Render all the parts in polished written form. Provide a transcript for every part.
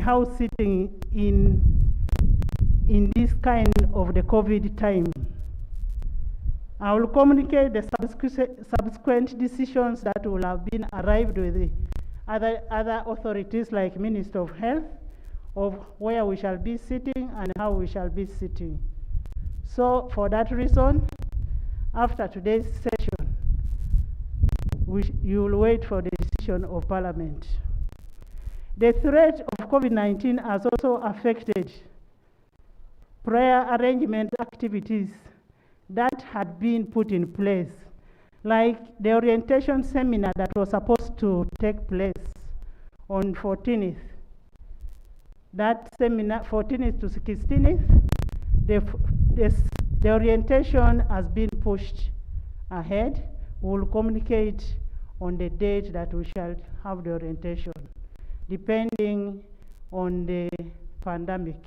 house sitting in this kind of the COVID time. I will communicate the subsequent decisions that will have been arrived with the other authorities like Minister of Health of where we shall be sitting and how we shall be sitting. So for that reason, after today's session, you will wait for the decision of Parliament. The threat of COVID-19 has also affected prayer arrangement activities that had been put in place, like the orientation seminar that was supposed to take place on 14th. That seminar, 14th to 16th, the orientation has been pushed ahead. We will communicate on the date that we shall have the orientation, depending on the pandemic.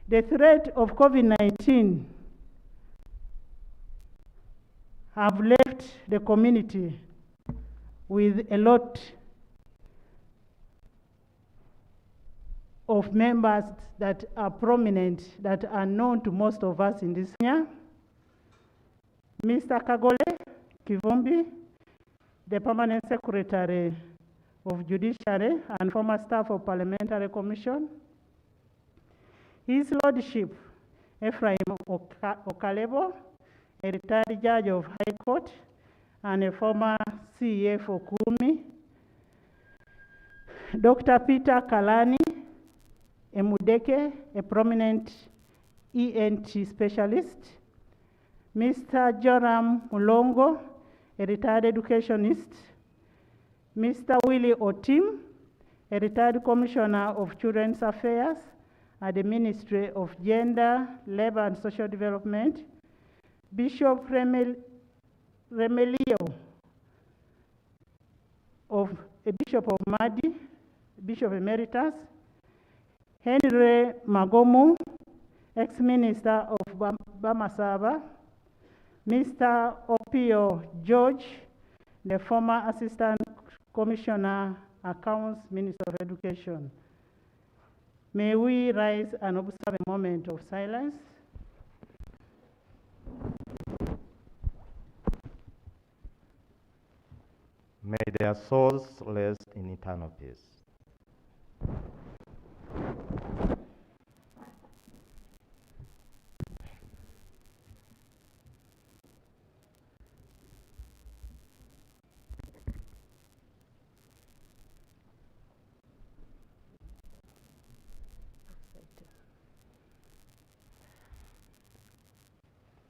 The threat of COVID-19 have left the community with a lot of members that are prominent, that are known to most of us in this year. Mr. Kagole Kivombi, the Permanent Secretary of Judiciary and former staff of Parliamentary Commission. His Lordship, Ephraim Okalebo, a retired judge of High Court and a former CA for Kumi. Dr. Peter Kalani Emudeke, a prominent ENT specialist. Mr. Joram Mulongo, a retired educationist. Mr. Willie Otim, a retired Commissioner of Children's Affairs at the Ministry of Gender, Labor and Social Development. Bishop Remelio, a Bishop of Madi, Bishop Emeritus. Henry Magomu, ex-minister of Bamasaba. Mr. Opio George, the former Assistant Commissioner, Accounts, Minister of Education. May we rise and observe a moment of silence. May their souls rest in eternal peace.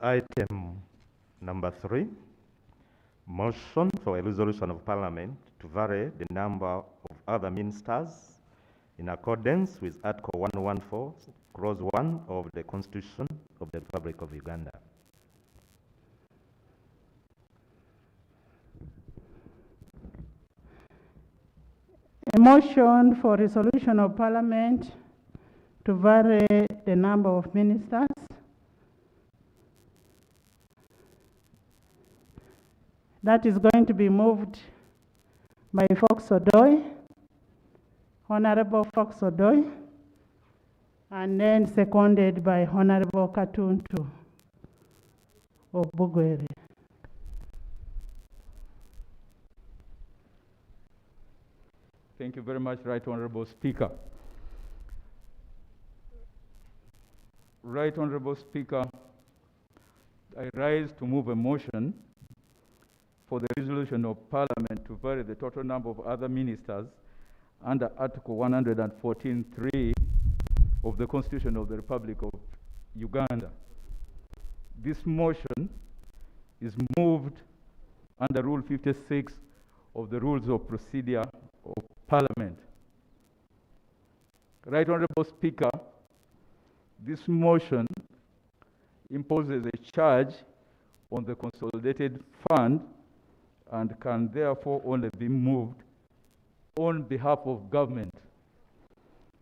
Item number 3, motion for a resolution of Parliament to vary the number of other ministers in accordance with Article 114, Clause 1 of the Constitution of the Republic of Uganda. A motion for resolution of Parliament to vary the number of ministers. That is going to be moved by Fox Odoi, Honorable Fox Odoi, and then seconded by Honorable Katuntu of Bugwere. Thank you very much, Right Honorable Speaker. Right Honorable Speaker, I rise to move a motion for the resolution of Parliament to vary the total number of other ministers under Article 114.3 of the Constitution of the Republic of Uganda. This motion is moved under Rule 56 of the Rules of Procedure of Parliament. Right Honorable Speaker, this motion imposes a charge on the Consolidated Fund and can therefore only be moved on behalf of government.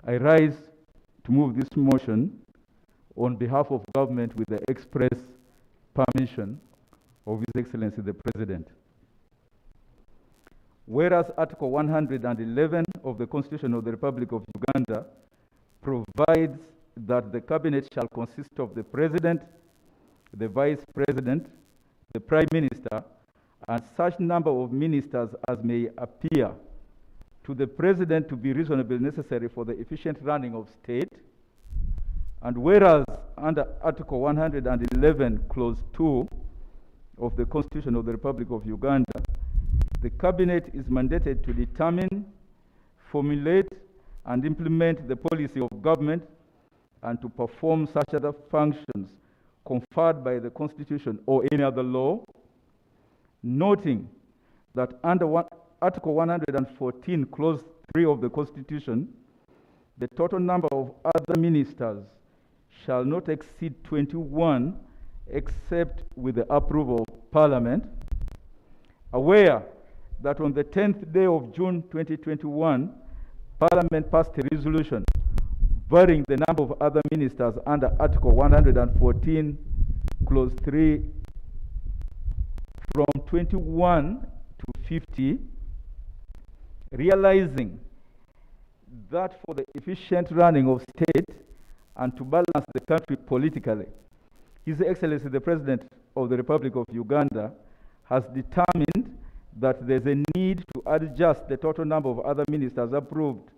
I rise to move this motion on behalf of government with the express permission of His Excellency the President. Whereas Article 111 of the Constitution of the Republic of Uganda provides that the cabinet shall consist of the president, the vice president, the prime minister, and such number of ministers as may appear to the president to be reasonably necessary for the efficient running of state. And whereas under Article 111, Clause 2 of the Constitution of the Republic of Uganda, the cabinet is mandated to determine, formulate, and implement the policy of government and to perform such other functions conferred by the Constitution or any other law, noting that under Article 114, Clause 3 of the Constitution, the total number of other ministers shall not exceed 21 except with the approval of Parliament, aware that on the 10th day of June 2021, Parliament passed a resolution varying the number of other ministers under Article 114, Clause 3 from 21 to 50, realizing that for the efficient running of state and to balance the country politically, His Excellency the President of the Republic of Uganda has determined that there's a need to adjust the total number of other ministers approved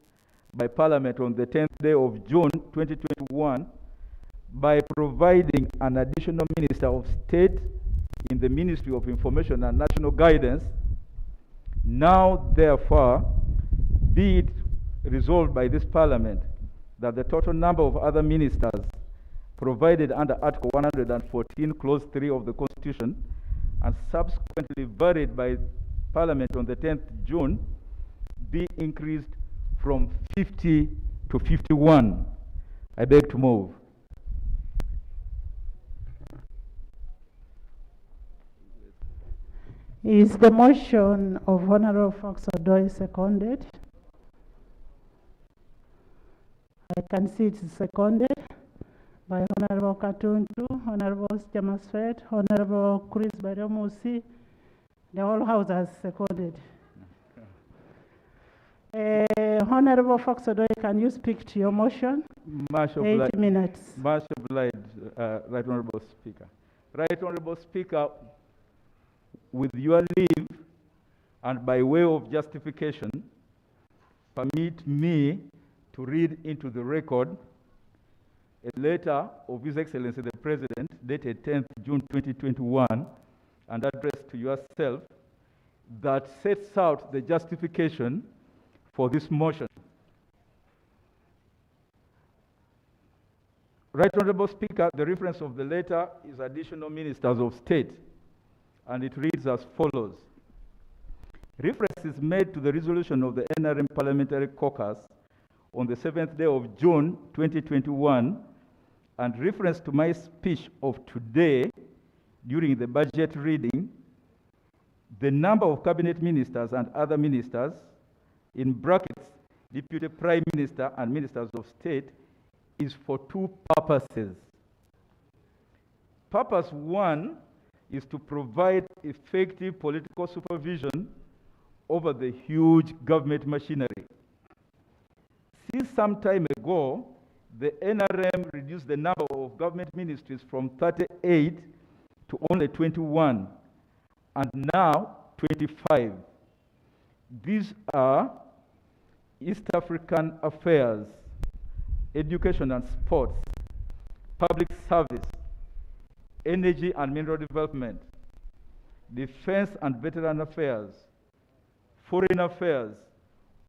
by Parliament on the 10th day of June 2021 by providing an additional Minister of State in the Ministry of Information and National Guidance. Now, therefore, be it resolved by this Parliament that the total number of other ministers provided under Article 114, Clause 3 of the Constitution, and subsequently varied by Parliament on the 10th June, be increased from 50 to 51. I beg to move. Is the motion of Honorable Fox Odoi seconded? I can see it is seconded by Honorable Katuntu, Honorable Jamasfet, Honorable Chris Bariomusi. The whole House has seconded. Honorable Fox Odoi, can you speak to your motion? 8 minutes. Much obliged, Right Honorable Speaker. Right Honorable Speaker, with your leave and by way of justification, permit me to read into the record a letter of His Excellency the President dated 10th June 2021 and addressed to yourself that sets out the justification for this motion. Right Honorable Speaker, the reference of the letter is additional ministers of state, and it reads as follows. Reference is made to the resolution of the NRM Parliamentary Caucus on the 7th day of June 2021, and reference to my speech of today during the budget reading. The number of cabinet ministers and other ministers, in brackets, Deputy Prime Minister and Ministers of State, is for two purposes. Purpose one is to provide effective political supervision over the huge government machinery. Since some time ago, the NRM reduced the number of government ministries from 38 to only 21, and now 25. These are East African Affairs, Education and Sports, Public Service, Energy and Mineral Development, Defense and Veteran Affairs, Foreign Affairs,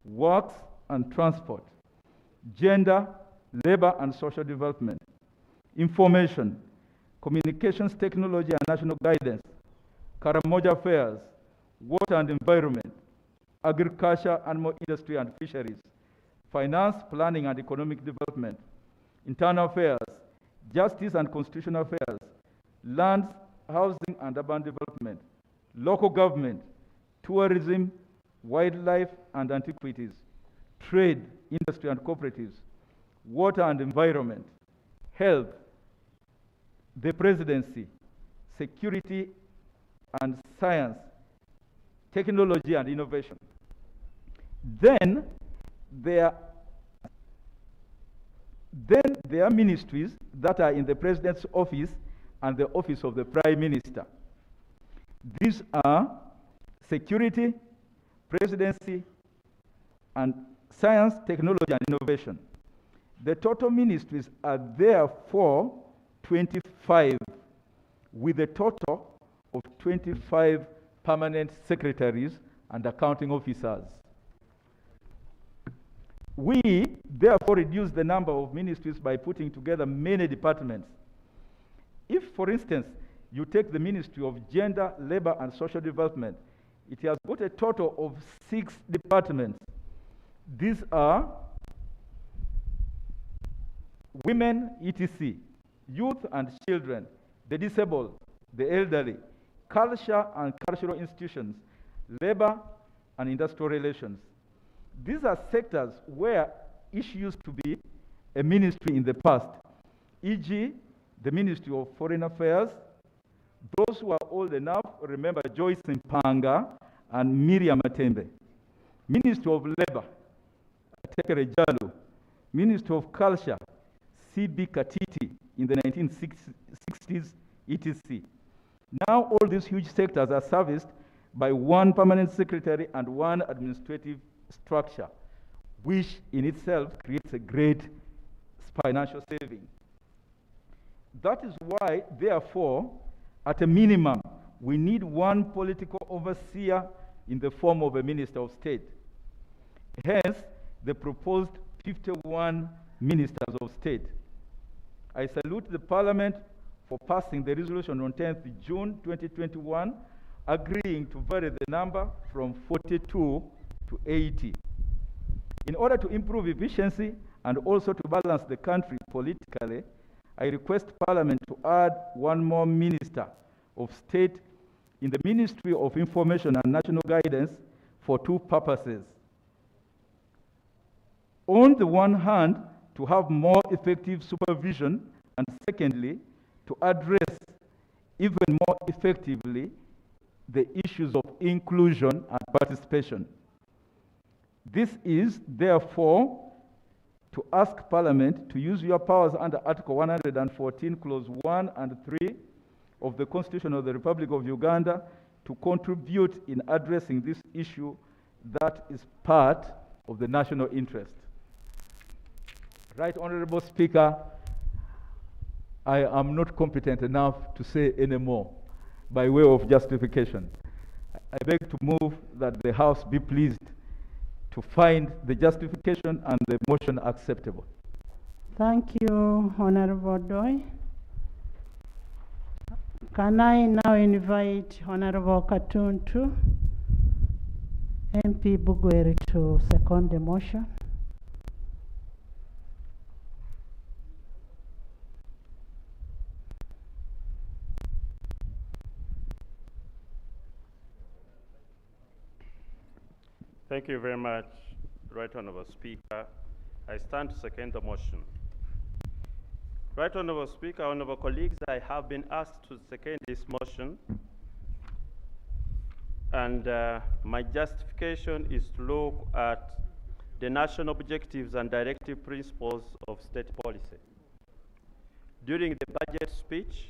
Works and Transport, Gender, Labor and Social Development, Information, Communications Technology and National Guidance, Karamoja Affairs, Water and Environment, Agriculture, Animal Industry and Fisheries, Finance, Planning and Economic Development, Internal Affairs, Justice and Constitutional Affairs, Lands, Housing and Urban Development, Local Government, Tourism, Wildlife and Antiquities, Trade, Industry and Cooperatives, Water and Environment, Health, the Presidency, Security and Science, technology and innovation. Then there are ministries that are in the President's office and the office of the Prime Minister. These are security, presidency, and science, technology, and innovation. The total ministries are therefore 25, with a total of 25 permanent secretaries and accounting officers. We therefore reduce the number of ministries by putting together many departments. If, for instance, you take the Ministry of Gender, Labor, and Social Development, it has got a total of 6 departments. These are women, etc., youth and children, the disabled, the elderly, culture and cultural institutions, labor and industrial relations. These are sectors where it used to be a ministry in the past, e.g., the Ministry of Foreign Affairs. Those who are old enough remember Joyce Mpanga and Miriam Matembe. Ministry of Labor, Tekere Jalu. Ministry of Culture, C.B. Katiti in the 1960s, etc. Now all these huge sectors are serviced by one permanent secretary and one administrative structure, which in itself creates a great financial saving. That is why, therefore, at a minimum, we need one political overseer in the form of a Minister of State. Hence, the proposed 51 Ministers of State. I salute the Parliament for passing the resolution on 10th June 2021, agreeing to vary the number from 42 to 80. In order to improve efficiency and also to balance the country politically, I request Parliament to add one more Minister of State in the Ministry of Information and National Guidance for 2 purposes. On the one hand, to have more effective supervision, and secondly, to address even more effectively the issues of inclusion and participation. This is, therefore, to ask Parliament to use your powers under Article 114, Clause 1 and 3 of the Constitution of the Republic of Uganda to contribute in addressing this issue that is part of the national interest. Right, Honorable Speaker, I am not competent enough to say any more by way of justification. I beg to move that the House be pleased to find the justification and the motion acceptable. Thank you, Honorable Doi. Can I now invite Honorable Katuntu, MP Bugweri, to second the motion? Thank you very much, Right Honourable Speaker. I stand to second the motion. Right Honourable Speaker, Honourable colleagues, I have been asked to second this motion, and my justification is to look at the national objectives and directive principles of state policy. During the budget speech,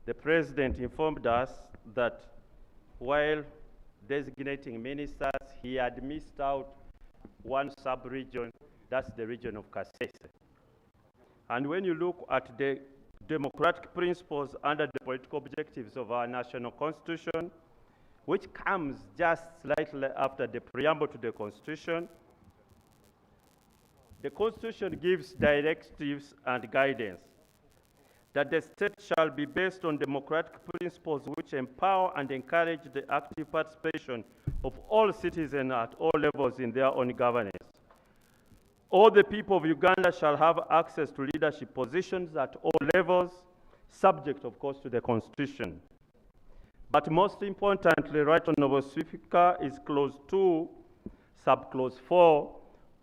the President informed us that while designating ministers, he had missed out one sub-region, that's the region of Kasese. And when you look at the democratic principles under the political objectives of our national constitution, which comes just slightly after the preamble to the constitution, the constitution gives directives and guidance that the state shall be based on democratic principles which empower and encourage the active participation of all citizens at all levels in their own governance. All the people of Uganda shall have access to leadership positions at all levels, subject, of course, to the Constitution. But most importantly, Right Honourable Speaker, is Clause 2, Subclause 4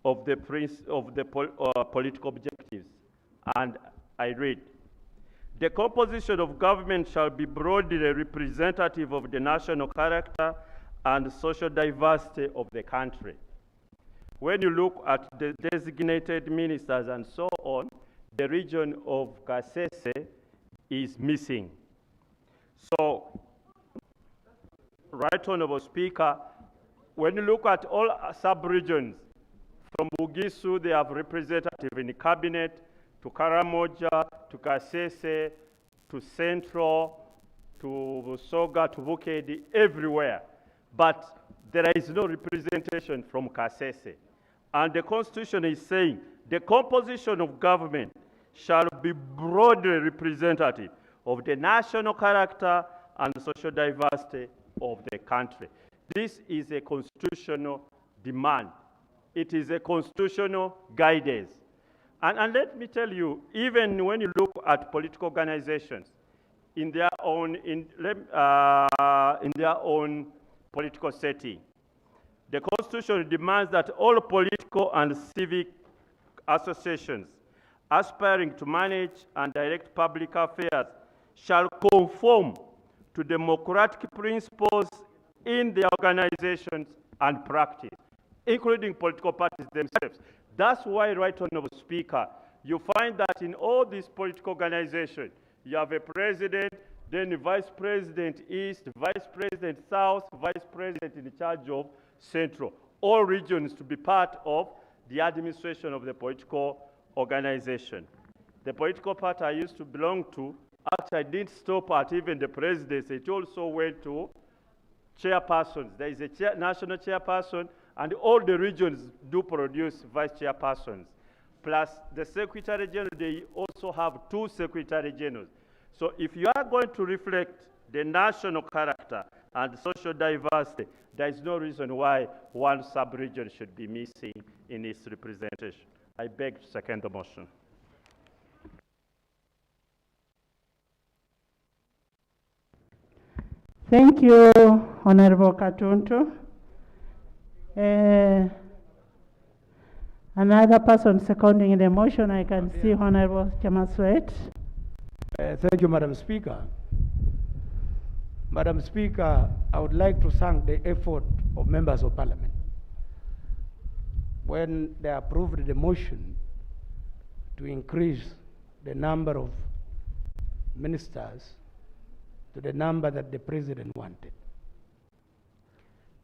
of the political objectives. And I read, the composition of government shall be broadly representative of the national character and social diversity of the country. When you look at the designated ministers and so on, the region of Kasese is missing. So, Right Honorable Speaker, when you look at all sub-regions, from Bugisu, they have representative in the cabinet, to Karamoja, to Kasese, to Central, to Busoga, to Bukedi, everywhere. But there is no representation from Kasese. And the Constitution is saying the composition of government shall be broadly representative of the national character and social diversity of the country. This is a constitutional demand. It is a constitutional guidance. And let me tell you, even when you look at political organizations in their own political setting, the Constitution demands that all political and civic associations aspiring to manage and direct public affairs shall conform to democratic principles in their organizations and practice, including political parties themselves. That's why, Right Honorable Speaker, you find that in all these political organizations, you have a president, then a vice president east, vice president south, vice president in charge of central. All regions to be part of the administration of the political organization. The political party I used to belong to actually didn't stop at even the presidency. It also went to chairpersons. There is a national chairperson, and all the regions do produce vice chairpersons. Plus the secretary general, they also have 2 secretary generals. So if you are going to reflect the national character and social diversity, there is no reason why one sub-region should be missing in its representation. I beg to second the motion. Thank you, Honorable Katuntu. Another person seconding the motion, I can see Honorable Chemaswet. Thank you, Madam Speaker. Madam Speaker, I would like to thank the effort of members of Parliament when they approved the motion to increase the number of ministers to the number that the President wanted.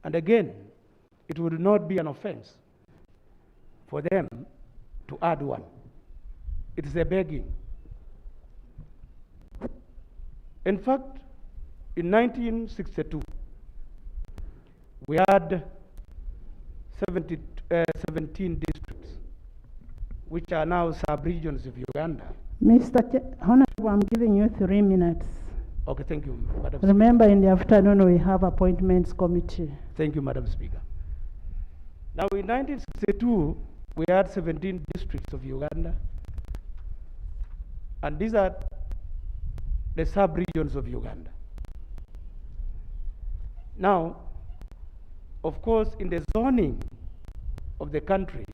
And again, it would not be an offense for them to add one. It is a begging. In fact, in 1962, we had 17 districts, which are now sub-regions of Uganda. Honorable, I'm giving you 3 minutes. Okay, thank you, Madam Remember, in the afternoon, we have appointments committee. Thank you, Madam Speaker. Now, in 1962, we had 17 districts of Uganda, and these are the sub-regions of Uganda. Now, of course, in the zoning of the country,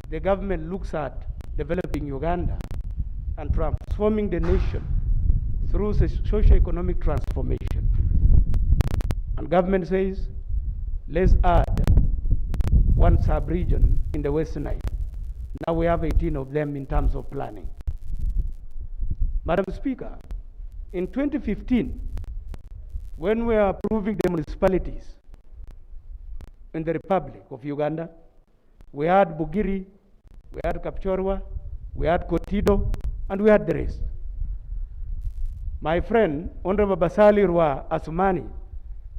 the government looks at developing Uganda and transforming the nation through socio-economic transformation. And government says, let's add 1 sub-region in the Western Nile. Now we have 18 of them in terms of planning. Madam Speaker, in 2015, when we are approving the municipalities in the Republic of Uganda, we had Bugiri, we had Kapchorwa, we had Kotido, and we had the rest. My friend, Honorable Basali Rwa Asumani,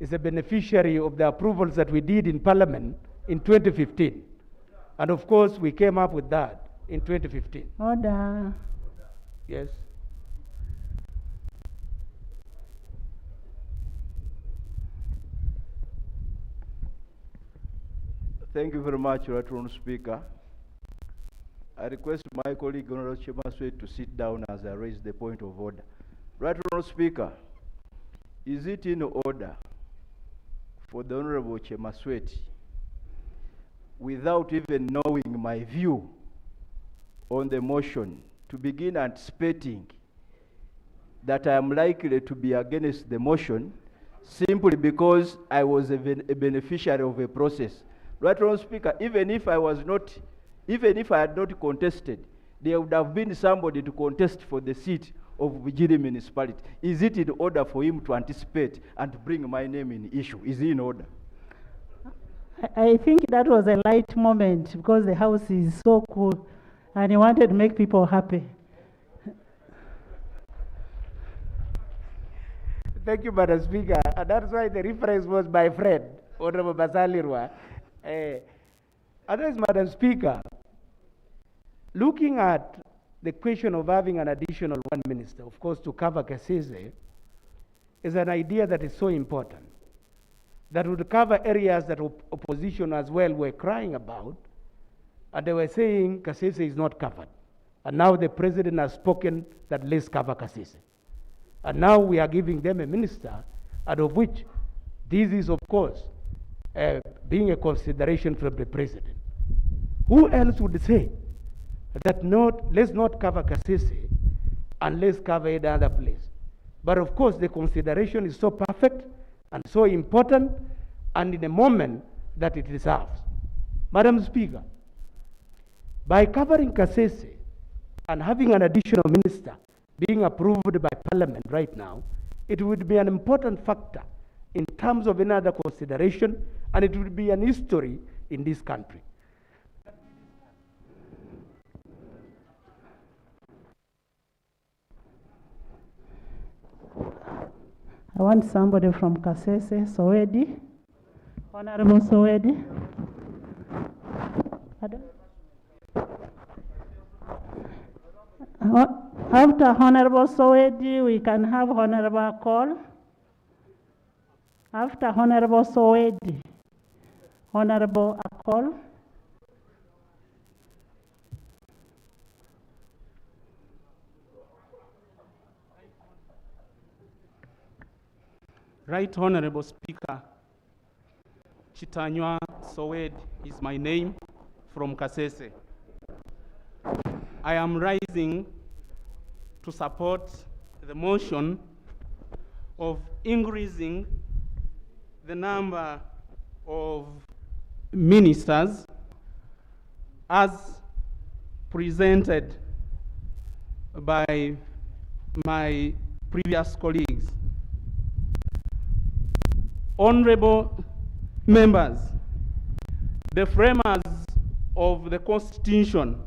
is a beneficiary of the approvals that we did in Parliament in 2015. And of course, we came up with that in 2015. Order. Yes. Thank you very much, Right Honourable Speaker. I request my colleague, Honourable Chemaswet, to sit down as I raise the point of order. Right Honourable Speaker, is it in order for the Honourable Chemaswet, without even knowing my view on the motion, to begin anticipating that I am likely to be against the motion simply because I was a beneficiary of a process. Right, Honourable Speaker, even if I had not contested, there would have been somebody to contest for the seat of Vigili municipality. Is it in order for him to anticipate and to bring my name in issue? Is he in order? I think that was a light moment because the house is so cool and he wanted to make people happy. Thank you, Madam Speaker. And that's why the reference was my friend, Honorable Basalirwa. Otherwise, Madam Speaker, looking at the question of having an additional one minister, of course, to cover Kasese, is an idea that is so important, that would cover areas that opposition as well were crying about, and they were saying Kasese is not covered. And now the president has spoken that let's cover Kasese. And now we are giving them a minister, out of which this is, of course, being a consideration from the president. Who else would say that let's not cover Kasese and let's cover any other place? But of course, the consideration is so perfect and so important and in a moment that it deserves. Madam Speaker, by covering Kasese and having an additional minister being approved by Parliament right now, it would be an important factor in terms of another consideration, and it would be an history in this country. I want somebody from Kasese, Soweto. Honorable Soweto. After Honorable Soweto, we can have Honorable Call. After Honorable Soweto, Honorable Akol. Right Honorable Speaker, Chitanywa Sowed is my name from Kasese. I am rising to support the motion of increasing the number of ministers as presented by my previous colleagues. Honorable members, the framers of the Constitution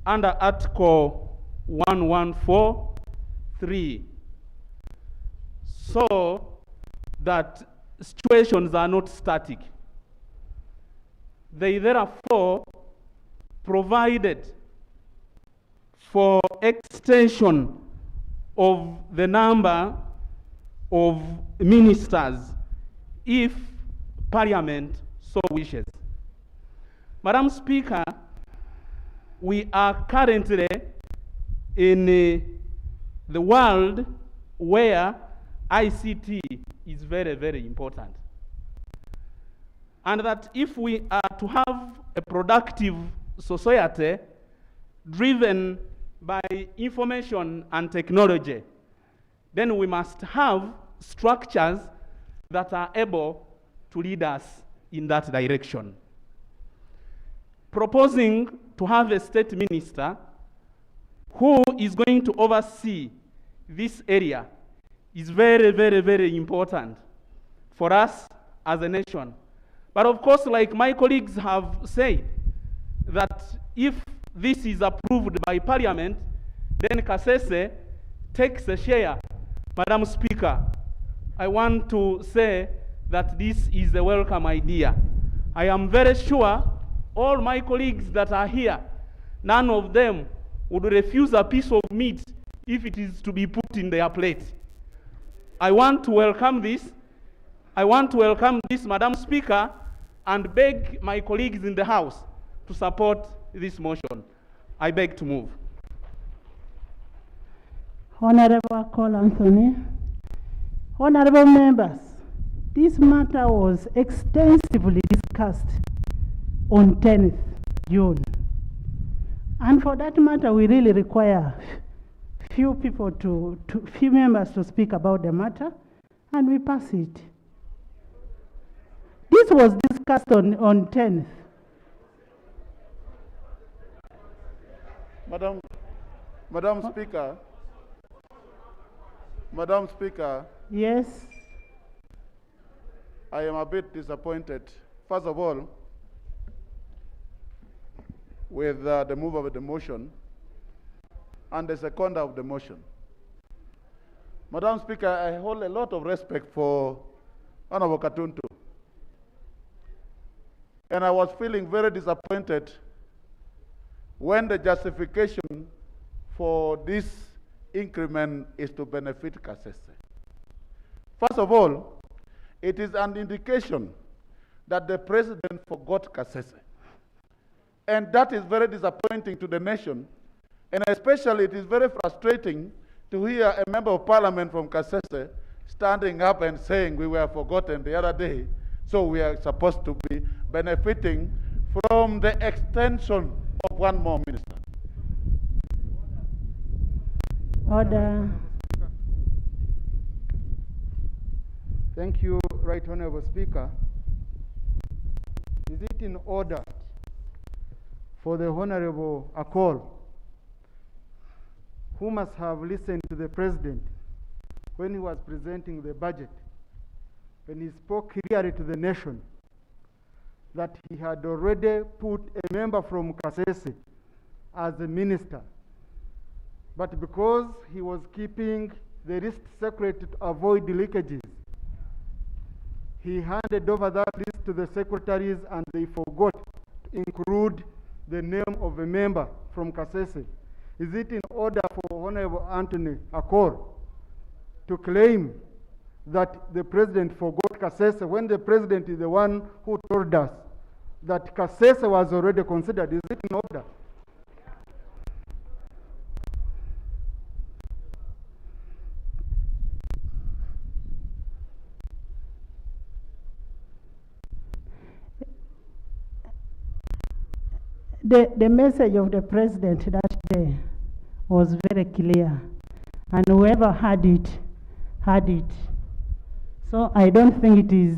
under Article 114(3) so that situations are not static. They therefore provided for extension of the number of ministers if Parliament so wishes. Madam Speaker, we are currently in the world where ICT is very, very important. And that if we are to have a productive society driven by information and technology, then we must have structures that are able to lead us in that direction. Proposing to have a state minister who is going to oversee this area is very, very, very important for us as a nation. But of course, like my colleagues have said, that if this is approved by Parliament, then Kasese takes a share. Madam Speaker, I want to say that this is a welcome idea. I am very sure all my colleagues that are here, none of them would refuse a piece of meat if it is to be put in their plate. I want to welcome this. I want to welcome this, Madam Speaker, and beg my colleagues in the House to support this motion. I beg to move. Honorable Cole Anthony. Honorable members, this matter was extensively discussed on 10th June. And for that matter, we really require few members to speak about the matter. and we pass it. This was discussed on 10th. Madam Speaker, Yes. I am a bit disappointed, first of all, with the move of the motion and the seconder of the motion. Madam Speaker, I hold a lot of respect for Honorable Katuntu. And I was feeling very disappointed when the justification for this increment is to benefit Kasese. First of all, it is an indication that the president forgot Kasese. And that is very disappointing to the nation. And especially it is very frustrating to hear a member of parliament from Kasese standing up and saying we were forgotten the other day, so we are supposed to be benefiting from the extension of one more minister. Order. Thank you, Right Honorable Speaker. Is it in order for the Honorable Akol, who must have listened to the President when he was presenting the budget, when he spoke clearly to the nation that he had already put a member from Kasese as a minister, but because he was keeping the list secret to avoid leakages, he handed over that list to the secretaries and they forgot to include the name of a member from Kasese. Is it in order for Honorable Anthony Akol to claim that the president forgot Kasese when the president is the one who told us that Kasese was already considered? Is it in order? The message of the president that day was very clear, and whoever had it, had it. So I don't think it's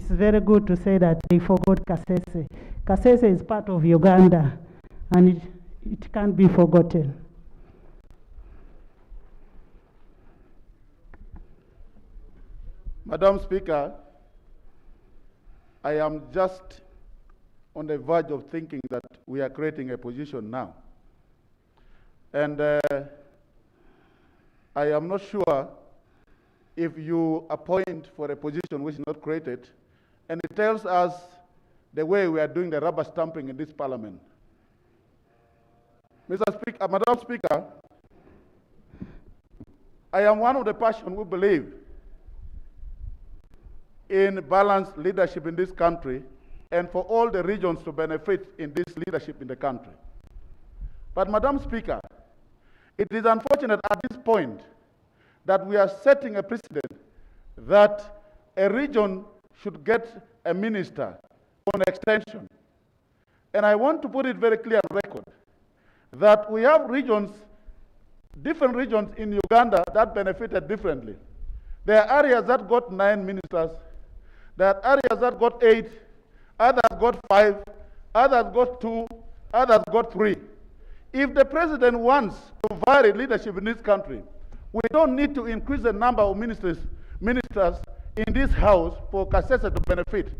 very good to say that they forgot Kasese. Kasese is part of Uganda, and it can't be forgotten. Madam Speaker, I am just on the verge of thinking that we are creating a position now. And I am not sure if you appoint for a position which is not created, and it tells us the way we are doing the rubber stamping in this parliament. Madam Speaker, I am one of the person who believe in balanced leadership in this country and for all the regions to benefit in this leadership in the country. But Madam Speaker, it is unfortunate at this point that we are setting a precedent that a region should get a minister on extension. And I want to put it very clear on record that we have regions, different regions in Uganda that benefited differently. There are areas that got 9 ministers, there are areas that got 8, others got 5, others got 2, others got 3. If the president wants to vary leadership in this country, we don't need to increase the number of ministers in this house for Kasese to benefit.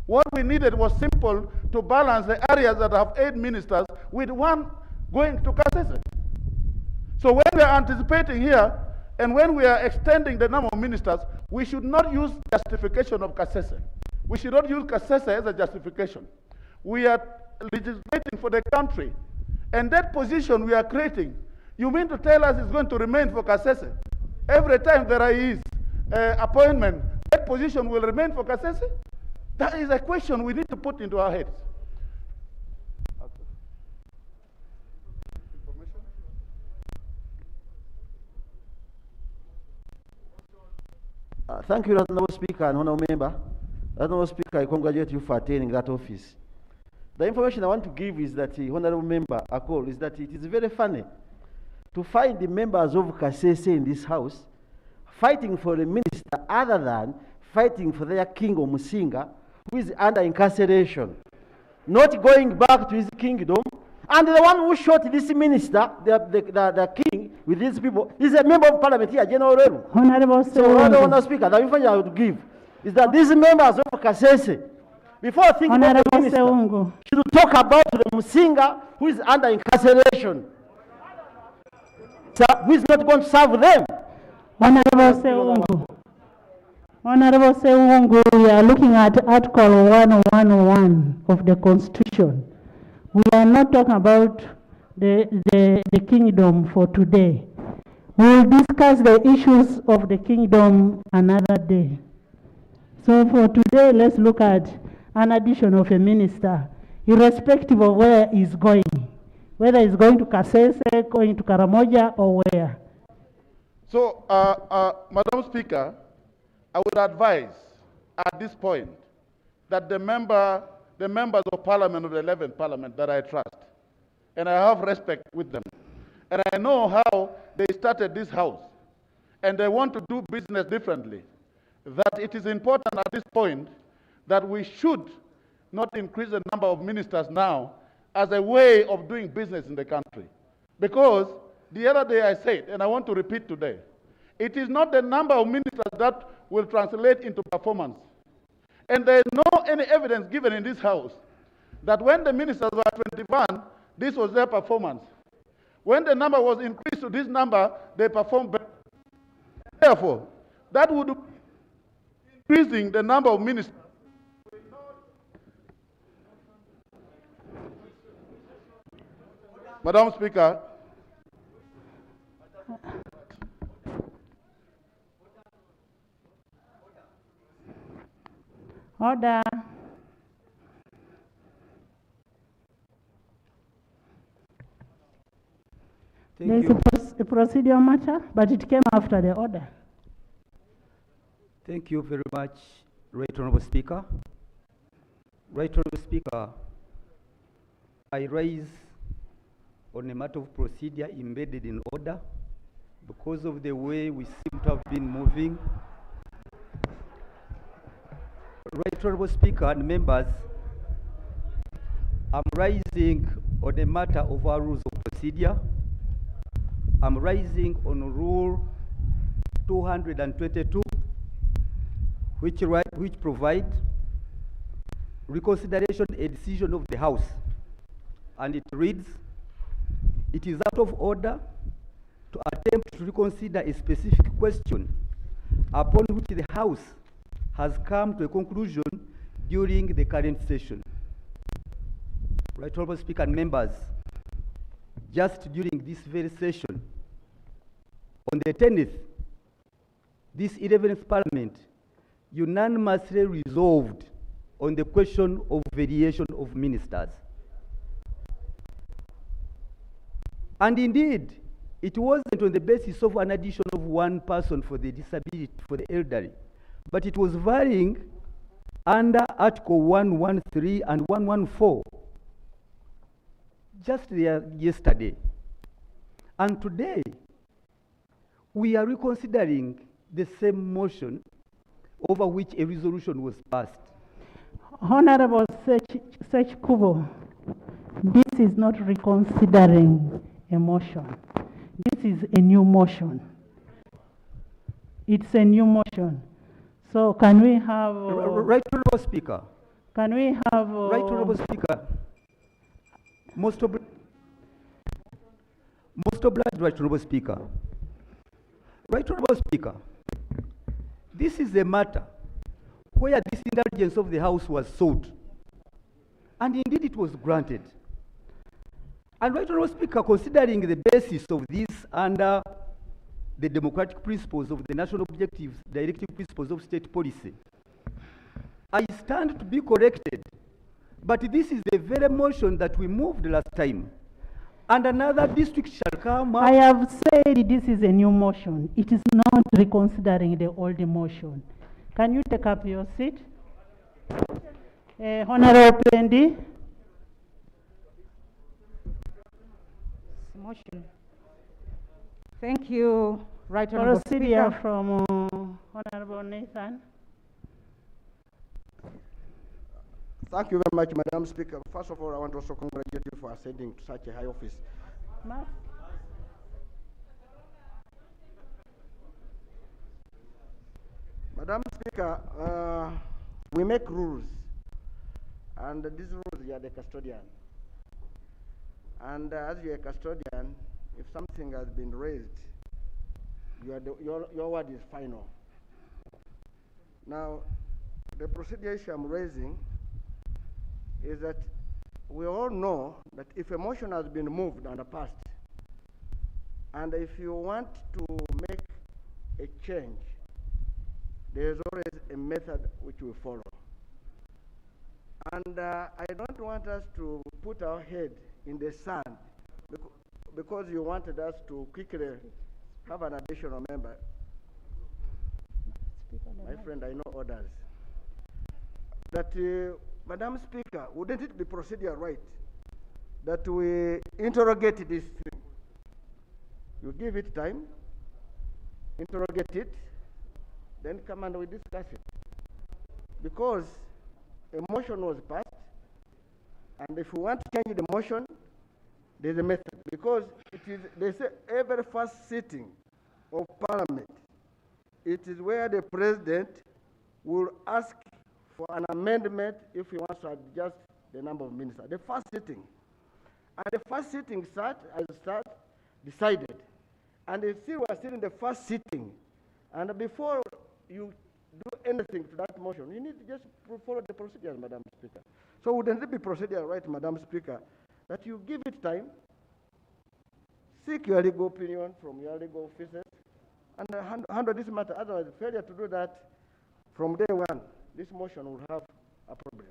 What we needed was simple to balance the areas that have 8 ministers with 1 going to Kasese. So when we are anticipating here, and when we are extending the number of ministers, we should not use justification of Kasese. We should not use Kasese as a justification. We are legislating for the country. And that position we are creating, you mean to tell us it's going to remain for Kasese? Every time there is appointment, that position will remain for Kasese? That is a question we need to put into our heads. Thank you, Honorable Speaker and Honorable Member. Honorable Speaker, I congratulate you for attaining that office. The information I want to give is that, Honorable Member Akol, is that it is very funny to find the members of Kasese in this house fighting for a minister other than fighting for their king or Musinga, who is under incarceration, not going back to his kingdom. And the one who shot this minister, the king, with these people, is a member of parliament here, General Reru. Honorable So, Honorable Speaker, the information I would give is that these members of Kasese, before thinking about the minister, should talk about the Musinga who is under incarceration, who is not going to serve them. Honorable Seungu. Honorable Seungu, we are looking at Article 111 of the Constitution. We are not talking about the kingdom for today. We will discuss the issues of the kingdom another day. So for today, let's look at an addition of a minister, irrespective of where he's going, whether he's going to Kasese, going to Karamoja, or where. So, Madam Speaker, I would advise at this point that the members of Parliament of the 11th Parliament that I trust, and I have respect with them, and I know how they started this house, and they want to do business differently, that it is important at this point that we should not increase the number of ministers now as a way of doing business in the country. Because the other day I said, and I want to repeat today, it is not the number of ministers that will translate into performance. And there is no any evidence given in this house that when the ministers were 21, this was their performance. When the number was increased to this number, they performed better. Therefore, that would be increasing the number of ministers. Madam Speaker. Order. There is a procedural matter, but it came after the order. Thank you very much, Right Honourable Speaker. Right Honourable Speaker, I raise on a matter of procedure embedded in order because of the way we seem to have been moving. Right Honourable Speaker and members, I'm rising on a matter of our rules of procedure. I'm rising on Rule 222, which provide reconsideration a decision of the House. And it reads, it is out of order to attempt to reconsider a specific question upon which the House has come to a conclusion during the current session. Right Honourable Speaker and members, just during this very session, on the 10th, this 11th Parliament unanimously resolved on the question of variation of ministers. And indeed, it wasn't on the basis of an addition of one person for the disability, for the elderly, but it was varying under Article 113 and 114 just yesterday. And today, we are reconsidering the same motion over which a resolution was passed. Honorable Sech Kubo, this is not reconsidering a motion. This is a new motion. It's a new motion. So can we have... Right Honourable Speaker. Can we have... Right Honourable Speaker. Most obliged, Right Honourable Speaker. Right Honourable Speaker. This is a matter where this indulgence of the House was sought. And indeed it was granted. And Right Honourable Speaker, considering the basis of this under the democratic principles of the national objectives, directive principles of state policy, I stand to be corrected. But this is the very motion that we moved last time. And another district shall come up. I have said this is a new motion. It is not reconsidering the old motion. Can you take up your seat? Honorable Pendi. Motion. Thank you, Right Honourable Procedure Speaker. from Honourable Nathan. Thank you very much, Madam Speaker. First of all, I want to also congratulate you for ascending to such a high office. Madam Speaker, we make rules, and these rules, you are the custodian. And as you are a custodian, if something has been raised, your word is final. Now, the procedure issue I'm raising is that we all know that if a motion has been moved and passed, and if you want to make a change, there is always a method which we follow. And I don't want us to put our head in the sand because you wanted us to quickly have an additional member. My friend, I know orders. That, Madam Speaker, wouldn't it be procedure right that we interrogate this thing? You give it time, interrogate it, then come and we discuss it. Because a motion was passed, and if we want to change the motion, there's a method. Because it is, they say, every first sitting of Parliament, it is where the President will ask for an amendment if he wants to adjust the number of ministers. The first sitting. And the first sitting decided. And they still were still in the first sitting. And before you do anything to that motion, you need to just follow the procedure, Madam Speaker. So wouldn't it be procedure right, Madam Speaker, that you give it time, seek your legal opinion from your legal officers, and handle this matter. Otherwise, failure to do that from day one, this motion will have a problem.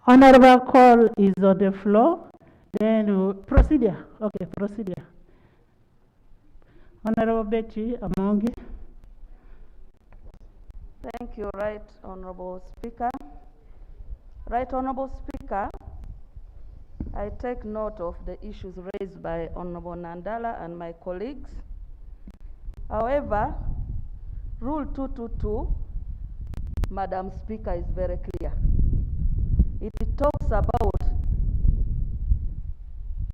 Honourable call is on the floor. Then procedure. Okay, procedure. Honourable Betty Amongi. Thank you, Right Honourable Speaker. Right Honourable Speaker, I take note of the issues raised by Honourable Nandala and my colleagues. However, Rule 222, Madam Speaker, is very clear. It talks about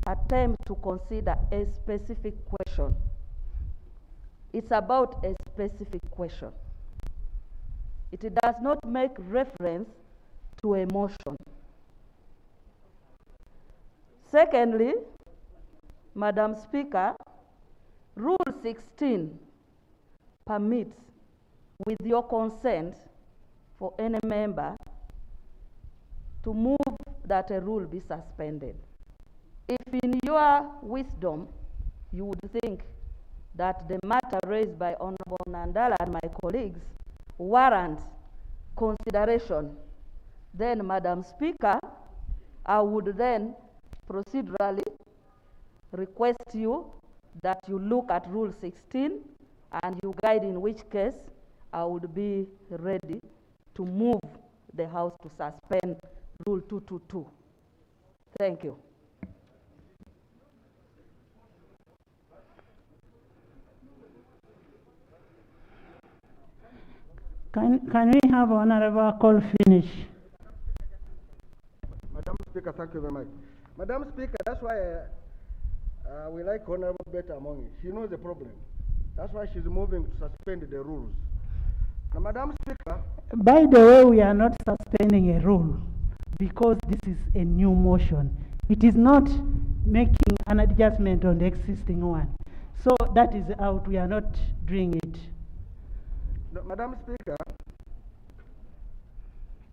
attempt to consider a specific question. It's about a specific question. It does not make reference to a motion. Secondly, Madam Speaker, Rule 16 permits, with your consent, for any member to move that a rule be suspended. If in your wisdom you would think that the matter raised by Honourable Nandala and my colleagues warrants consideration, then, Madam Speaker, I would then procedurally request you that you look at Rule 16 and you guide in which case I would be ready to move the House to suspend Rule 222. Thank you. Can we have Honourable call finish? Madam Speaker, thank you very much. Madam Speaker, that's why we like Honourable Betty Amongi. She knows the problem. That's why she's moving to suspend the rules. Now, Madam Speaker. By the way, we are not suspending a rule because this is a new motion. It is not making an adjustment on the existing one. So that is out. We are not doing it. No, Madam Speaker,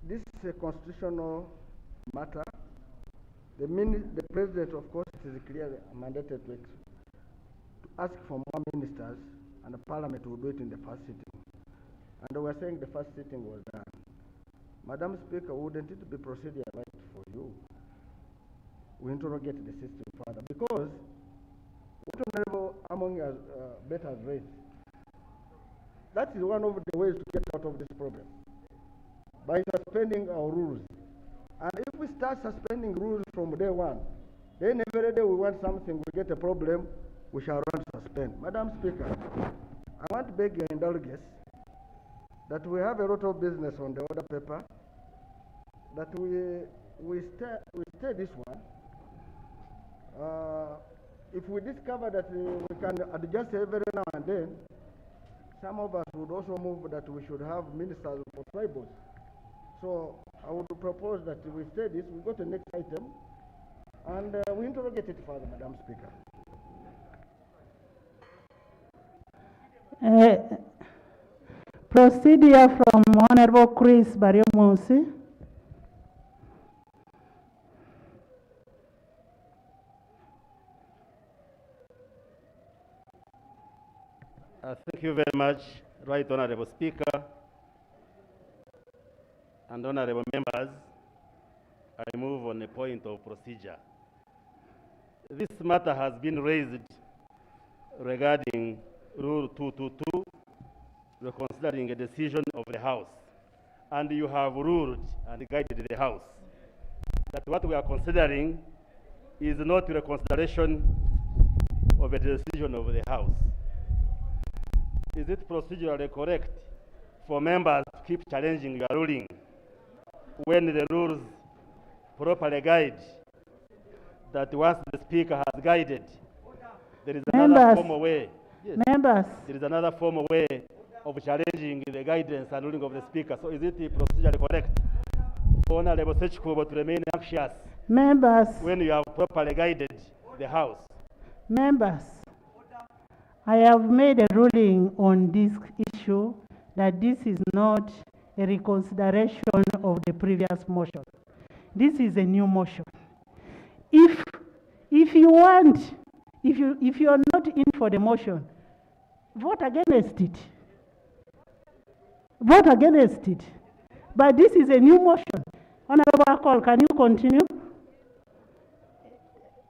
this is a constitutional matter. The President, of course, it is clearly mandated to ask for more ministers, and the Parliament will do it in the first sitting. And we are saying the first sitting was done. Madam Speaker, wouldn't it be procedure right for you? We interrogate the system further, because what Honourable Among us better raised, that is one of the ways to get out of this problem. By suspending our rules, And if we start suspending rules from day one, then every day we want something, we get a problem, we shall run to suspend. Madam Speaker, I want to beg your indulgence that we have a lot of business on the order paper, that we stay this one. If we discover that we can adjust every now and then, some of us would also move that we should have ministers for tribals. So I would propose that we stay this, we go to the next item, and we interrogate it further, Madam Speaker. Procedure from Honorable Chris Bariomusi. Thank you very much, Right Honorable Speaker and honorable members. I move on a point of procedure. This matter has been raised regarding Rule 222, reconsidering a decision of the House. And you have ruled and guided the House that what we are considering is not reconsideration of a decision of the House. Is it procedurally correct for members to keep challenging your ruling when the rules properly guide that once the Speaker has guided, there is another formal way? Yes. Members. There is another formal way of challenging the guidance and ruling of the Speaker. So is it procedurally correct for Honorable Sechikubo to remain anxious Members. when you have properly guided the House? Members, I have made a ruling on this issue that this is not a reconsideration of the previous motion. This is a new motion. If you want, if you are not in for the motion, vote against it. Vote against it. But this is a new motion. Honorable Akol, can you continue?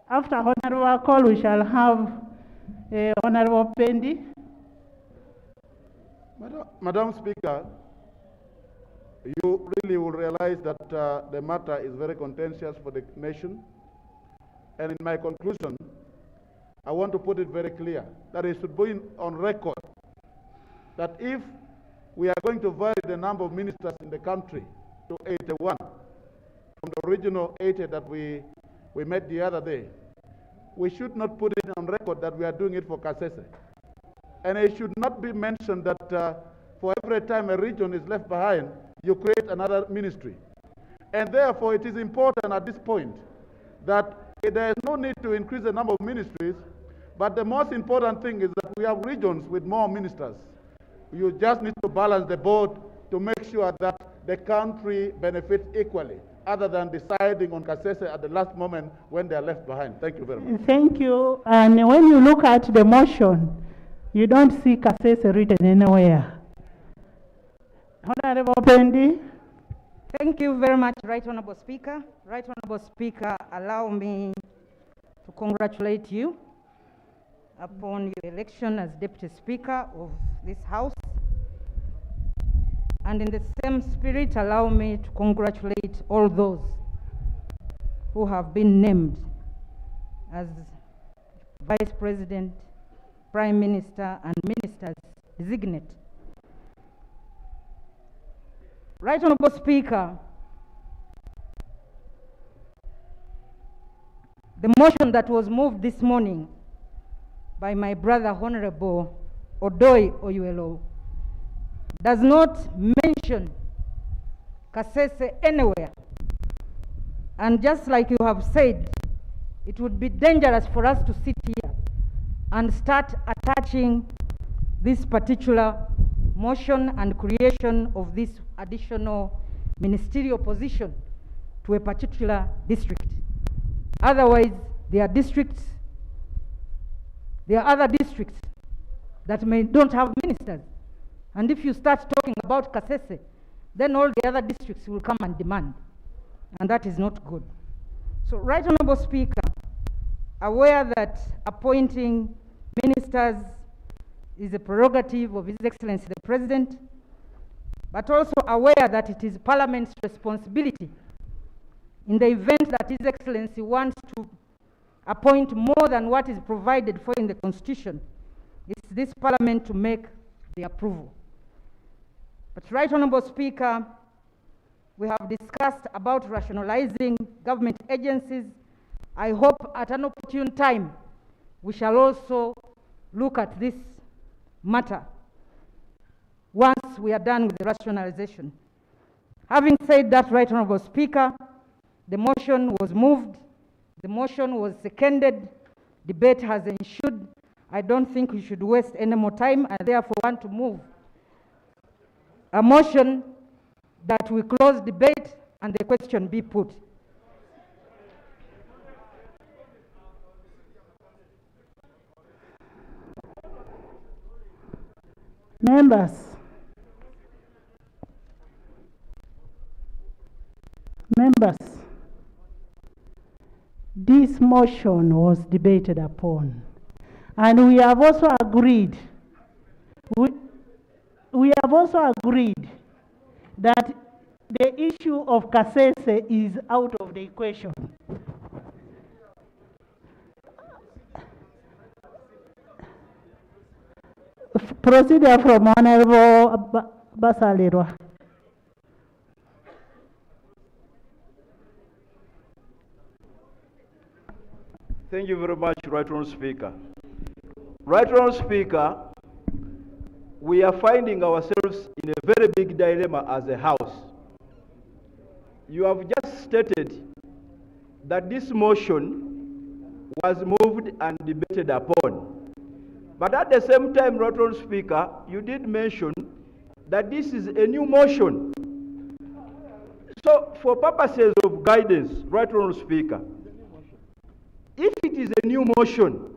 After Honorable Akol, we shall have Honorable Pendi. Madam Speaker, you really will realize that the matter is very contentious for the nation. And in my conclusion, I want to put it very clear that it should be on record that if we are going to vary the number of ministers in the country to 81 from the original 80 that we met the other day, we should not put it on record that we are doing it for Kasese. And it should not be mentioned that for every time a region is left behind, you create another ministry. And therefore, it is important at this point that there is no need to increase the number of ministries, but the most important thing is that we have regions with more ministers. You just need to balance the board to make sure that the country benefits equally, other than deciding on Kasese at the last moment when they are left behind. Thank you very much. Thank you. And when you look at the motion, you don't see Kasese written anywhere. Honorable Pendi. Thank you very much, Right Honorable Speaker. Right Honorable Speaker, allow me to congratulate you upon your election as Deputy Speaker of this House. And in the same spirit, allow me to congratulate all those who have been named as Vice President, Prime Minister, and Ministers designate. Right Honorable Speaker, the motion that was moved this morning by my brother Honorable Odoi Oyuelo does not mention Kasese anywhere. And just like you have said, it would be dangerous for us to sit here and start attaching this particular motion and creation of this additional ministerial position to a particular district. Otherwise, there are other districts that don't have ministers. And if you start talking about Kasese, then all the other districts will come and demand. And that is not good. So, Right Honorable Speaker, aware that appointing ministers is a prerogative of His Excellency the President, but also aware that it is Parliament's responsibility in the event that His Excellency wants to appoint more than what is provided for in the Constitution, it's this Parliament to make the approval. But, Right Honourable Speaker, we have discussed about rationalizing government agencies. I hope at an opportune time we shall also look at this matter once we are done with the rationalization. Having said that, Right Honourable Speaker, the motion was moved, the motion was seconded, debate has ensued. I don't think we should waste any more time. I therefore want to move a motion that we close debate and the question be put. Members, this motion was debated upon, and we have also agreed, we have also agreed that the issue of Kasese is out of the equation. Procedure from Honorable Basalirwa. Thank you very much, Right Honourable Speaker. Right Honourable Speaker, we are finding ourselves in a very big dilemma as a House. You have just stated that this motion was moved and debated upon. But at the same time, Right Honourable Speaker, you did mention that this is a new motion. So, for purposes of guidance, Right Honourable Speaker, if it is a new motion,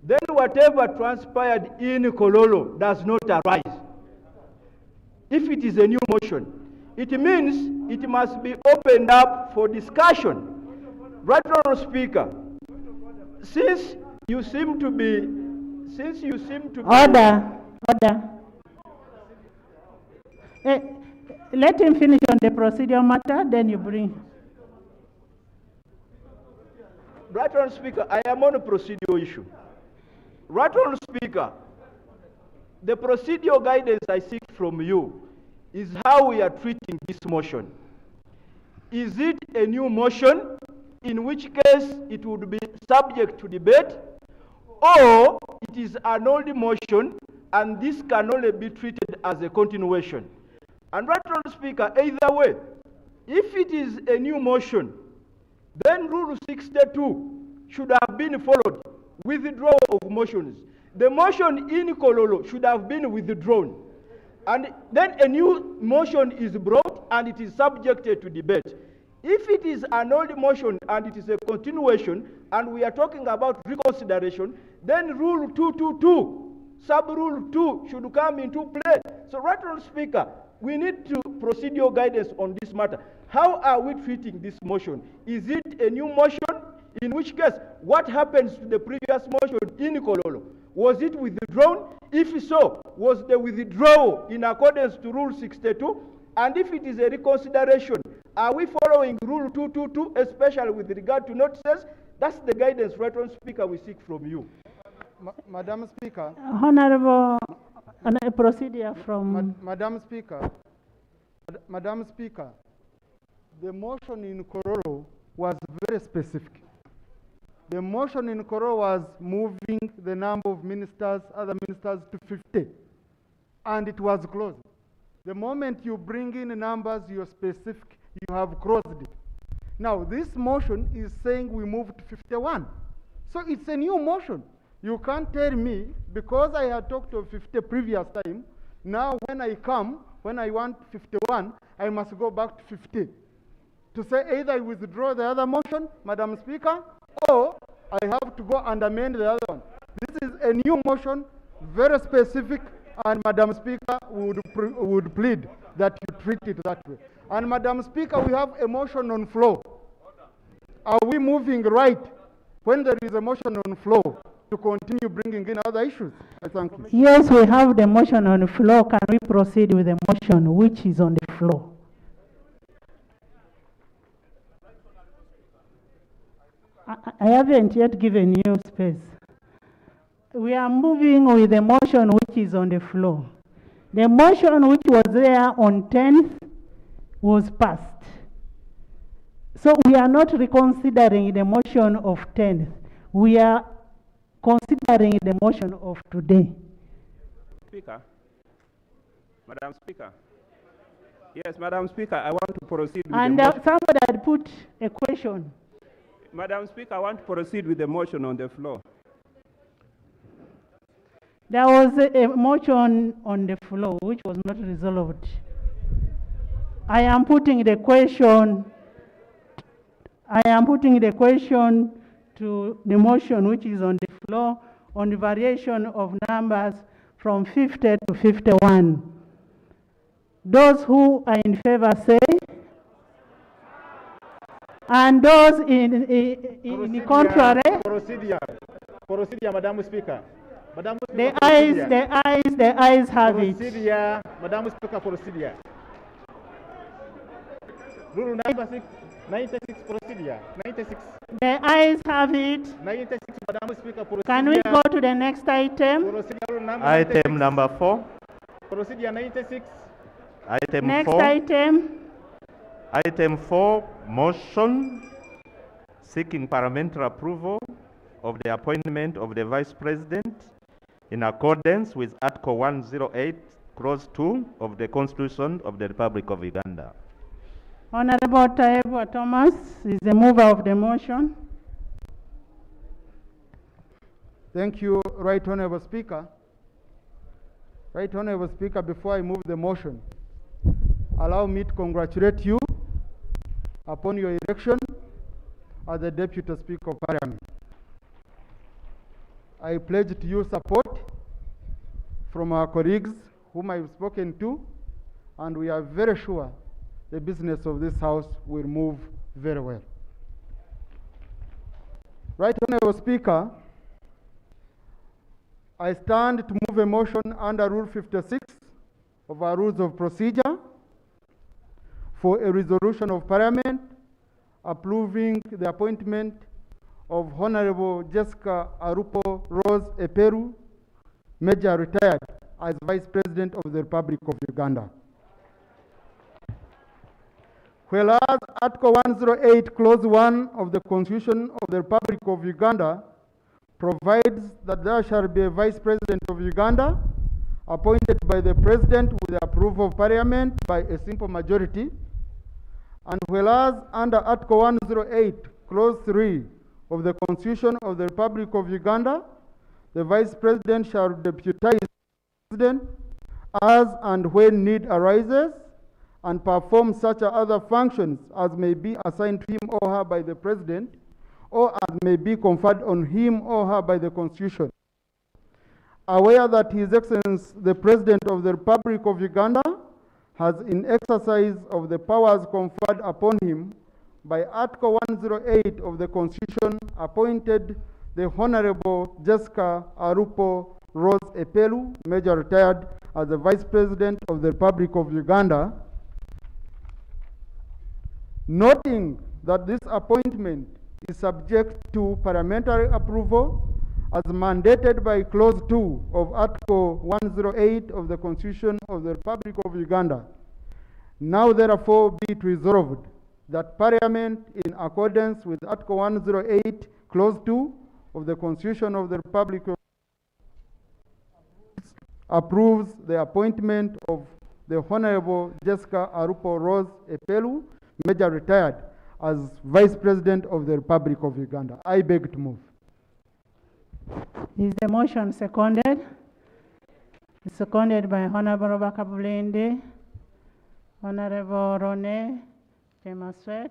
then whatever transpired in Kololo does not arise. If it is a new motion, it means it must be opened up for discussion. Right Honourable Speaker, since you seem to be Order. Let him finish on the procedural matter, then you bring. Right Honourable Speaker, I am on a procedural issue. Right Honourable Speaker, the procedural guidance I seek from you is how we are treating this motion. Is it a new motion, in which case it would be subject to debate, or it is an old motion and this can only be treated as a continuation? And Right Honourable Speaker, either way, if it is a new motion, then Rule 62 should have been followed, withdrawal of motions. The motion in Kololo should have been withdrawn. And then a new motion is brought and it is subjected to debate. If it is an old motion and it is a continuation and we are talking about reconsideration, then Rule 222, Sub-Rule 2 should come into play. So, Right Honourable Speaker, we need to procedural guidance on this matter. How are we treating this motion? Is it a new motion? In which case, what happens to the previous motion in Kololo? Was it withdrawn? If so, was the withdrawal in accordance to Rule 62? And if it is a reconsideration, are we following Rule 222, especially with regard to notices? That's the guidance, Right Honourable Speaker, we seek from you. Madam Speaker. Honourable, a procedure from... Madam Speaker, the motion in Kororo was very specific. The motion in Kororo was moving the number of ministers, other ministers, to 50, and it was closed. The moment you bring in numbers, you're specific, you have closed it. Now, this motion is saying we move to 51. So it's a new motion. You can't tell me, because I had talked to 50 previous time, now when I want 51, I must go back to 50. To say either I withdraw the other motion, Madam Speaker, or I have to go and amend the other one. This is a new motion, very specific, and Madam Speaker would plead that you treat it that way. And Madam Speaker, we have a motion on floor. Are we moving right when there is a motion on floor to continue bringing in other issues? I thank you. Yes, we have the motion on the floor. Can we proceed with the motion which is on the floor? I haven't yet given you space. We are moving with the motion which is on the floor. The motion which was there on 10th was passed. So we are not reconsidering the motion of 10th. We are considering the motion of today. Speaker. Madam Speaker. Yes, Madam Speaker, I want to proceed with And the motion. somebody had put a question. Madam Speaker, I want to proceed with the motion on the floor. There was a motion on the floor which was not resolved. I am putting the question to the motion which is on the floor on the variation of numbers from 50 to 51. Those who are in favor say, and those in contrary, Procedure, Madam Speaker. Madam Speaker, the ayes have it. Procedure, Madam Speaker, procedure. Rule number 96, procedure. 96. The ayes have it. 96, Madam Speaker, procedure. Can we go to the next item? Procedure number Item 96. number 4. Procedure 96. Item Next 4. item. Item 4, motion seeking parliamentary approval of the appointment of the Vice President in accordance with Article 108, Clause 2 of the Constitution of the Republic of Uganda. Honorable Taibwa Thomas is the mover of the motion. Thank you, Right Honorable Speaker. Right Honorable Speaker, before I move the motion, allow me to congratulate you upon your election as the Deputy Speaker of Parliament. I pledge to you support from our colleagues whom I've spoken to, and we are very sure the business of this House will move very well. Right Honorable Speaker, I stand to move a motion under Rule 56 of our Rules of Procedure for a resolution of Parliament approving the appointment of Honorable Jessica Arupo Rose Eperu, Major Retired, as Vice President of the Republic of Uganda. Whereas Article 108, Clause 1 of the Constitution of the Republic of Uganda provides that there shall be a Vice President of Uganda appointed by the President with the approval of Parliament by a simple majority. And whereas under Article 108, Clause 3 of the Constitution of the Republic of Uganda, the Vice President shall deputize the President as and when need arises and perform such other functions as may be assigned to him or her by the President or as may be conferred on him or her by the Constitution. Aware that His Excellency the President of the Republic of Uganda has in exercise of the powers conferred upon him by Article 108 of the Constitution appointed the Honorable Jessica Arupo Rose Epelu, Major Retired, as the Vice President of the Republic of Uganda, noting that this appointment is subject to parliamentary approval as mandated by Clause 2 of Article 108 of the Constitution of the Republic of Uganda. Now therefore be it resolved that Parliament, in accordance with Article 108, Clause 2 of the Constitution of the Republic of Uganda, approves the appointment of the Honorable Jessica Arupo Rose Epelu, Major Retired, as Vice President of the Republic of Uganda. I beg to move. Is the motion seconded? It's seconded by Honorable Rebecca Bulinde, Honorable Rone Temaswet,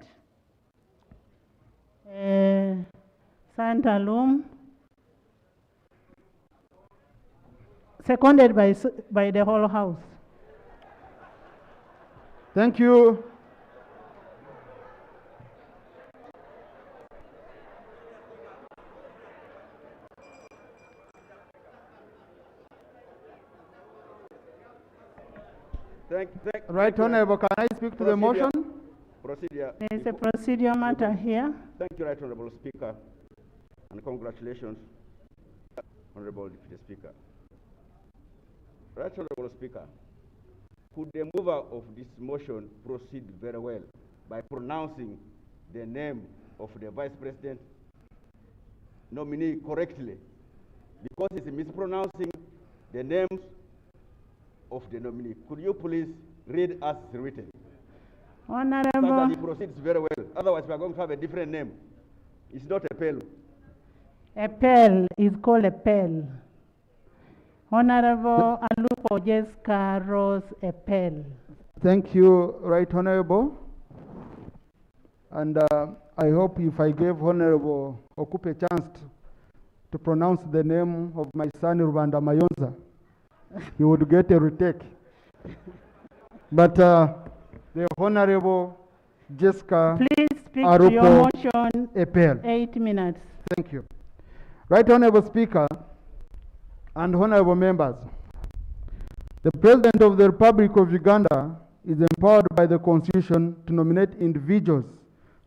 Santa Loom, seconded by the whole House. Thank you. Right Honorable, can I speak to the motion? Procedure. There is a procedure matter here. Thank you, Right Honorable Speaker, and congratulations, Honorable Deputy Speaker. Right Honorable Speaker, could the mover of this motion proceed very well by pronouncing the name of the Vice President nominee correctly? Because it's mispronouncing the names of the nominee. Could you please read as written? Honorable. So that he proceeds very well. Otherwise, we are going to have a different name. It's not a pale. A pale is called a pale. Honorable Alupo Jessica Rose Epel. Thank you, Right Honorable. And I hope if I gave Honorable Okupe a chance to pronounce the name of my son Rwanda Mayonza, he would get a retake. But the Honorable Jessica Please speak Arupo to your motion. Epel. 8 minutes. Thank you. Right Honorable Speaker and Honorable members, the President of the Republic of Uganda is empowered by the Constitution to nominate individuals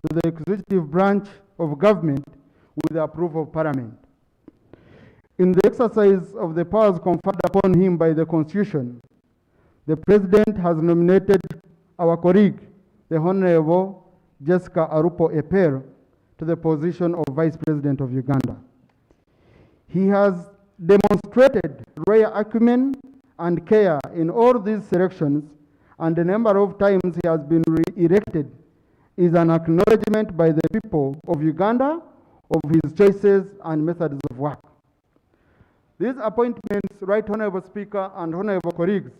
to the executive branch of government with the approval of Parliament. In the exercise of the powers conferred upon him by the Constitution, the President has nominated our colleague, the Honorable Jessica Arupo Epel, to the position of Vice President of Uganda. He has demonstrated rare acumen and care in all these selections, and the number of times he has been re-elected is an acknowledgement by the people of Uganda of his choices and methods of work. These appointments, Right Honorable Speaker and Honorable colleagues,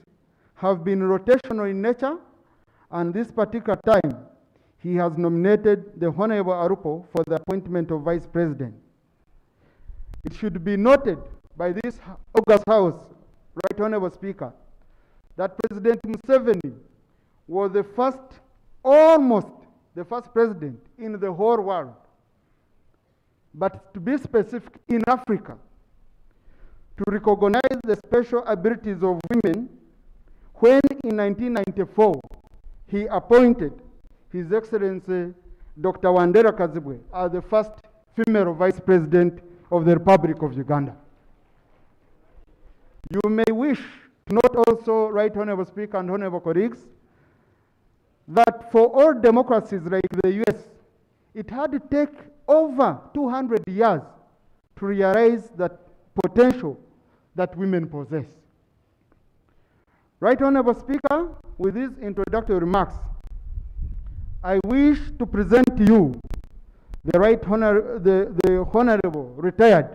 have been rotational in nature, and this particular time, he has nominated the Honorable Arupo for the appointment of Vice President. It should be noted by this August House, Right Honorable Speaker, that President Museveni was the first, almost the first president in the whole world, but to be specific, in Africa, to recognize the special abilities of women when in 1994 he appointed His Excellency Dr. Wandera Kazibwe as the first female Vice President of the Republic of Uganda. You may wish to note also, Right Honorable Speaker and Honorable colleagues, that for all democracies like the US, it had to take over 200 years to realize that potential that women possess. Right Honorable Speaker, with these introductory remarks, I wish to present to you the Honorable Retired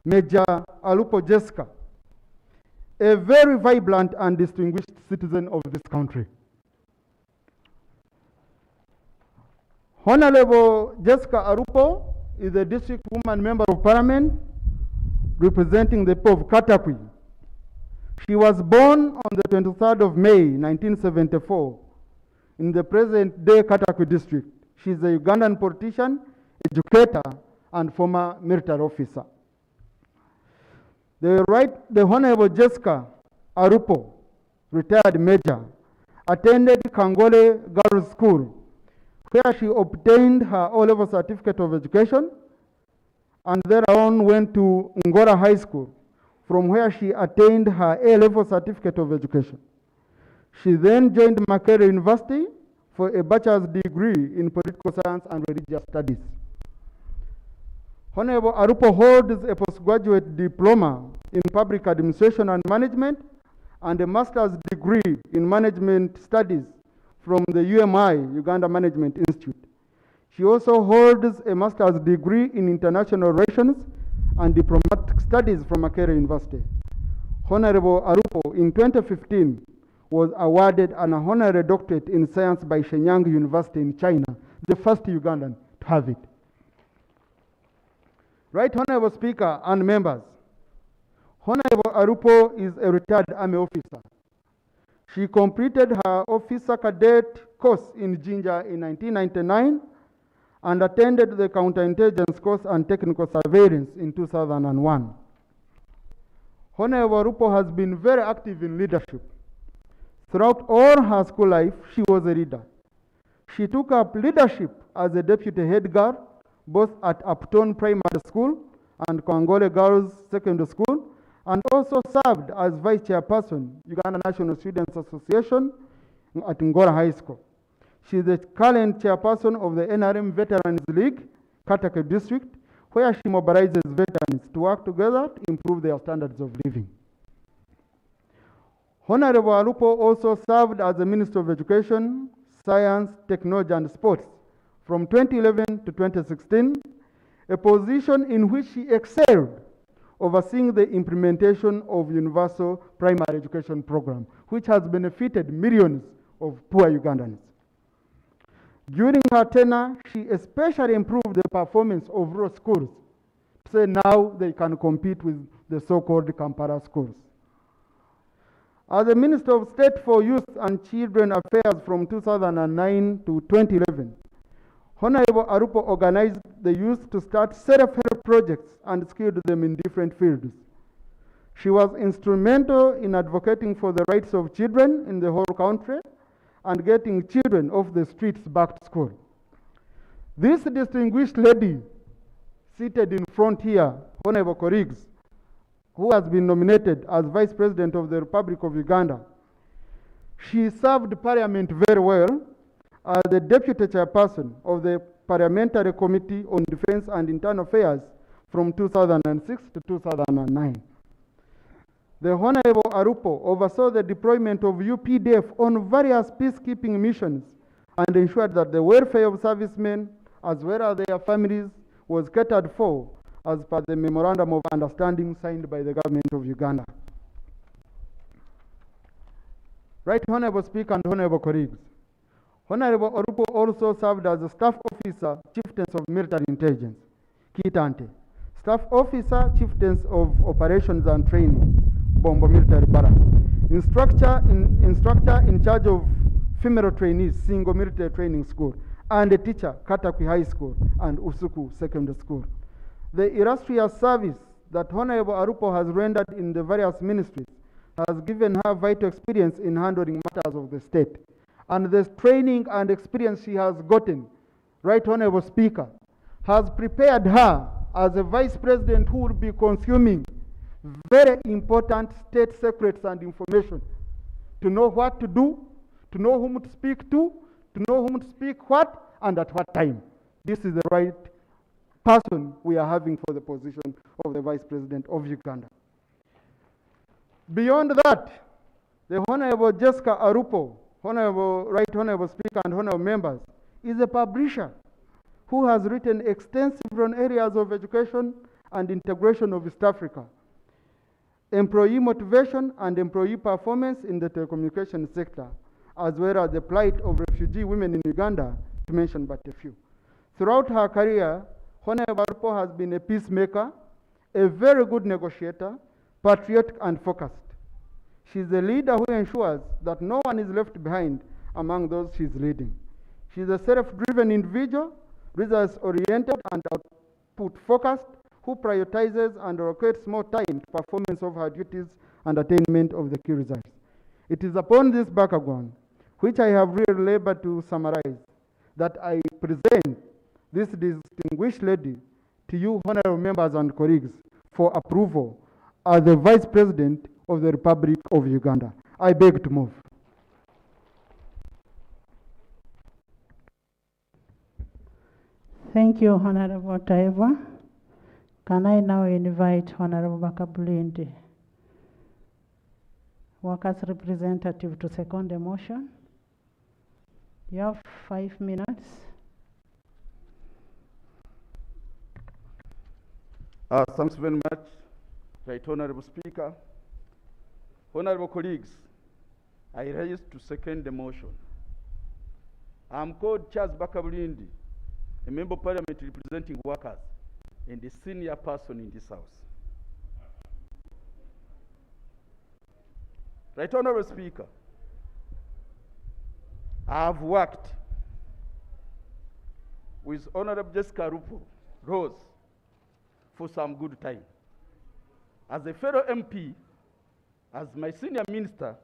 Major Alupo Jessica, a very vibrant and distinguished citizen of this country. Honorable Jessica Arupo is a district woman member of parliament representing the people of Katakwi. She was born on the 23rd of May, 1974, in the present-day Katakwi district. She is a Ugandan politician, educator, and former military officer. The Honorable Jessica Arupo, retired major, attended Kangole Girls' School, where she obtained her O-level certificate of education, and thereon went to Ngora High School, from where she attained her A-level certificate of education. She then joined Makerere University for a bachelor's degree in political science and religious studies. Honorable Arupo holds a postgraduate diploma in public administration and management and a master's degree in management studies from the UMI, Uganda Management Institute. She also holds a master's degree in international relations and diplomatic studies from Makerere University. Honorable Arupo, in 2015, was awarded an honorary doctorate in science by Shenyang University in China, the first Ugandan to have it. Right Honorable Speaker and members, Honorable Arupo is a retired Army officer. She completed her officer cadet course in Jinja in 1999 and attended the counterintelligence course and technical surveillance in 2001. Honorable Arupo has been very active in leadership. Throughout all her school life, she was a leader. She took up leadership as a deputy head girl, both at Upton Primary School and Kwangole Girls Secondary School, and also served as vice chairperson, Uganda National Students Association at Ngora High School. She is the current chairperson of the NRM Veterans League, Katake District, where she mobilizes veterans to work together to improve their standards of living. Honorable Alupo also served as the Minister of Education, Science, Technology and Sports from 2011 to 2016, a position in which she excelled, overseeing the implementation of Universal Primary Education Program, which has benefited millions of poor Ugandans. During her tenure, she especially improved the performance of rural schools. So now they can compete with the so-called Kampala schools. As the Minister of State for Youth and Children Affairs from 2009 to 2011, Honorable Arupo organized the youth to start self-help projects and skilled them in different fields. She was instrumental in advocating for the rights of children in the whole country and getting children off the streets back to school. This distinguished lady seated in front here, Honorable colleagues, who has been nominated as Vice President of the Republic of Uganda, she served Parliament very well as the Deputy Chairperson of the Parliamentary Committee on Defense and Internal Affairs from 2006 to 2009. The Honorable Arupo oversaw the deployment of UPDF on various peacekeeping missions and ensured that the welfare of servicemen as well as their families was catered for as per the Memorandum of Understanding signed by the Government of Uganda. Right Honorable Speaker and Honorable colleagues, Honorable Arupo also served as a Staff Officer, Chieftains of Military Intelligence, Kitante, Staff Officer, Chieftains of Operations and Training, Bombo Military Barracks, instructor in charge of female trainees, Single Military Training School, and a teacher, Katakwi High School and Usuku Secondary School. The illustrious service that Honorable Arupo has rendered in the various ministries has given her vital experience in handling matters of the state. And the training and experience she has gotten, Right Honorable Speaker, has prepared her as a Vice President who will be consuming very important state secrets and information to know what to do, to know whom to speak to know whom to speak what, and at what time. This is the right person we are having for the position of the Vice President of Uganda. Beyond that, the Honorable Jessica Arupo, Right Honorable Speaker and Honorable members, is a publisher who has written extensively on areas of education and integration of East Africa, employee motivation and employee performance in the telecommunications sector, as well as the plight of refugee women in Uganda, to mention but a few. Throughout her career, Honorable Arupo has been a peacemaker, a very good negotiator, patriotic and focused. She is a leader who ensures that no one is left behind among those she is leading. She is a self-driven individual, results-oriented and output-focused, who prioritizes and allocates more time to performance of her duties and attainment of the key results. It is upon this background, which I have really labored to summarize, that I present this distinguished lady to you, honorable members and colleagues, for approval as the Vice President of the Republic of Uganda. I beg to move. Thank you, Honorable Taiva. Can I now invite Honorable Bakabulindi, Workers' representative, to second the motion? You have 5 minutes. Thanks very much, Right Honorable Speaker. Honorable colleagues, I rise to second the motion. I'm called Charles Bakabulindi, a Member of Parliament representing workers and the senior person in this House. Right Honorable Speaker, I have worked with Honorable Jessica Rose for some good time. As a fellow MP, as my senior minister,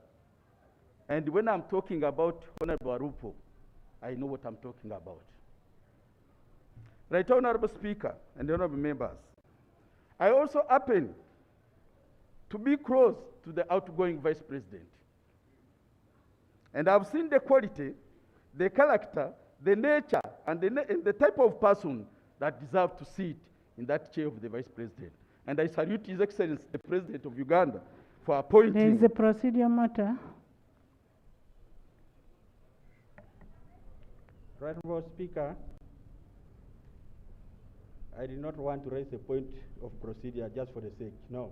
and when I'm talking about Honorable Arupo, I know what I'm talking about. Right Honorable Speaker and honorable members, I also happen to be close to the outgoing Vice President. And I've seen the quality, the character, the nature, and the type of person that deserve to sit in that chair of the Vice President. And I salute His Excellency, the President of Uganda, for appointing. There is a procedure matter. Right Honorable Speaker, I did not want to raise a point of procedure just for the sake. No.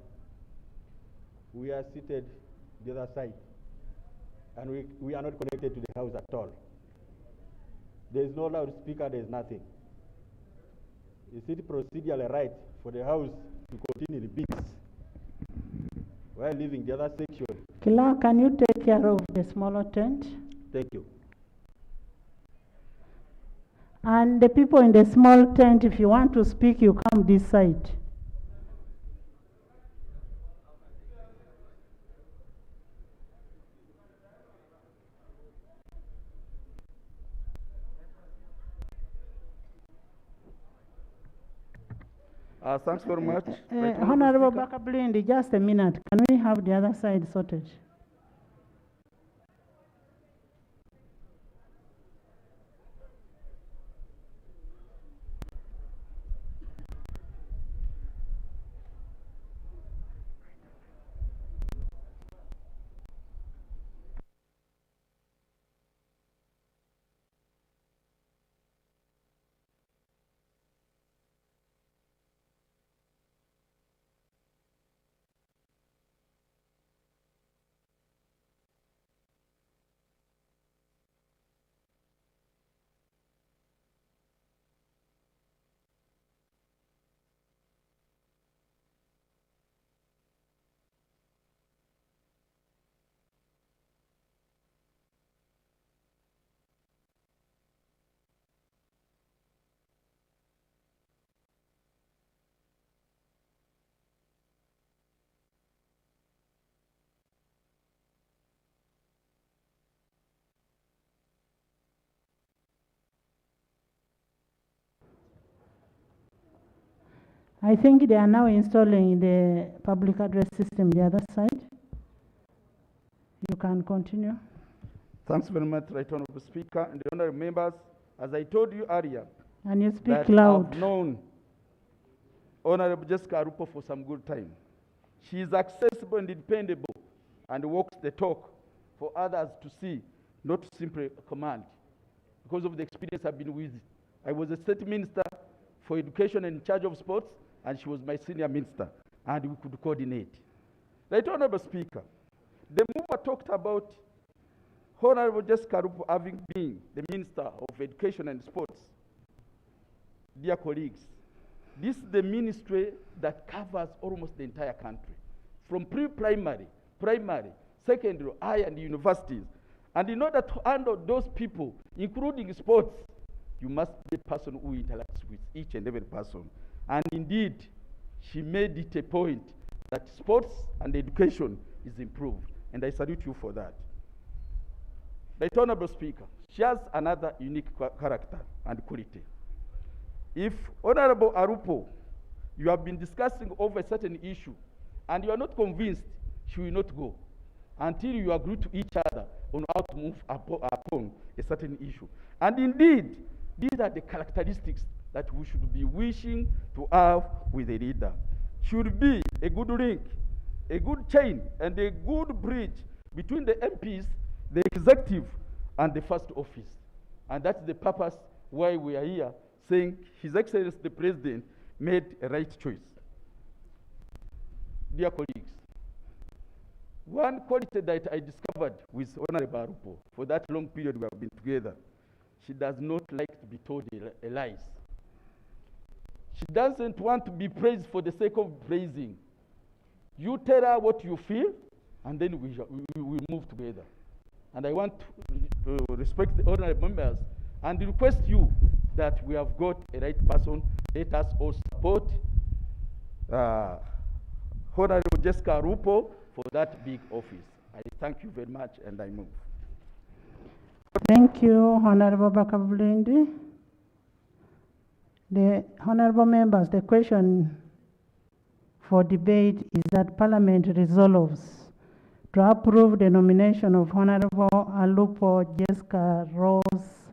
We are seated the other side, and we are not connected to the House at all. There is no loudspeaker, there is nothing. Is it procedurally right for the House to continue the peace while leaving the other section? Kila, can you take care of the smaller tent? Thank you. And the people in the small tent, if you want to speak, you come this side. Thanks very much. Honorable Bakablindi, just a minute. Can we have the other side sorted? I think they are now installing the public address system the other side. You can continue. Thanks very much, Right Honorable Speaker and the honorable members. As I told you earlier, and you speak that loud. I've known Honorable Jessica Arupo for some good time. She is accessible and dependable and walks the talk for others to see, not simply command. Because of the experience I've been with, I was a state minister for education and in charge of sports, and she was my senior minister, and we could coordinate. Right Honorable Speaker, the mover talked about Honorable Jessica Arupo having been the Minister of Education and Sports. Dear colleagues, this is the ministry that covers almost the entire country, from pre-primary, primary, secondary, higher, and universities. And in order to handle those people, including sports, you must be a person who interacts with each and every person. And indeed, she made it a point that sports and education is improved. And I salute you for that. Right Honorable Speaker, she has another unique character and quality. If Honorable Arupo, you have been discussing over a certain issue, and you are not convinced, she will not go until you agree to each other on how to move upon a certain issue. And indeed, these are the characteristics that we should be wishing to have with a leader. Should be a good link, a good chain, and a good bridge between the MPs, the executive, and the first office. And that's the purpose why we are here, saying His Excellency the President made a right choice. Dear colleagues, one quality that I discovered with Honorable Arupo for that long period we have been together, she does not like to be told lies. She doesn't want to be praised for the sake of praising. You tell her what you feel, and then we will move together. And I want to respect the honorable members and request you that we have got a right person. Let us all support Honorable Jessica Arupo for that big office. I thank you very much, and I move. Thank you, Honorable Bakabulindi. The honorable members, the question for debate is that Parliament resolves to approve the nomination of Honorable Alupo Jessica Rose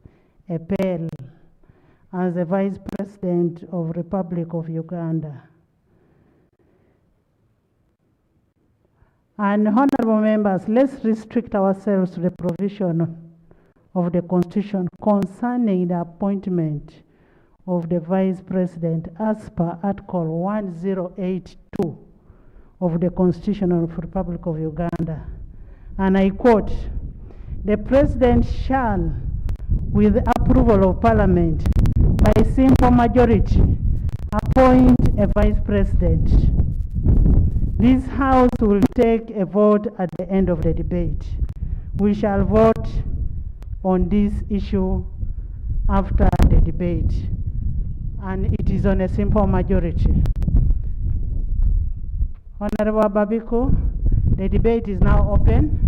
Epel as the Vice President of Republic of Uganda. And honorable members, let's restrict ourselves to the provision of the Constitution concerning the appointment of the Vice President as per Article 1082 of the Constitution of the Republic of Uganda. And I quote, "The President shall, with the approval of Parliament, by simple majority, appoint a Vice President. This House will take a vote at the end of the debate. We shall vote on this issue after the debate, and it is on a simple majority." Honorable Babiku, the debate is now open.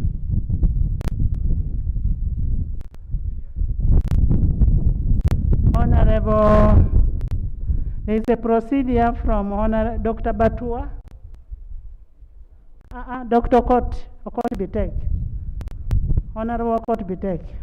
Honorable, there is a procedure from Dr. Batua. Dr. Okot Bitek. Honorable Okot Bitek.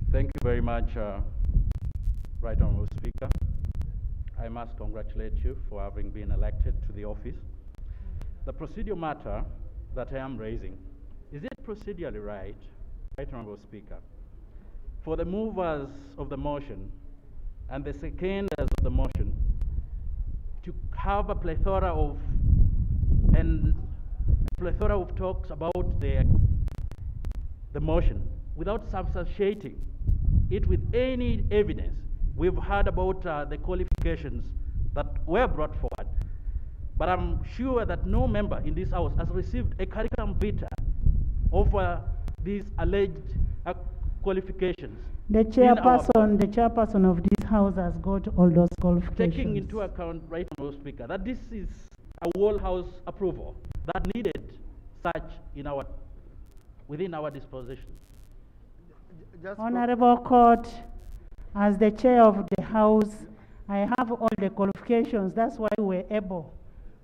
Thank you very much, Right Honourable Speaker. I must congratulate you for having been elected to the office. The procedural matter that I am raising, is it procedurally right, Right Honourable Speaker, for the movers of the motion and the seconders of the motion to have a plethora of talks about the motion without substantiating it with any evidence? We've heard about the qualifications that were brought forward, but I'm sure that no member in this House has received a curriculum vitae of these alleged qualifications. The chairperson of this House has got all those qualifications. Taking into account, Right Honourable Speaker, that this is a whole House approval that needed such within our disposition. Honorable Court, as the chair of the House, I have all the qualifications. That's why we're able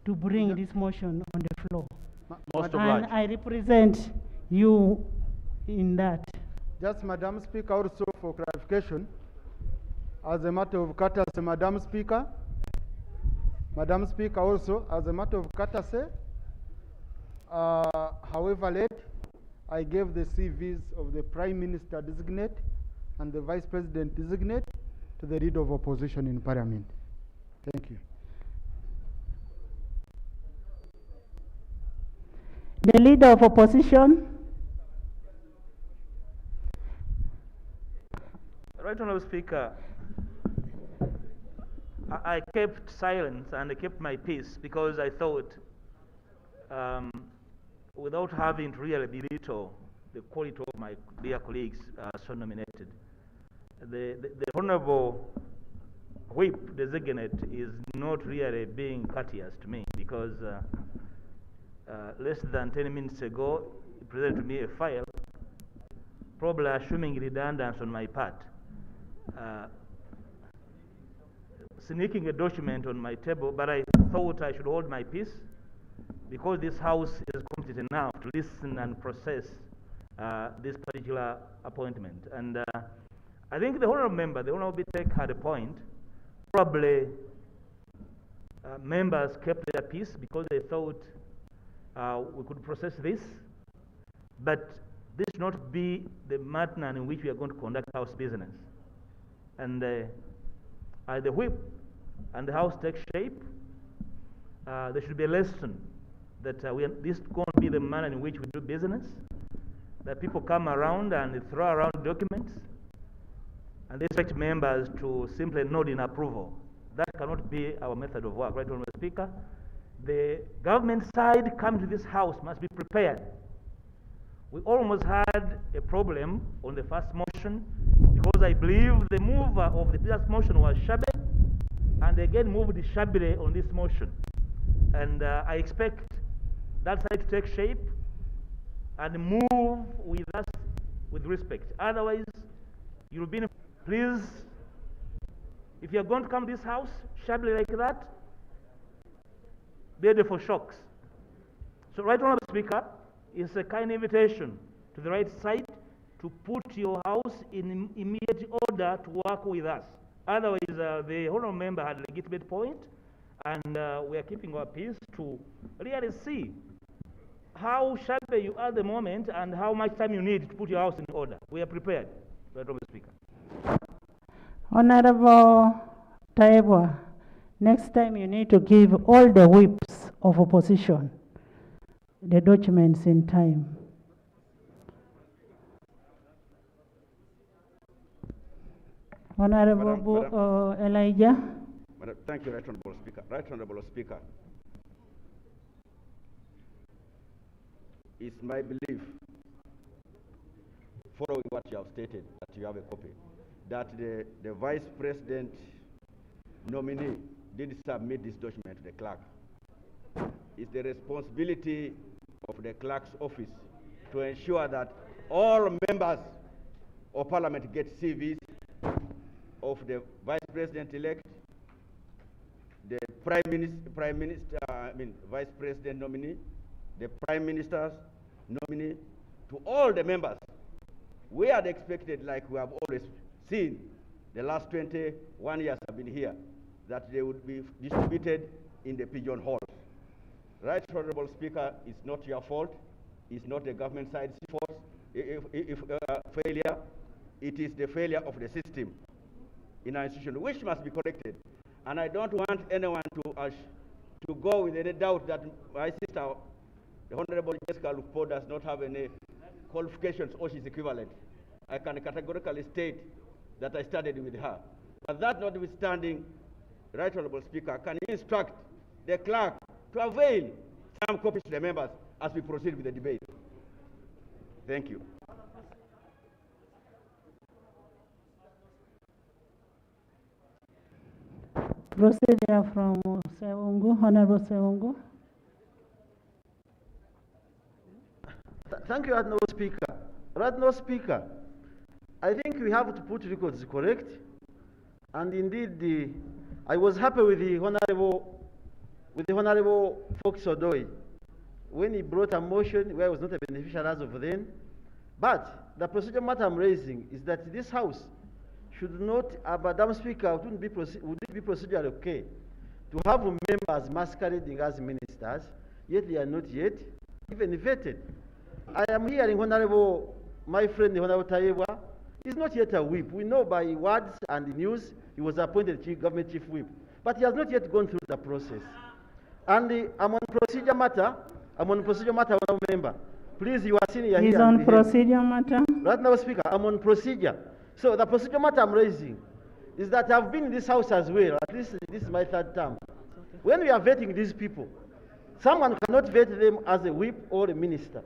to bring this motion on the floor. Most and I represent you in that. Just Madam Speaker, also for clarification, as a matter of courtesy, Madam Speaker, also as a matter of courtesy, however late, I gave the CVs of the Prime Minister designate and the Vice President designate to the Leader of Opposition in Parliament. Thank you. The Leader of Opposition. Right Honourable Speaker, I kept silence and I kept my peace because I thought, without having to really belittle the quality of my dear colleagues so nominated, the Honourable Whip designate is not really being courteous to me because less than 10 minutes ago he presented to me a file, probably assuming redundance on my part, sneaking a document on my table, but I thought I should hold my peace because this House is competent enough to listen and process this particular appointment. And I think the Honourable Member, the Honourable Bitek, had a point. Probably members kept their peace because they thought we could process this, but this should not be the manner in which we are going to conduct House business. And the whip and the House take shape, there should be a lesson that this is going to be the manner in which we do business, that people come around and they throw around documents, and they expect members to simply nod in approval. That cannot be our method of work. Right, Honourable Speaker? The government side coming to this House must be prepared We almost had a problem on the first motion because I believe the mover of the previous motion was Shabe, and again moved Shabire on this motion. And I expect that side to take shape and move with us with respect. Otherwise, you'll be, please, if you're going to come to this house, Shabire like that, be ready for shocks. So, Right Honourable Speaker, it's a kind invitation to the right side to put your house in immediate order to work with us. Otherwise, the honourable member had a legitimate point, and we are keeping our peace to really see how sharp you are at the moment and how much time you need to put your house in order. We are prepared, Right Honourable Speaker. Honourable Taibwa, next time you need to give all the whips of opposition the documents in time. Honourable Elijah. Thank you, Right Honourable Speaker. Right Honourable Speaker, it's my belief, following what you have stated, that you have a copy, that the Vice President nominee did submit this document to the clerk. It's the responsibility of the clerk's office to ensure that all members of Parliament get CVs of the Vice President-elect, the Vice President nominee, the Prime Minister's nominee, to all the members. We had expected, like we have always seen, the last 21 years I've been here, that they would be distributed in the pigeon holes. Right Honourable Speaker, it's not your fault. It's not the government side's fault. Failure, it is the failure of the system in our institution, which must be corrected. And I don't want anyone to go with any doubt that my sister, the Honourable Jessica Lupo, does not have any qualifications or she's equivalent. I can categorically state that I studied with her. But that notwithstanding, Right Honourable Speaker, can you instruct the clerk to avail some copies to the members as we proceed with the debate? Thank you. Procedure from Sewungu, Honourable Sewungu. Thank you, Right Honourable Speaker. Right Honourable Speaker, I think we have to put records correct. And indeed, I was happy with the Honourable Fox Odoi when he brought a motion where I was not a beneficiary as of then. But the procedure matter I'm raising is that this House should not, Madam Speaker, would it be procedure okay to have members masquerading as ministers, yet they are not yet even vetted? I am hearing my friend Honourable Taibwa is not yet a whip. We know by words and news he was appointed government chief whip, but he has not yet gone through the process. And I'm on procedure matter. Honourable member. Please, you are senior here. He's on procedure matter. Right now, Speaker, I'm on procedure. So the procedure matter I'm raising is that I've been in this House as well. At least this is my third term. When we are vetting these people, someone cannot vet them as a whip or a minister.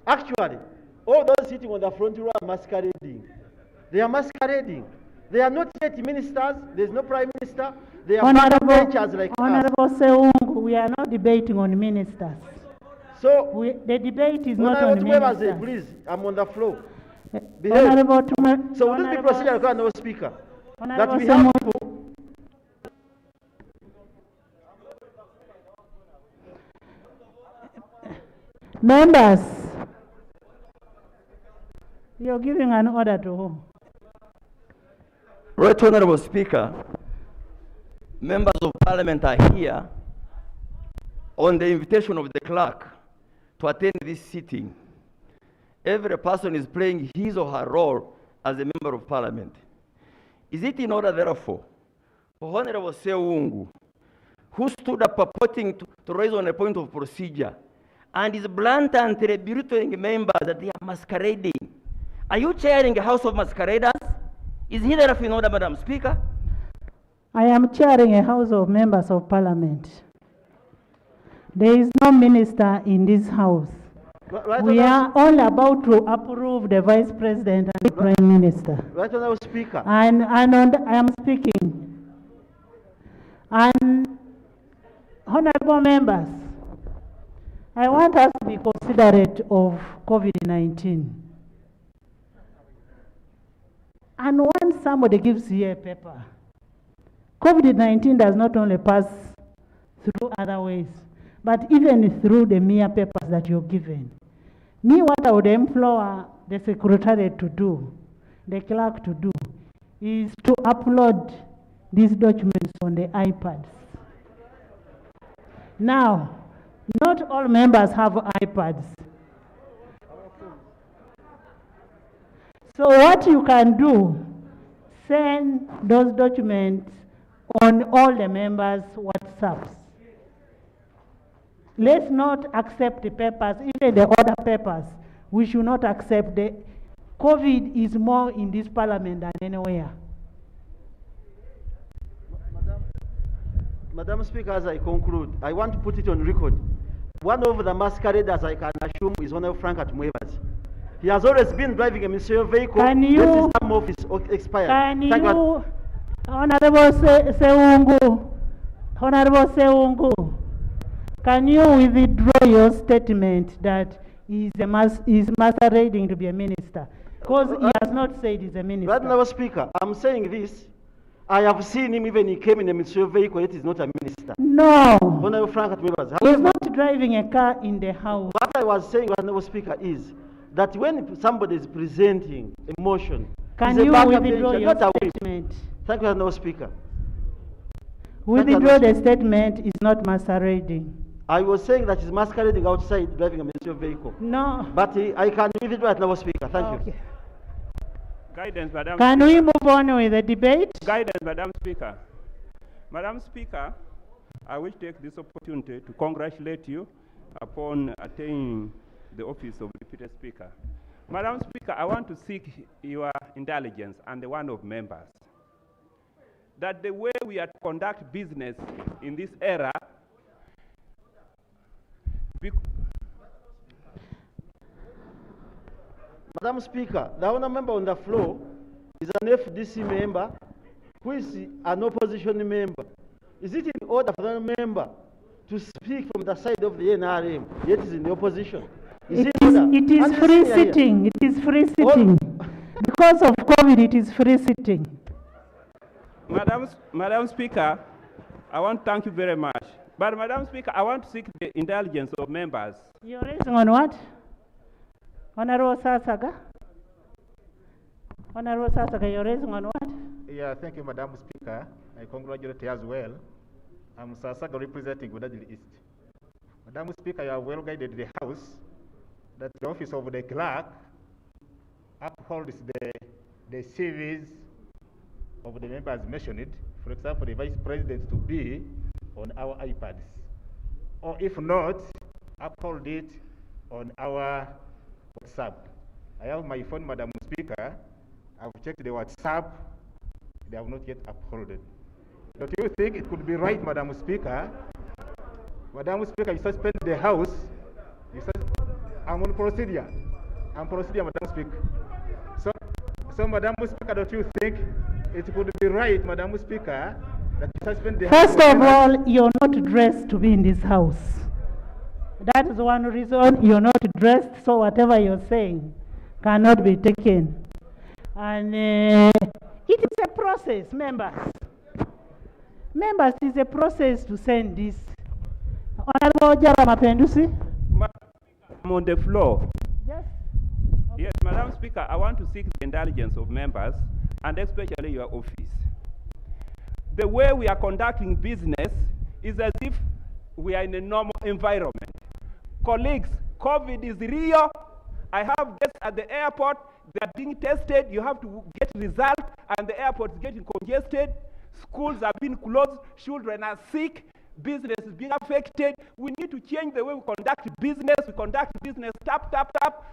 Actually, all those sitting on the front row are masquerading. They are masquerading. They are not yet ministers. There's no prime minister. They are benchers like Honourable Sewungu, we are not debating on ministers. So the debate is not on ministers. Please, I'm on the floor. So would it be procedure, no Speaker, that we have members? You're giving an order to who? Right Honourable Speaker, members of Parliament are here on the invitation of the clerk to attend this sitting. Every person is playing his or her role as a member of Parliament. Is it in order, therefore, for Honourable Sewungu, who stood up purporting to raise on a point of procedure, and is blatantly belittling members that they are masquerading? Are you chairing a house of masqueraders? Is he therefore in order, Madam Speaker? I am chairing a house of members of Parliament. There is no minister in this house. We are all about to approve the Vice President and the Prime Minister. Right Honorable Speaker. And I am speaking. And honorable members, I want us to be considerate of COVID-19. And when somebody gives you a paper, COVID-19 does not only pass through other ways, but even through the mere papers that you're given. Me, what I would implore the Secretariat to do, the clerk to do, is to upload these documents on the iPads. Now, not all members have iPads. So what you can do, send those documents on all the members' WhatsApps. Let's not accept the papers, even the other papers. We should not accept the COVID is more in this parliament than anywhere. Madam Speaker, as I conclude, I want to put it on record. One of the masqueraders I can assume is Honorable Frank Atmuevas. He has always been driving a ministerial vehicle. Can you, let his term office expired. Can you, Honorable Seungu, Honorable Seungu, can you withdraw your statement that he is masquerading to be a minister? Because he has not said he's a minister. Right, Honorable Speaker, I'm saying this. I have seen him even he came in a ministerial vehicle, yet he's not a minister. No. Honorable Frank Atmuevas. He's not driving a car in the house. What I was saying, Honorable Speaker, is that when somebody is presenting a motion, can you withdraw your statement? Thank you, Honorable Speaker. Withdraw the statement is not masquerading. I was saying that he's masquerading outside driving a ministerial vehicle. No. But I can withdraw it, Honorable Speaker. Thank you. Guidance, Madam Can Speaker. we move on with the debate? Guidance, Madam Speaker. Madam Speaker, I will take this opportunity to congratulate you upon attaining the office of Deputy Speaker. Madam Speaker, I want to seek your indulgence and the one of members that the way we are to conduct business in this era Madam Speaker, the honourable member on the floor is an FDC member who is an opposition member. Is it in order for the member to speak from the side of the NRM, yet is in the opposition? It is free sitting. It is free sitting. Because of COVID, it is free sitting. Madam Speaker, I want to thank you very much. But Madam Speaker, I want to seek the indulgence of members. You're raising on what? Honorable Sasaga? Honorable Sasaga, you're raising on what? Yeah, thank you, Madam Speaker. I congratulate you as well. I'm Sasaga representing Uganda East. Madam Speaker, you have well guided the House that the office of the clerk upholds the series of the members mentioned. For example, the Vice President to be on our iPads. Or if not, uphold it on our WhatsApp. I have my phone, Madam Speaker. I've checked the WhatsApp. They have not yet upheld. Don't you think it could be right, Madam Speaker? Madam Speaker, you suspend the House. I'm on procedure. I'm procedure, Madam Speaker. So, Madam Speaker, don't you think it could be right, Madam Speaker, that you suspend the House? First of all, you're not dressed to be in this house. That is one reason you're not dressed, so whatever you're saying cannot be taken. And it is a process, members. Members, it is a process to send this. Honorable Jarama Pendusi? I'm on the floor. Yes. Okay. Yes, Madam Speaker, I want to seek the indulgence of members, and especially your office. The way we are conducting business is as if we are in a normal environment. Colleagues, COVID is real. I have guests at the airport. They are being tested. You have to get results, and the airport is getting congested. Schools are being closed. Children are sick. Business is being affected. We need to change the way we conduct business. We conduct business tap,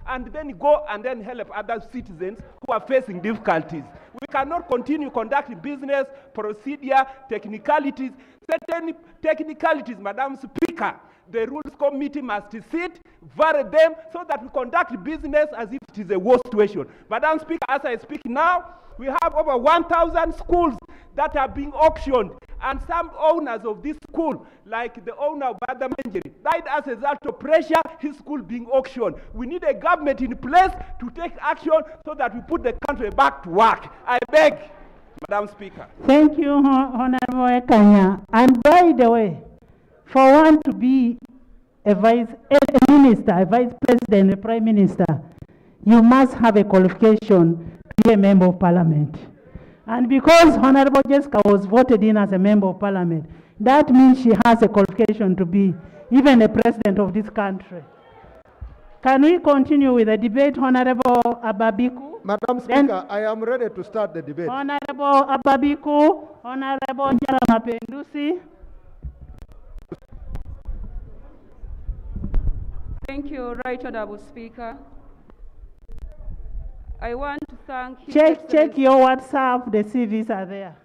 and then go and then help other citizens who are facing difficulties. We cannot continue conducting business, procedure, technicalities. Certain technicalities, Madam Speaker, The rules committee must sit, vary them, so that we conduct business as if it is a war situation. Madam Speaker, as I speak now, we have over 1,000 schools that are being auctioned, and some owners of this school, like the owner of Annabanja, died as a result of pressure, his school being auctioned. We need a government in place to take action so that we put the country back to work. I beg, Madam Speaker. Thank you, Honorable Ekanya. And by the way, for one to be a minister, a vice president, a prime minister, you must have a qualification to be a member of parliament. And because Honorable Jessica was voted in as a member of parliament, that means she has a qualification to be even a president of this country. Can we continue with the debate, Honorable Ababiku? Madam Speaker, I am ready to start the debate. Honorable Ababiku, Honorable Pendusi. Thank you, Right Honorable Speaker. I want to thank Check your WhatsApp, the CVs are there.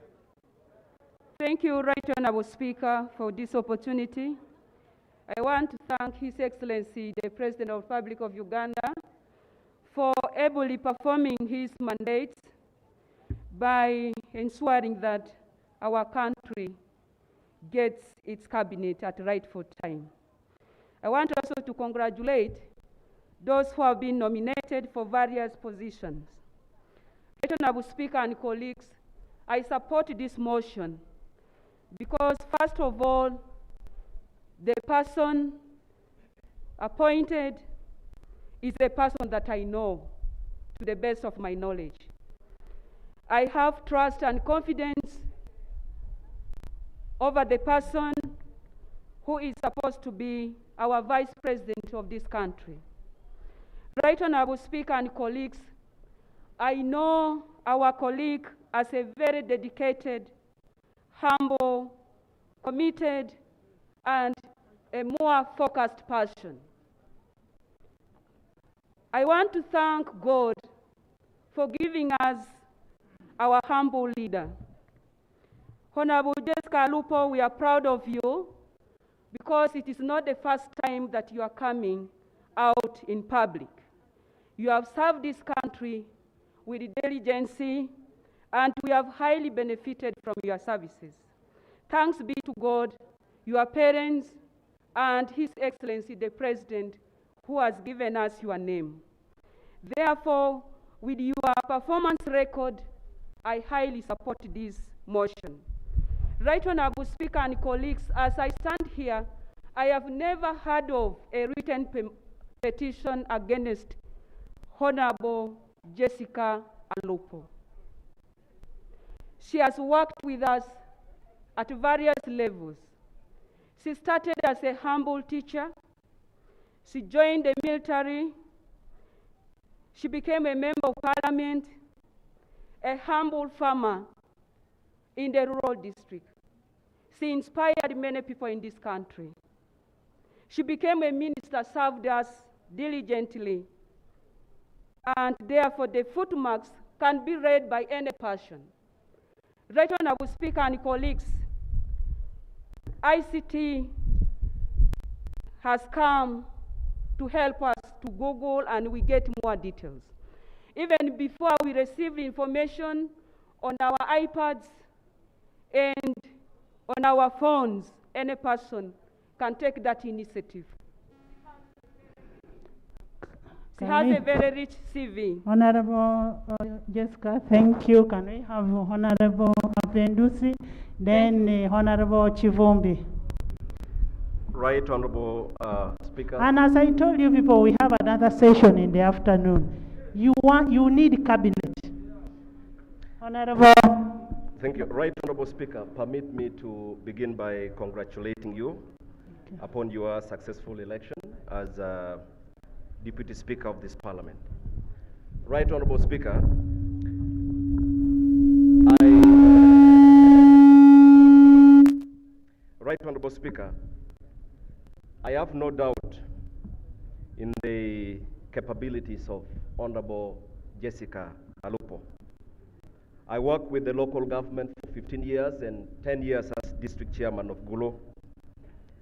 Thank you, Right Honorable Speaker, for this opportunity. I want to thank His Excellency, the President of the Republic of Uganda, for ably performing his mandate by ensuring that our country gets its cabinet at the rightful time. I want also to congratulate those who have been nominated for various positions. Right Honorable Speaker and colleagues, I support this motion because, first of all, the person appointed is a person that I know to the best of my knowledge. I have trust and confidence over the person who is supposed to be our Vice President of this country. Right Honorable Speaker and colleagues, I know our colleague as a very dedicated, humble, committed, and a more focused person. I want to thank God for giving us our humble leader. Honorable Jessica Lupo, we are proud of you because it is not the first time that you are coming out in public. You have served this country with diligence, and we have highly benefited from your services. Thanks be to God, your parents, and His Excellency the President, who has given us your name. Therefore, with your performance record, I highly support this motion. Right Honorable Speaker and colleagues, as I stand here, I have never heard of a written petition against Honorable Jessica Alupo. She has worked with us at various levels. She started as a humble teacher. She joined the military. She became a member of parliament, a humble farmer in the rural district. She inspired many people in this country. She became a minister, served us diligently, and therefore the footmarks can be read by any person. Right Honorable Speaker and colleagues, ICT has come to help us to Google and we get more details. Even before we receive information on our iPads and on our phones, any person can take that initiative. She has a very rich CV. Honorable Jessica, thank you. Can we have Honorable Pendusi, then Honorable Chivumbi? Right Honorable Speaker. And as I told you people, we have another session in the afternoon. You need cabinet. Honorable. Thank you. Right Honorable Speaker, permit me to begin by congratulating you upon your successful election as Deputy Speaker of this Parliament. Right Honorable Speaker, Right Honorable Speaker, I have no doubt in the capabilities of Honorable Jessica Alupo. I worked with the local government for 15 years and 10 years as district chairman of Gulo.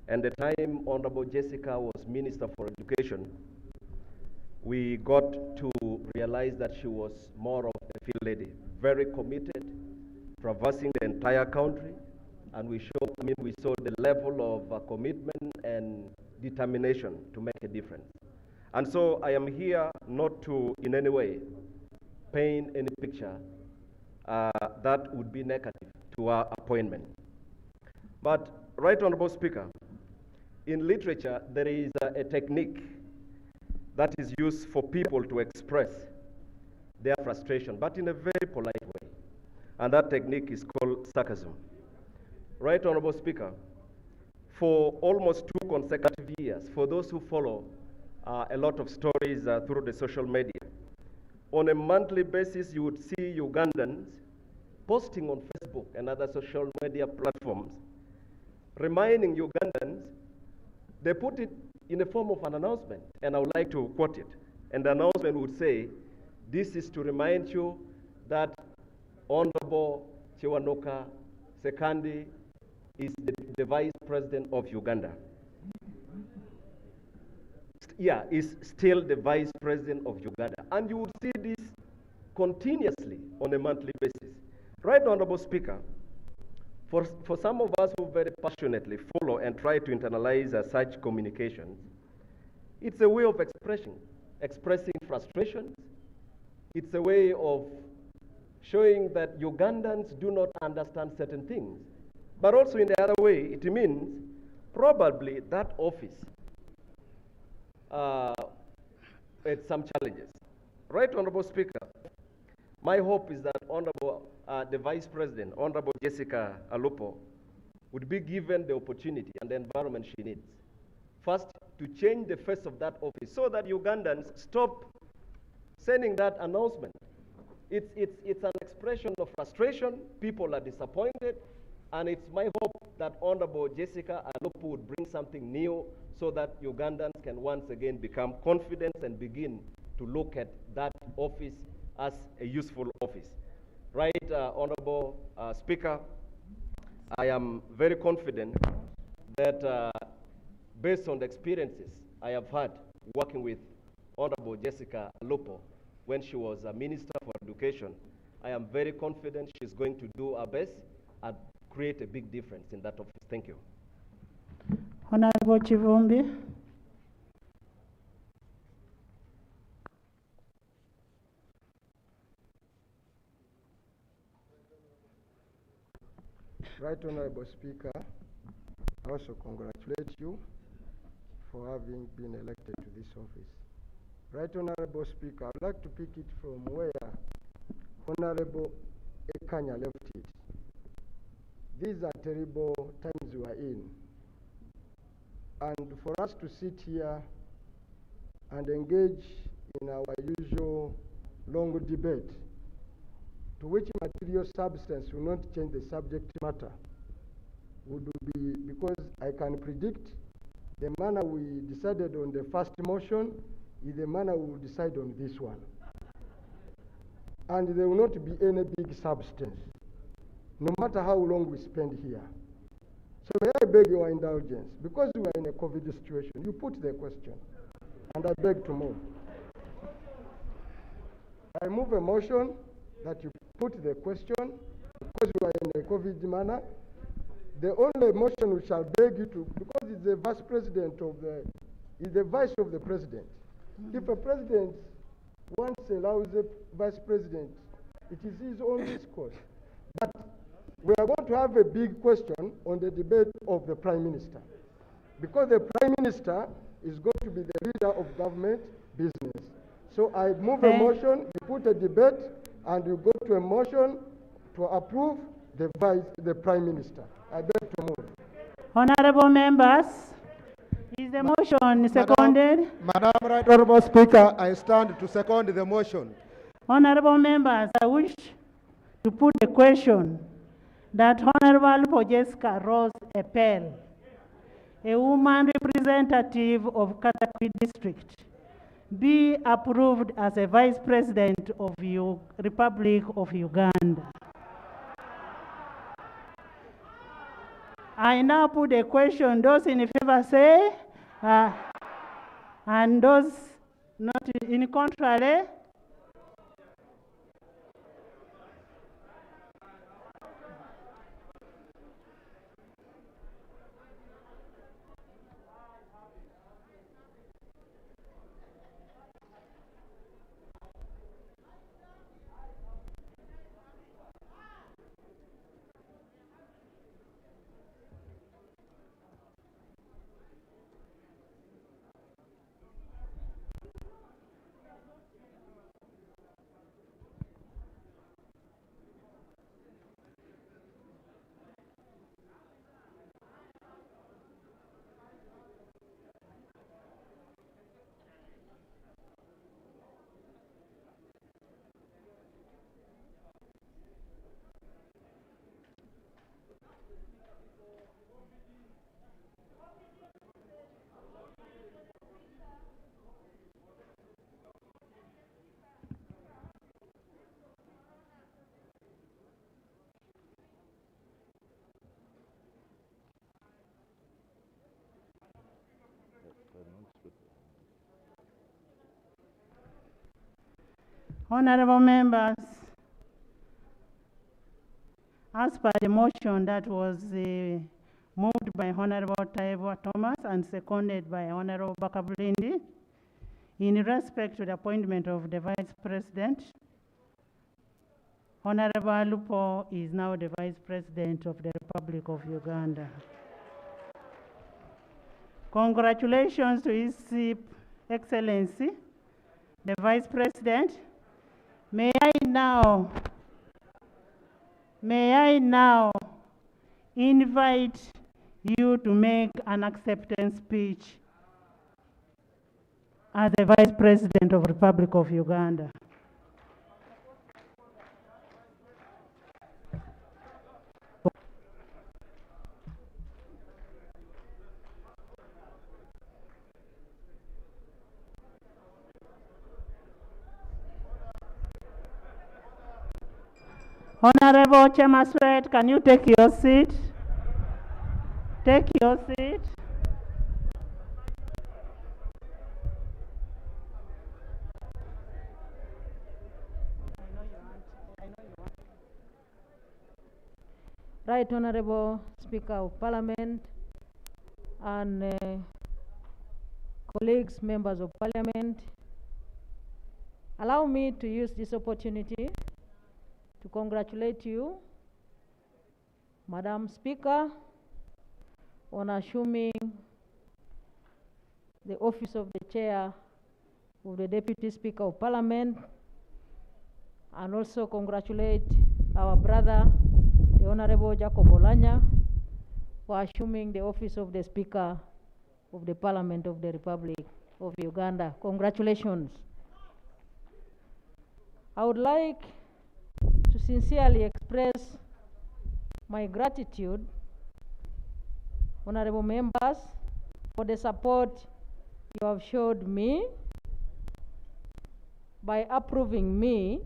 And the time Honorable Jessica was Minister for Education, we got to realize that she was more of a field lady, very committed, traversing the entire country, and we saw the level of commitment and determination to make a difference. And so I am here not to in any way paint any picture that would be negative to our appointment. But, Right Honorable Speaker, in literature there is a technique that is used for people to express their frustration, but in a very polite way. And that technique is called sarcasm. Right Honorable Speaker, for almost 2 consecutive years, for those who follow a lot of stories through the social media, on a monthly basis you would see Ugandans posting on Facebook and other social media platforms, reminding Ugandans, they put it in the form of an announcement, and I would like to quote it. And the announcement would say, "This is to remind you that Honorable Chiwanuka Sekandi is the Vice President of Uganda." Yeah, is still the Vice President of Uganda. And you would see this continuously on a monthly basis. Right Honorable Speaker, for some of us who very passionately follow and try to internalize such communications, it's a way of expressing frustrations. It's a way of showing that Ugandans do not understand certain things. But also in the other way, it means probably that office had some challenges. Right Honorable Speaker, my hope is that the Vice President, Honorable Jessica Alupo, would be given the opportunity and the environment she needs. First, to change the face of that office so that Ugandans stop sending that announcement. It's an expression of frustration. People are disappointed. And it's my hope that Honorable Jessica Alupo would bring something new so that Ugandans can once again become confident and begin to look at that office as a useful office. Right, Honorable Speaker, I am very confident that based on the experiences I have had working with Honorable Jessica Alupo when she was a Minister for Education, I am very confident she's going to do her best and create a big difference in that office. Thank you. Honorable Chivumbi. Right Honorable Speaker, I also congratulate you for having been elected to this office. Right Honorable Speaker, I'd like to pick it from where Honorable Ekanya left it. These are terrible times we are in. And for us to sit here and engage in our usual long debate, to which material substance will not change the subject matter, would be, because I can predict the manner we decided on the first motion is the manner we will decide on this one. And there will not be any big substance, no matter how long we spend here. So may I beg your indulgence, because we are in a COVID situation, you put the question, and I beg to move. I move a motion that you put the question, because we are in a COVID manner. The only motion we shall beg you to, because it's the vice president of is the vice of the president. If a president once allows a vice president, it is his own discourse. But we are going to have a big question on the debate of the Prime Minister, because the Prime Minister is going to be the leader of government business. So I move a motion, we put a debate, and you go to a motion to approve the Prime Minister. I beg to move. Honorable members, is the motion seconded? Madam Right Honorable Speaker, I stand to second the motion. Honorable members, I wish to put a question that Honorable Jessica Rose Epel, a woman representative of Katakwi District, be approved as a Vice President of the Republic of Uganda. I now put a question. Those in favor say, and those not in contrary. Honorable members, as per the motion that was moved by Honorable Taiwo Thomas and seconded by Honorable Bakabulindi, in respect to the appointment of the Vice President, Honorable Lupo is now the Vice President of the Republic of Uganda. Congratulations to His Excellency, the Vice President. May I now invite you to make an acceptance speech as the Vice President of the Republic of Uganda. Honorable Chemaswet, can you take your seat? Take your seat. Right Honorable Speaker of Parliament and colleagues, members of Parliament, allow me to use this opportunity to congratulate you, Madam Speaker, on assuming the office of the Chair of the Deputy Speaker of Parliament, and also congratulate our brother, the Honorable Jacob Olanya, for assuming the office of the Speaker of the Parliament of the Republic of Uganda. Congratulations. I would like to sincerely express my gratitude, honorable members, for the support you have showed me by approving me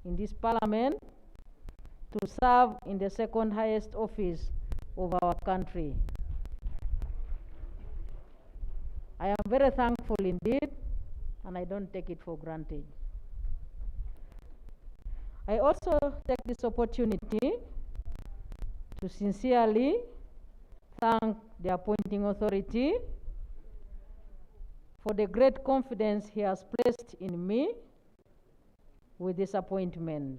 in this Parliament to serve in the second highest office of our country. I am very thankful indeed, and I don't take it for granted. I also take this opportunity to sincerely thank the appointing authority for the great confidence he has placed in me with this appointment.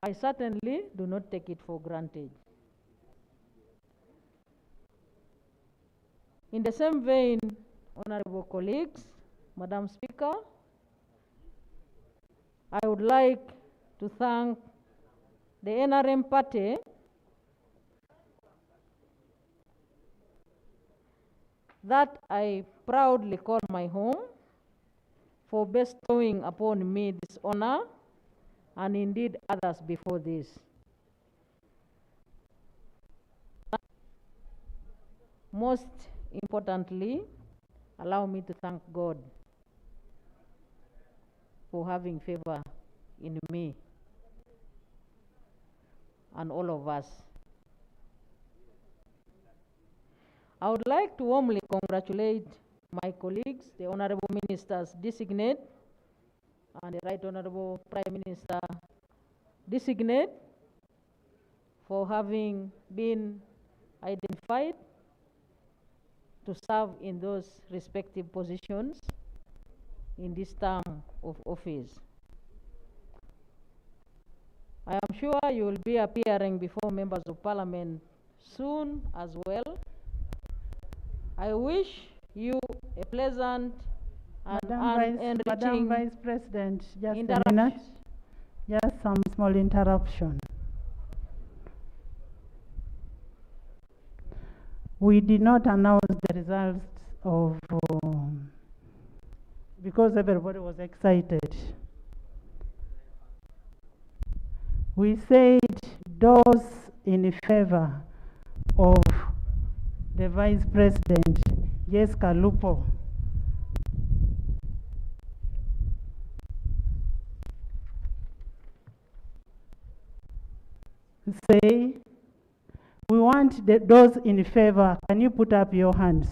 I certainly do not take it for granted. In the same vein, honorable colleagues, Madam Speaker, I would like to thank the NRM party that I proudly call my home for bestowing upon me this honor, and indeed others before this. Most importantly, allow me to thank God for having favor in me. and all of us. I would like to warmly congratulate my colleagues, the Honorable Ministers Designate and the Right Honorable Prime Minister Designate, for having been identified to serve in those respective positions in this term of office. I am sure you will be appearing before members of parliament soon as well. I wish you a pleasant and enriching Madam Vice President, just a interaction. minute. Just some small interruption. We did not announce the results of, because everybody was excited. We said those in favor of the Vice President, Jessica Lupo, say, we want those in favor. Can you put up your hands?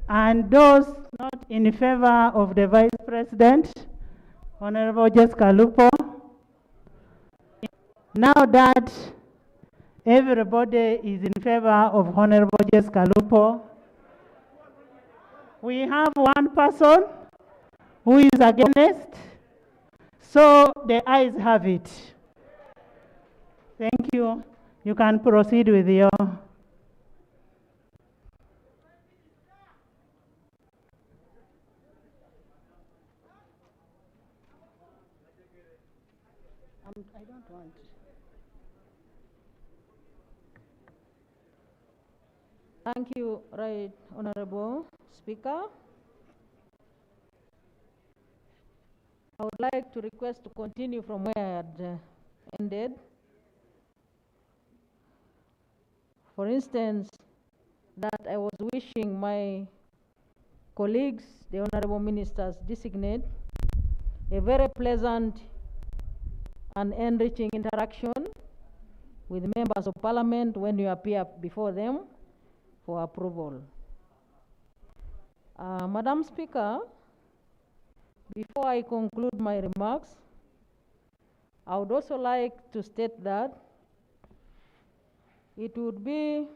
And those not in favor of the Vice President, Honorable Jessica Lupo. Now that everybody is in favor of Honorable Jessica Lupo, we have one person who is against, so the ayes have it. Thank you. You can proceed with your... I don't want. Thank you, Right Honorable Speaker. I would like to request to continue from where I had ended. For instance, that I was wishing my colleagues, the Honorable Ministers Designate, a very pleasant and enriching interaction with members of Parliament when you appear before them for approval. Madam Speaker, before I conclude my remarks, I would also like to state that it would be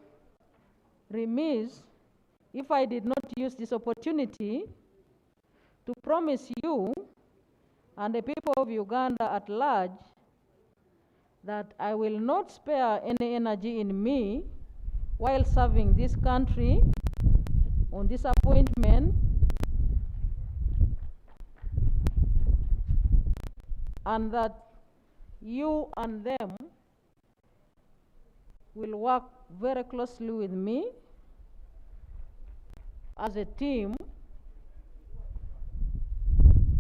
remiss if I did not use this opportunity to promise you and the people of Uganda at large that I will not spare any energy in me while serving this country on this appointment, and that you and them will work very closely with me as a team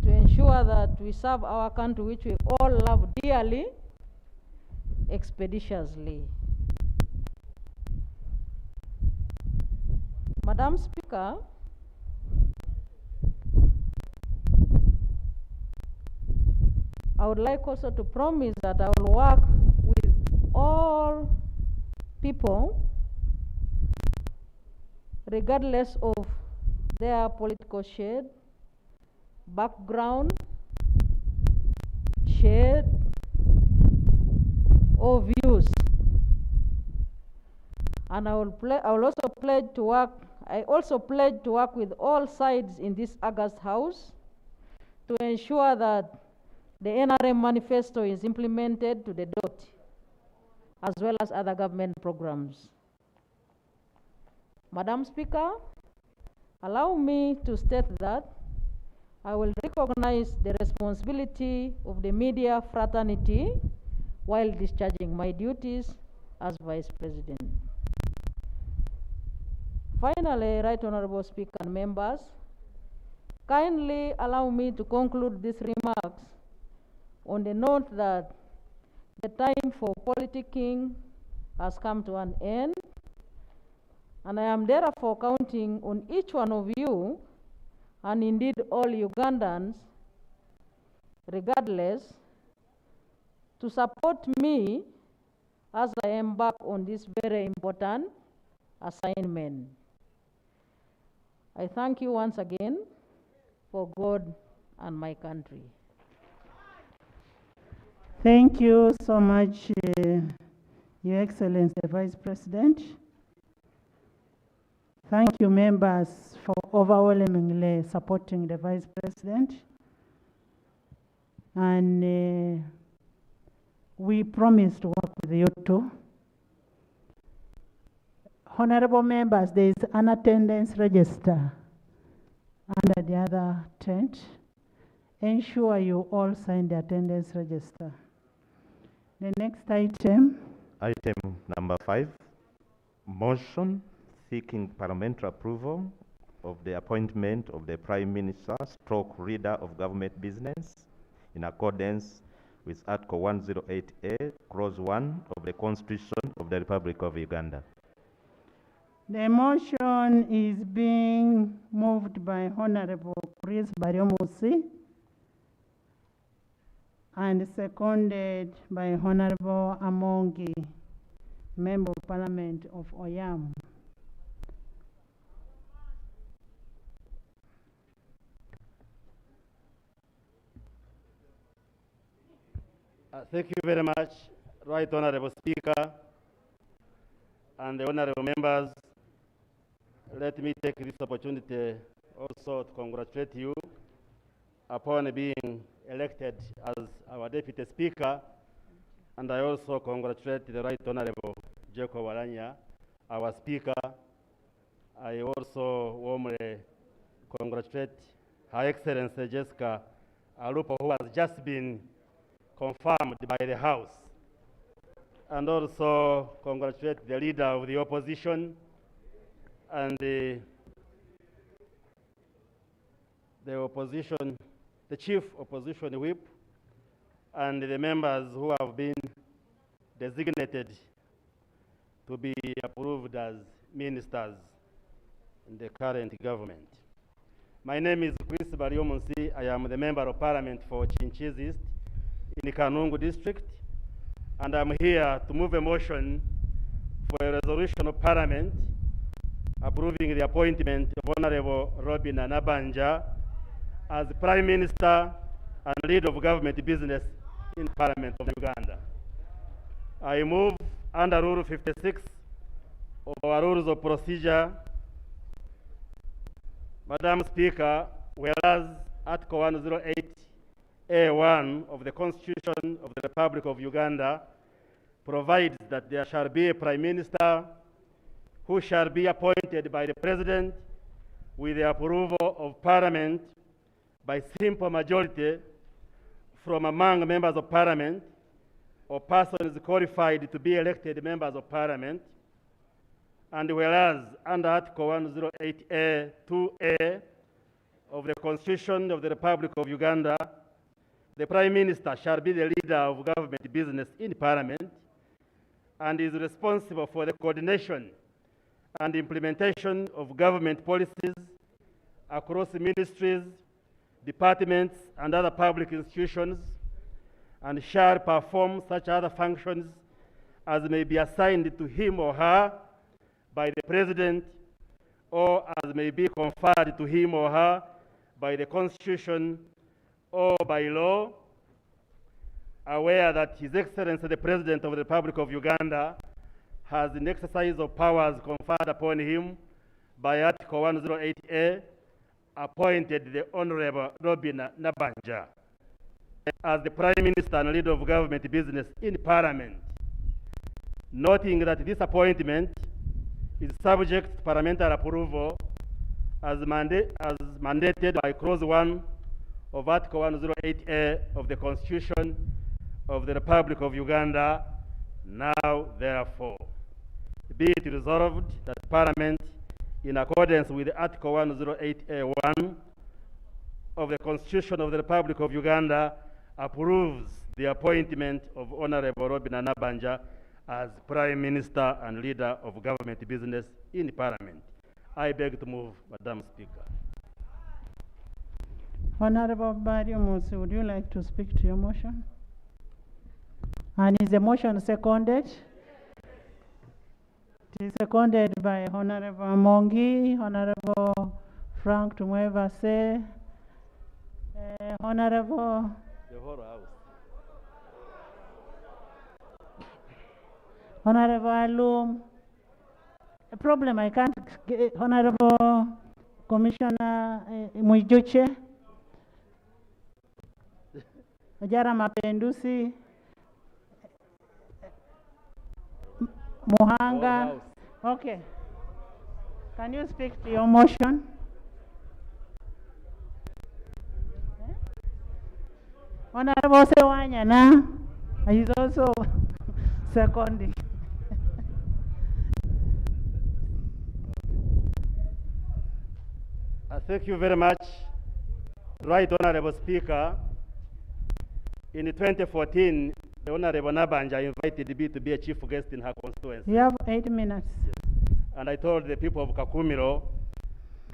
to ensure that we serve our country, which we all love dearly, expeditiously. Madam Speaker, I would like also to promise that I will work with all people, regardless of their political shade, background, shade, or views. And I will also pledge to work. I also pledge to work with all sides in this August House to ensure that the NRM manifesto is implemented to the dot, as well as other government programs. Madam Speaker, allow me to state that I will recognize the responsibility of the media fraternity while discharging my duties as Vice President. Finally, Right Honorable Speaker and members, kindly allow me to conclude these remarks on the note that the time for politicking has come to an end, and I am therefore counting on each one of you, and indeed all Ugandans, regardless, to support me as I embark on this very important assignment. I thank you once again for God and my country. Thank you so much, Your Excellency, the Vice President. Thank you, members, for overwhelmingly supporting the Vice President. And we promise to work with you too. Honorable members, there is an attendance register under the other tent. Ensure you all sign the attendance register. The next item. Item number 5, motion seeking parliamentary approval of the appointment of the Prime Minister / Leader of Government Business in accordance with Article 108A, Clause 1 of the Constitution of the Republic of Uganda. The motion is being moved by Honorable Chris Baryomusi and seconded by Honorable Amongi, Member of Parliament of Oyam. Thank you very much, Right Honorable Speaker and the honorable members. Let me take this opportunity also to congratulate you upon being elected as our Deputy Speaker, and I also congratulate the Right Honorable Jacob Walanya, our Speaker. I also warmly congratulate Her Excellency Jessica Alupo, who has just been confirmed by the House, and also congratulate the Leader of the Opposition and the opposition, the Chief Opposition Whip, and the members who have been designated to be approved as ministers in the current government. My name is Chris Baryomunsi. I am the Member of Parliament for Chinchiz East in Kanungu District, and I'm here to move a motion for a resolution of Parliament approving the appointment of Honorable Robin Annabanja as Prime Minister and Leader of Government Business in Parliament of Uganda. I move under Rule 56 of our Rules of Procedure. Madam Speaker, whereas Article 108A1 of the Constitution of the Republic of Uganda provides that there shall be a Prime Minister who shall be appointed by the President with the approval of Parliament by simple majority from among members of Parliament or persons qualified to be elected members of Parliament. And whereas under Article 108A2A of the Constitution of the Republic of Uganda, the Prime Minister shall be the leader of government business in Parliament and is responsible for the coordination and implementation of government policies across ministries, departments, and other public institutions, and shall perform such other functions as may be assigned to him or her by the President, or as may be conferred to him or her by the Constitution or by law, aware that His Excellency the President of the Republic of Uganda has in exercise of powers conferred upon him by Article 108A appointed the Honorable Robin Annabanja as the Prime Minister and Leader of Government Business in Parliament, noting that this appointment is subject to parliamentary approval as mandated by Clause 1 of Article 108A of the Constitution of the Republic of Uganda. Now, therefore, be it resolved that Parliament, in accordance with Article 108A1 of the Constitution of the Republic of Uganda, approves the appointment of Honorable Robin Annabanja as Prime Minister and Leader of Government Business in Parliament. I beg to move, Madam Speaker. Honorable Bariumus, would you like to speak to your motion? And is the motion seconded? It is seconded by Honorable Mongi, Honorable Frank Tumwevase, Honorable The whole House. Honorable Alum. A problem I can't get Honorable Commissioner Mwijuche, Jara Mapendusi, Muhanga. Okay. Can you speak to your motion? Honorable Sewanyana is also seconding. Thank you very much. Right Honorable Speaker, in 2014, the Honorable Annabanja invited me to be a chief guest in her constituency. You have 8 minutes. Yes. And I told the people of Kakumiro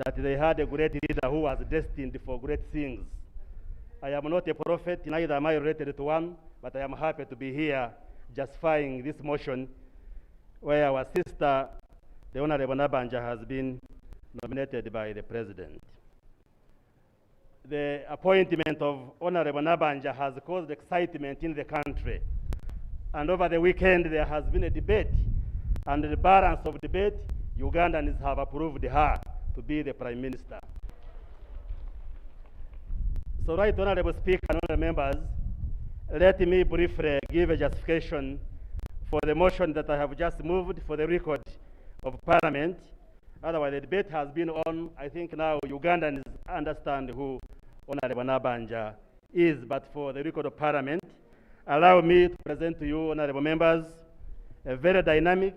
that they had a great leader who was destined for great things. I am not a prophet, neither am I related to one, but I am happy to be here justifying this motion where our sister, the Honorable Annabanja, has been nominated by the President. The appointment of Honorable Annabanja has caused excitement in the country. And over the weekend, there has been a debate. And the balance of debate, Ugandans have approved her to be the Prime Minister. So, right Honorable Speaker and honorable members, let me briefly give a justification for the motion that I have just moved for the record of Parliament. Otherwise, the debate has been on. I think now Ugandans understand who Honorable Annabanja is, but for the record of Parliament, allow me to present to you, honorable members, a very dynamic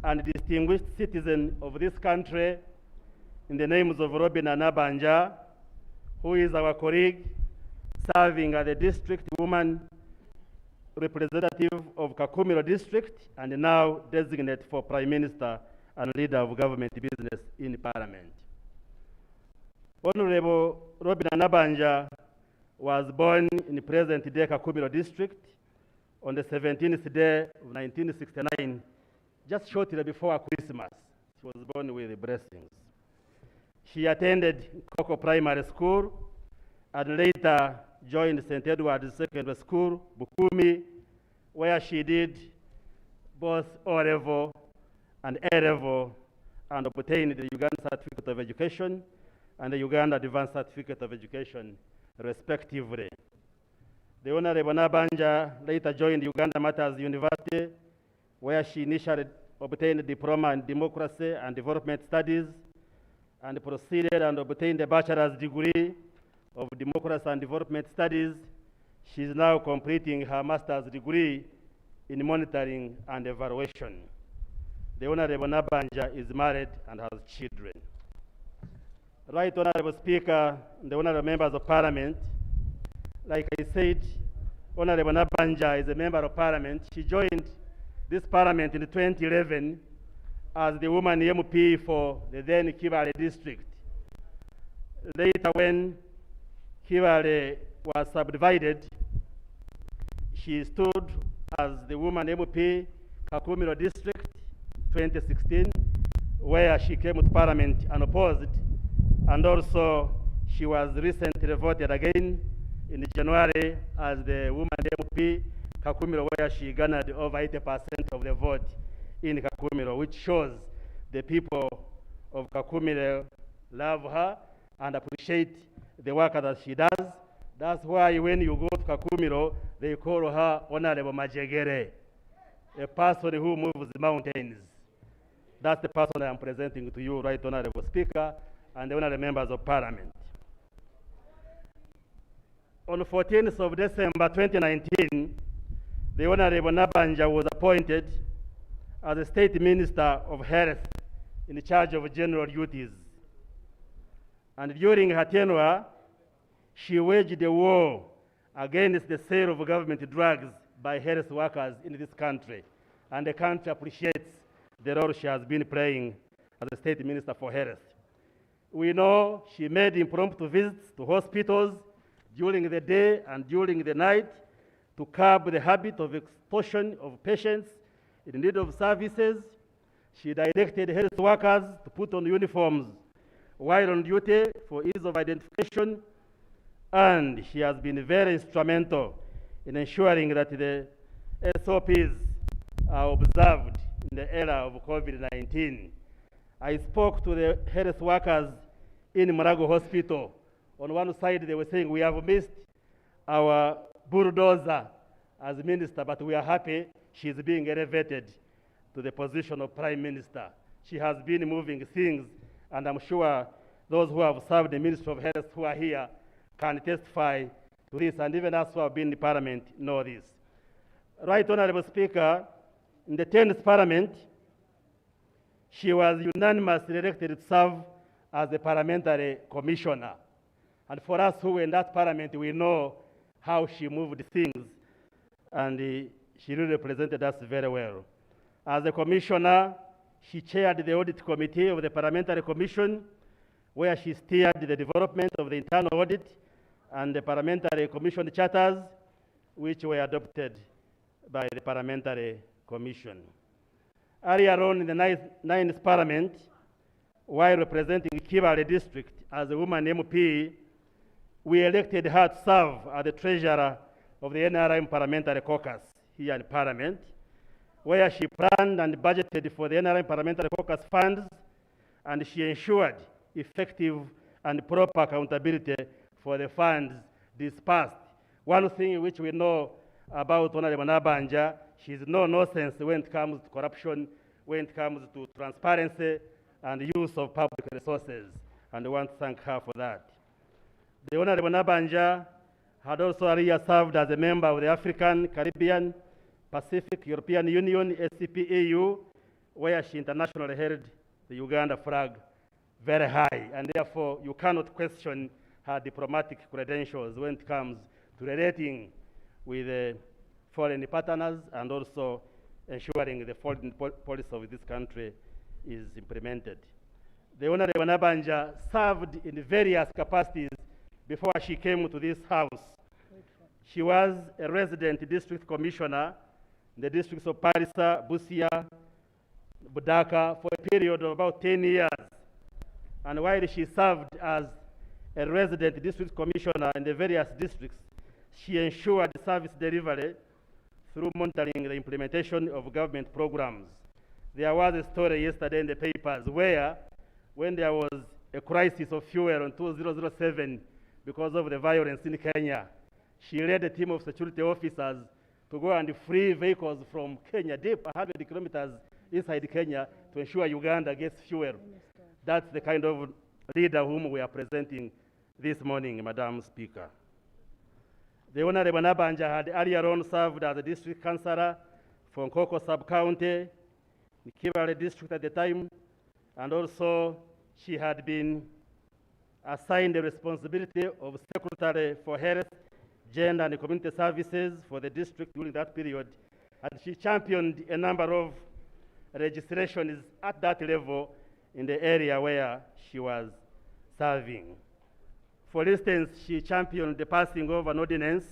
and distinguished citizen of this country in the names of Robin Annabanja, who is our colleague serving as the district woman representative of Kakumiro district and now designate for Prime Minister and leader of government business in Parliament. Honorable Robin Annabanja was born in present-day Kakumiro district on the 17th day of 1969, just shortly before Christmas. She was born with blessings. She attended Koko Primary School and later joined St. Edward's Secondary School, Bukumi, where she did both O-level and A-level and obtained the Uganda Certificate of Education and the Uganda Advanced Certificate of Education, respectively. The Honorable Annabanja later joined Uganda Matters University, where she initially obtained a diploma in democracy and development studies and proceeded and obtained a bachelor's degree of democracy and development studies. She is now completing her master's degree in monitoring and evaluation. The Honorable Annabanja is married and has children. Right Honorable Speaker, the honorable members of Parliament, like I said, Honorable Annabanja is a member of Parliament. She joined this Parliament in 2011 as the woman MP for the then Kibale district. Later, when Kibale was subdivided, she stood as the woman MP, Kakumiro district, 2016, where she came to Parliament unopposed, and also she was recently voted again in January as the woman MP, Kakumiro, where she garnered over 80% of the vote in Kakumiro, which shows the people of Kakumiro love her and appreciate the work that she does. That's why when you go to Kakumiro, they call her Honorable Majegere, a person who moves mountains. That's the person I am presenting to you, Right Honorable Speaker and the honorable members of Parliament. On the 14th of December 2019, the Honorable Annabanja was appointed as the State Minister of Health in charge of general duties. And during her tenure, she waged a war against the sale of government drugs by health workers in this country. And the country appreciates the role she has been playing as a State Minister for Health. We know she made impromptu visits to hospitals during the day and during the night to curb the habit of extortion of patients in need of services. She directed health workers to put on uniforms while on duty for ease of identification, and she has been very instrumental in ensuring that the SOPs are observed in the era of COVID-19. I spoke to the health workers in Marago Hospital. On one side, they were saying, we have missed our bulldozer as minister, but we are happy she's being elevated to the position of Prime Minister. She has been moving things, and I'm sure those who have served the Ministry of Health who are here can testify to this, and even us who have been in Parliament know this. Right Honorable Speaker, in the 10th Parliament, she was unanimously elected to serve as a parliamentary commissioner. And for us who were in that parliament, we know how she moved things, and she really represented us very well. As a commissioner, she chaired the audit committee of the Parliamentary Commission, where she steered the development of the internal audit and the Parliamentary Commission charters, which were adopted by the Parliamentary Commission. Earlier on in the 9th Parliament, while representing Kibale District as a woman MP, we elected her to serve as the treasurer of the NRM Parliamentary Caucus here in Parliament, where she planned and budgeted for the NRM Parliamentary Caucus funds, and she ensured effective and proper accountability for the funds dispersed. One thing which we know about Honorable Annabanja, she's no nonsense when it comes to corruption, when it comes to transparency and use of public resources, and I want to thank her for that. The Honorable Annabanja had also earlier served as a member of the African, Caribbean, Pacific European Union, SCP-EU, where she internationally held the Uganda flag very high, and therefore you cannot question her diplomatic credentials when it comes to relating with foreign partners and also ensuring the foreign policy of this country is implemented. The Honorable Annabanja served in various capacities before she came to this house. She was a resident district commissioner in the districts of Parisa, Busia, Budaka for a period of about 10 years. And while she served as a resident district commissioner in the various districts, she ensured service delivery through monitoring the implementation of government programs. There was a story yesterday in the papers where, when there was a crisis of fuel in 2007 because of the violence in Kenya, she led a team of security officers to go and free vehicles from Kenya, deep 100 kilometers inside Kenya, to ensure Uganda gets fuel. That's the kind of leader whom we are presenting this morning, Madam Speaker. The Honorable Annabanja had earlier on served as a district councillor for Nkoko sub-county, Kibale district at the time, and also she had been assigned the responsibility of Secretary for Health, Gender and Community Services for the district during that period, and she championed a number of registrations at that level in the area where she was serving. For instance, she championed the passing of an ordinance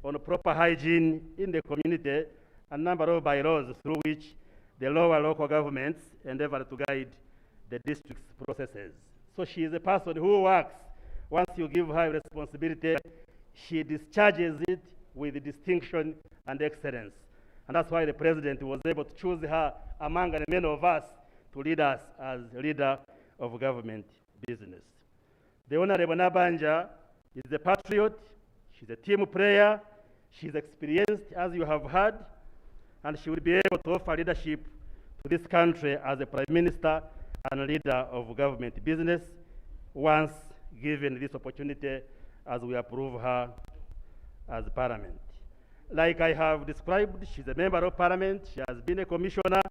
on proper hygiene in the community, a number of bylaws through which the lower local governments endeavor to guide the district's processes. So she is a person who works. Once you give her responsibility, she discharges it with distinction and excellence. And that's why the president was able to choose her among the many of us to lead us as leader of government business. The Honorable Annabanja is a patriot, she's a team player, she's experienced, as you have heard, and she will be able to offer leadership to this country as a Prime Minister and leader of government business once given this opportunity as we approve her as Parliament. Like I have described, she's a member of Parliament, she has been a commissioner,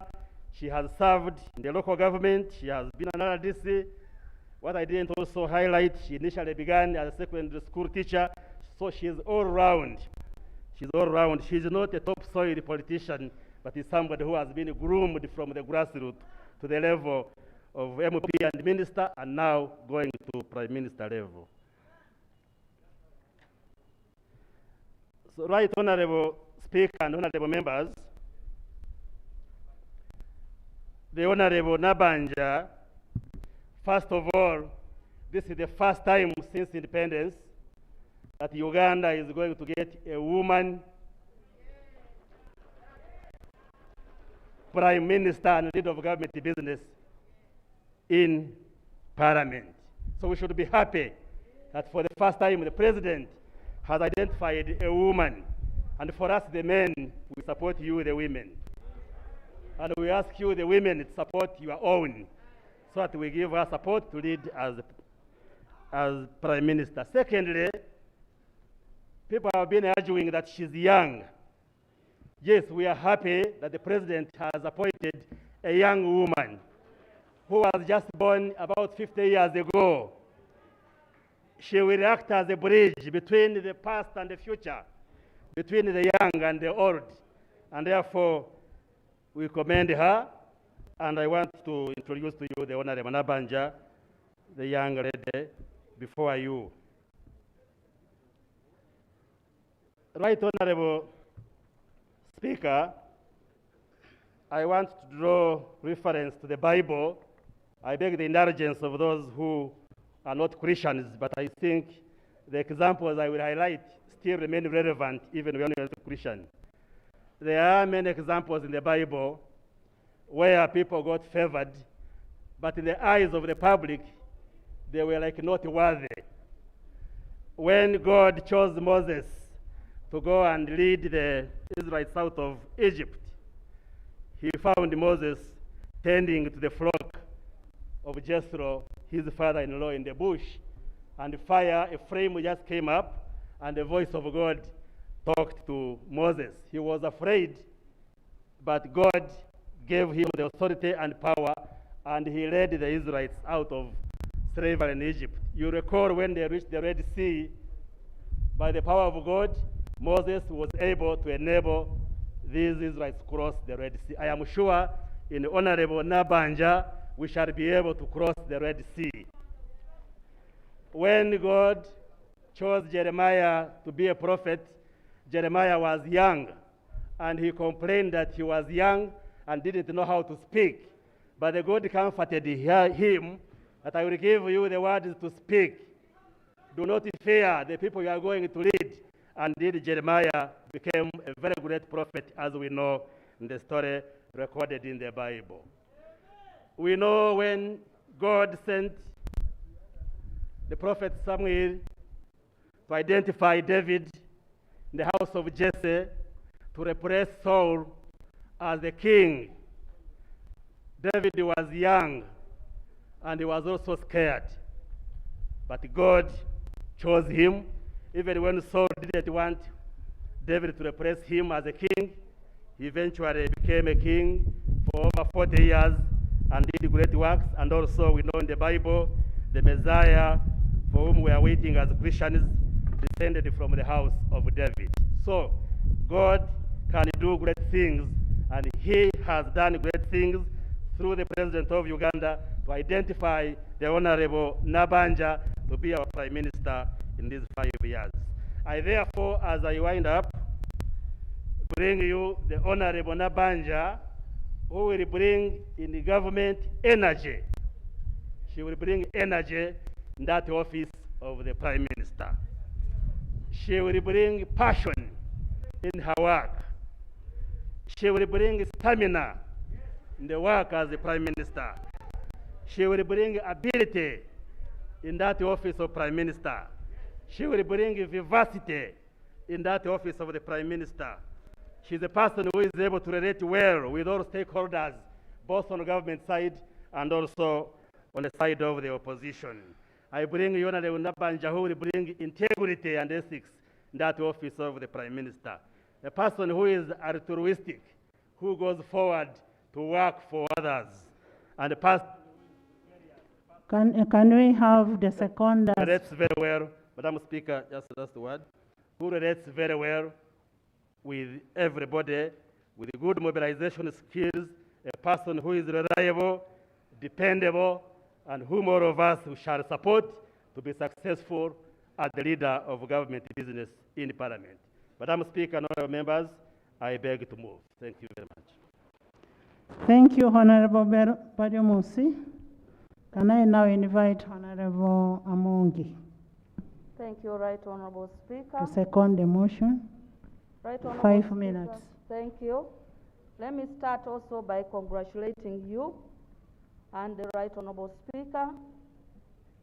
she has served in the local government, she has been an RDC. What I didn't also highlight, she initially began as a secondary school teacher, so she's all round. She's all round. She's not a topsoil politician, but is somebody who has been groomed from the grassroots to the level of MP and minister, and now going to prime minister level. So, Right Honorable Speaker and honorable members, the Honorable Annabanja, first of all, this is the first time since independence that Uganda is going to get a woman prime minister and leader of government business in parliament. So we should be happy that for the first time the president has identified a woman. And for us, the men, we support you, the women. And we ask you, the women, to support your own, so that we give her support to lead as prime minister. Secondly, people have been arguing that she's young. Yes, we are happy that the president has appointed a young woman who was just born about 50 years ago. She will act as a bridge between the past and the future, between the young and the old. And therefore, we commend her. And I want to introduce to you the Honorable Annabanja, the young lady before you. Right Honorable Speaker, I want to draw reference to the Bible. I beg the indulgence of those who are not Christians, but I think the examples I will highlight still remain relevant even when you're not Christian. There are many examples in the Bible where people got favored, but in the eyes of the public, they were like not worthy. When God chose Moses to go and lead the Israelites out of Egypt, he found Moses tending to the flock of Jethro, his father-in-law, in the bush, and fire, a flame just came up, and the voice of God talked to Moses. He was afraid, but God gave him the authority and power, and he led the Israelites out of slavery in Egypt. You recall when they reached the Red Sea, by the power of God, Moses was able to enable these Israelites to cross the Red Sea. I am sure in Honorable Annabanja, we shall be able to cross the Red Sea. When God chose Jeremiah to be a prophet, Jeremiah was young, and he complained that he was young and didn't know how to speak. But the God comforted him that I will give you the words to speak. Do not fear the people you are going to lead. And indeed, Jeremiah became a very great prophet, as we know in the story recorded in the Bible. We know when God sent the prophet Samuel to identify David in the house of Jesse to replace Saul as the king. David was young and he was also scared. But God chose him. Even when Saul didn't want David to replace him as a king, he eventually became a king for over 40 years and did great works. And also we know in the Bible, the Messiah for whom we are waiting as Christians descended from the house of David. So God can do great things, and he has done great things through the President of Uganda to identify the Honorable Annabanja to be our Prime Minister in these 5 years. I therefore, as I wind up, bring you the Honorable Annabanja, who will bring in the government energy. She will bring energy in that office of the Prime Minister. She will bring passion in her work. She will bring stamina in the work as the Prime Minister. She will bring ability in that office of Prime Minister. She will bring vivacity in that office of the Prime Minister. She's a person who is able to relate well with all stakeholders, both on the government side and also on the side of the opposition. I bring you Honorable Annabanja, who will bring integrity and ethics in that office of the Prime Minister. A person who is altruistic, who goes forward to work for others. And the person Can we have the second? who relates very well, Madam Speaker, just last word, who relates very well with everybody, with good mobilization skills, a person who is reliable, dependable, and whom all of us shall support to be successful as the leader of government business in Parliament. Madam Speaker and honorable members, I beg to move. Thank you very much. Thank you, Honorable Baryomusi. Can I now invite Honorable Amongi Thank you, Right Honorable Speaker. to second the motion? Right Honorable 5 Speaker, minutes. Thank you. Let me start also by congratulating you and the Right Honorable Speaker,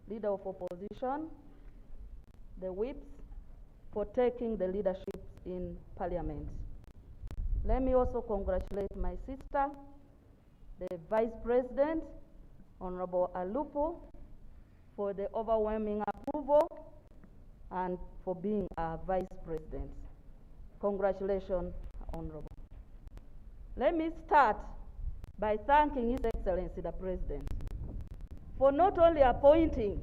Leader of Opposition, the whips, for taking the leadership in Parliament. Let me also congratulate my sister, the Vice President, Honorable Alupo, for the overwhelming approval and for being our Vice President. Congratulations, Honorable. Let me start by thanking His Excellency the President for not only appointing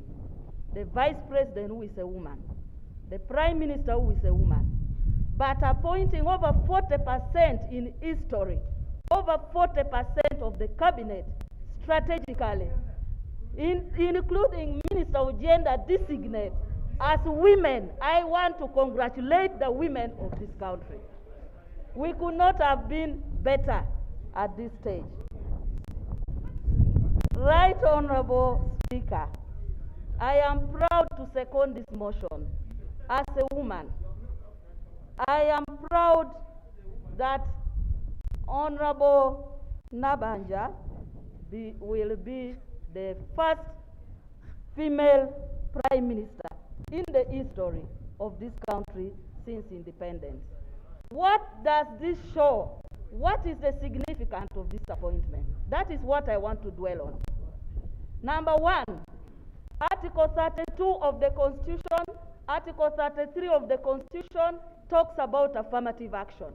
the Vice President who is a woman, the Prime Minister who is a woman, but appointing over 40% in history, over 40% of the cabinet strategically, including Minister of Gender designate as women. I want to congratulate the women of this country. We could not have been better at this stage. Right Honorable Speaker, I am proud to second this motion as a woman. I am proud that Honorable Annabanja will be the first female Prime Minister in the history of this country since independence. What does this show? What is the significance of this appointment? That is what I want to dwell on. Number one, Article 32 of the Constitution, Article 33 of the Constitution talks about affirmative action.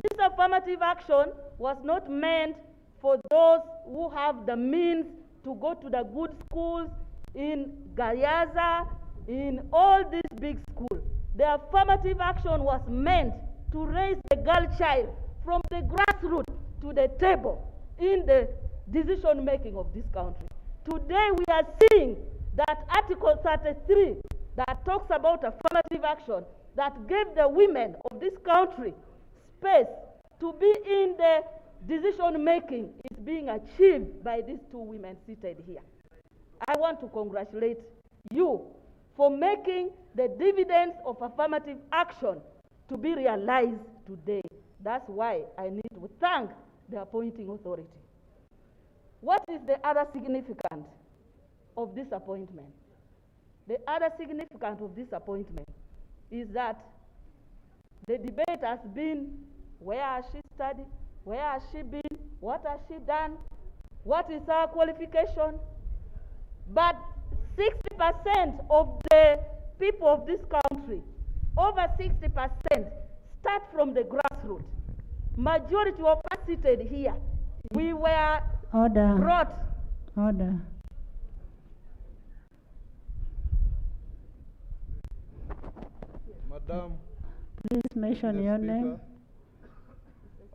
This affirmative action was not meant for those who have the means to go to the good schools in Gayaza, in all these big schools. The affirmative action was meant to raise the girl child from the grassroots to the table in the decision making of this country. Today we are seeing that Article 33 that talks about affirmative action that gave the women of this country space to be in the decision making is being achieved by these two women seated here. I want to congratulate you for making the dividends of affirmative action to be realized today. That's why I need to thank the appointing authority. What is the other significance of this appointment? The other significance of this appointment is that the debate has been, where has she studied? Where has she been? What has she done? What is her qualification? But 60% of the people of this country, over 60%, start from the grassroots. Majority of us seated here, we were brought. Order. Madam, please mention your name.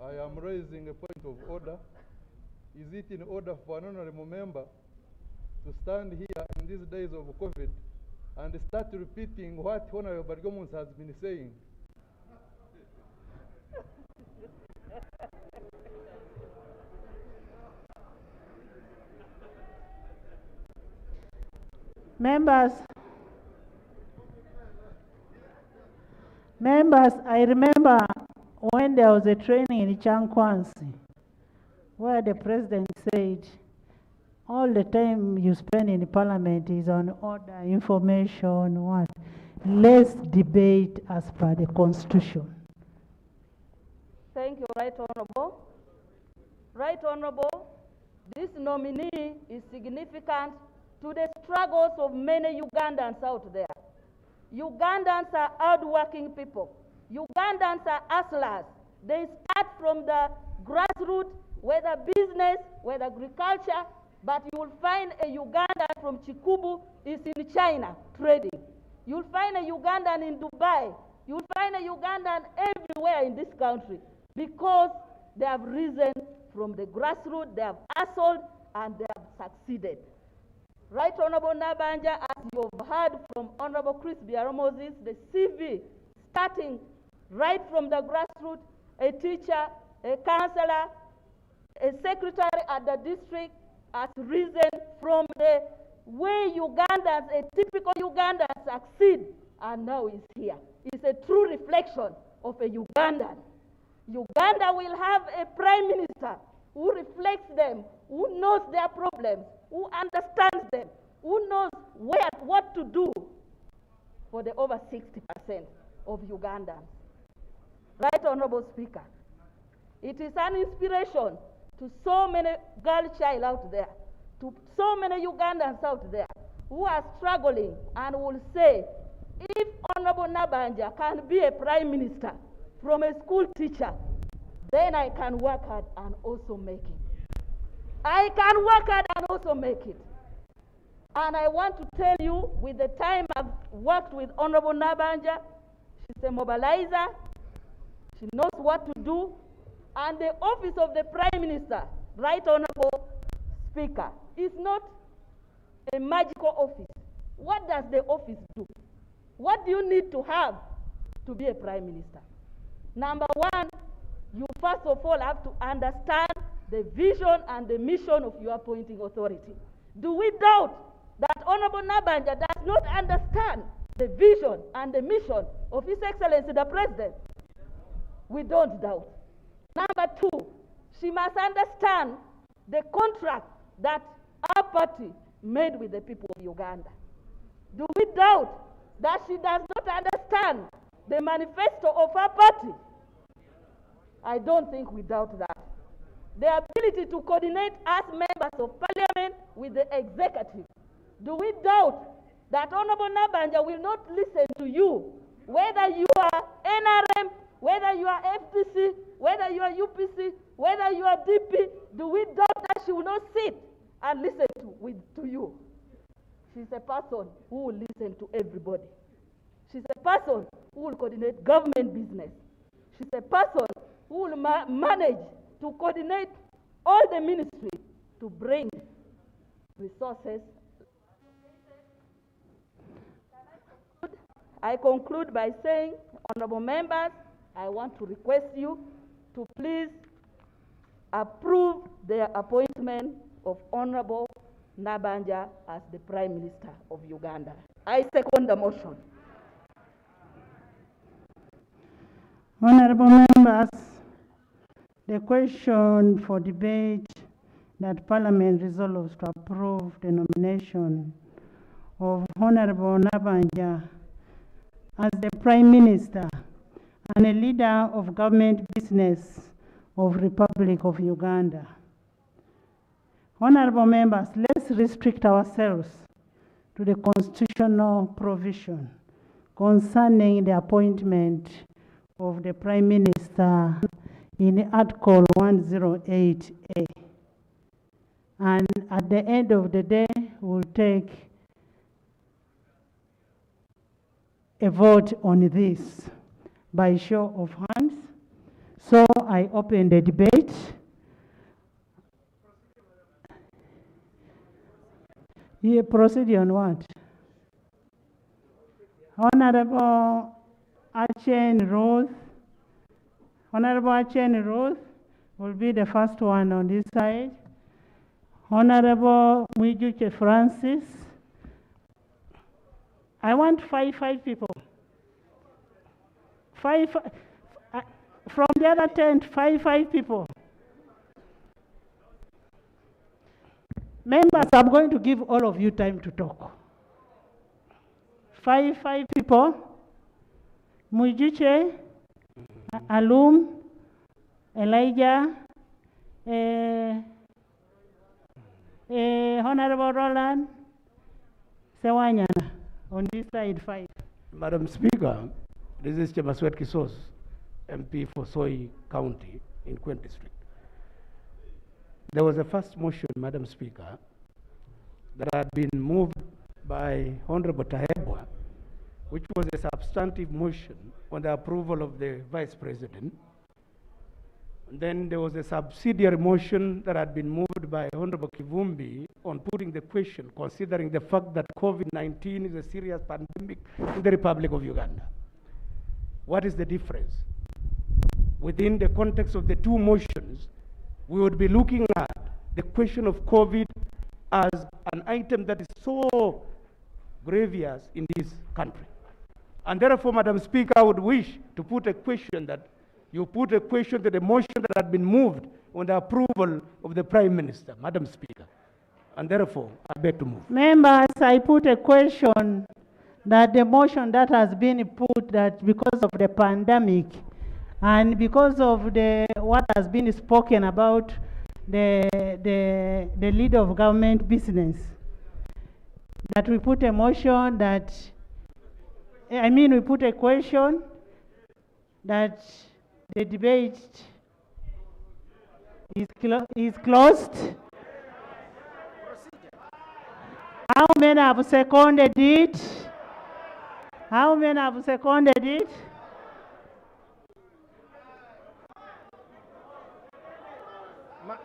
I am raising a point of order. Is it in order for an honorable member to stand here in these days of COVID and start repeating what Honorable Bargomus has been saying? Members, I remember when there was a training in Chankwansi where the president said, all the time you spend in parliament is on order, information, what? Let's debate as per the constitution. Thank you, Right Honorable. Right Honorable, this nominee is significant to the struggles of many Ugandans out there. Ugandans are hardworking people. Ugandans are hustlers. They start from the grassroots, whether business, whether agriculture, but you will find a Ugandan from Chikubu is in China trading. You'll find a Ugandan in Dubai. You'll find a Ugandan everywhere in this country because They have risen from the grassroots, they have hustled, and they have succeeded. Right Honorable Annabanja, as you've heard from Honorable Chris Biaramoses, the CV, starting right from the grassroots, a teacher, a counselor, a secretary at the district, has risen from the way Ugandans, a typical Ugandan succeed, and now is here. It's a true reflection of a Ugandan. Uganda will have a prime minister who reflects them, who knows their problems, who understands them, who knows what to do for the over 60% of Ugandans. Right Honorable Speaker, it is an inspiration to so many girl child out there, to so many Ugandans out there who are struggling and will say, if Honorable Annabanja can be a prime minister from a school teacher, then I can work hard and also make it. I can work hard and also make it. And I want to tell you, with the time I've worked with Honorable Annabanja, she's a mobilizer, she knows what to do, and the office of the Prime Minister, Right Honorable Speaker, is not a magical office. What does the office do? What do you need to have to be a Prime Minister? Number one, you first of all have to understand the vision and the mission of your appointing authority. Do we doubt that Honorable Annabanja does not understand the vision and the mission of His Excellency the President? We don't doubt. Number two, she must understand the contract that our party made with the people of Uganda. Do we doubt that she does not understand the manifesto of our party? I don't think we doubt that. The ability to coordinate as members of parliament with the executive. Do we doubt that Honorable Annabanja will not listen to you, whether you are NRM, whether you are FPC, whether you are UPC, whether you are DP? Do we doubt that she will not sit and listen to you? She's a person who will listen to everybody. She's a person who will coordinate government business. She's a person who will manage to coordinate all the ministries to bring resources. I conclude by saying, honorable members, I want to request you to please approve the appointment of Honorable Annabanja as the Prime Minister of Uganda. I second the motion. Honorable members, the question for debate that Parliament resolves to approve the nomination of Honorable Annabanja as the Prime Minister and a leader of government business of Republic of Uganda. Honorable members, let's restrict ourselves to the constitutional provision concerning the appointment of the Prime Minister in Article 108A. And at the end of the day, we'll take a vote on this by show of hands. So I open the debate. Yeah, proceed on what? Honorable Achen Rose. Honorable Achen Rose will be the first one on this side. Honorable Mwijuche Francis. I want five people. From the other tent, five people. Members, I'm going to give all of you time to talk. Five people. Mwijuche, Alum, Elijah, Honorable Roland, Sewanyana. On this side, 5. Madam Speaker, this is Chemaswet Kisos, MP for Soy County in Queen District. There was a first motion, Madam Speaker, that had been moved by Honorable Tahebwa, which was a substantive motion on the approval of the Vice President Then there was a subsidiary motion that had been moved by Honorable Kivumbi on putting the question, considering the fact that COVID-19 is a serious pandemic in the Republic of Uganda. What is the difference? Within the context of the two motions, we would be looking at the question of COVID as an item that is so grievous in this country. And therefore, Madam Speaker, I would wish to put a question that you put a question to the motion that had been moved on the approval of the Prime Minister, Madam Speaker. And therefore, I beg to move. Members, I put a question that the motion that has been put that because of the pandemic and because of the what has been spoken about the leader of government business, that we put a motion that, we put a question that the debate is closed. How many have seconded it? How many have seconded it?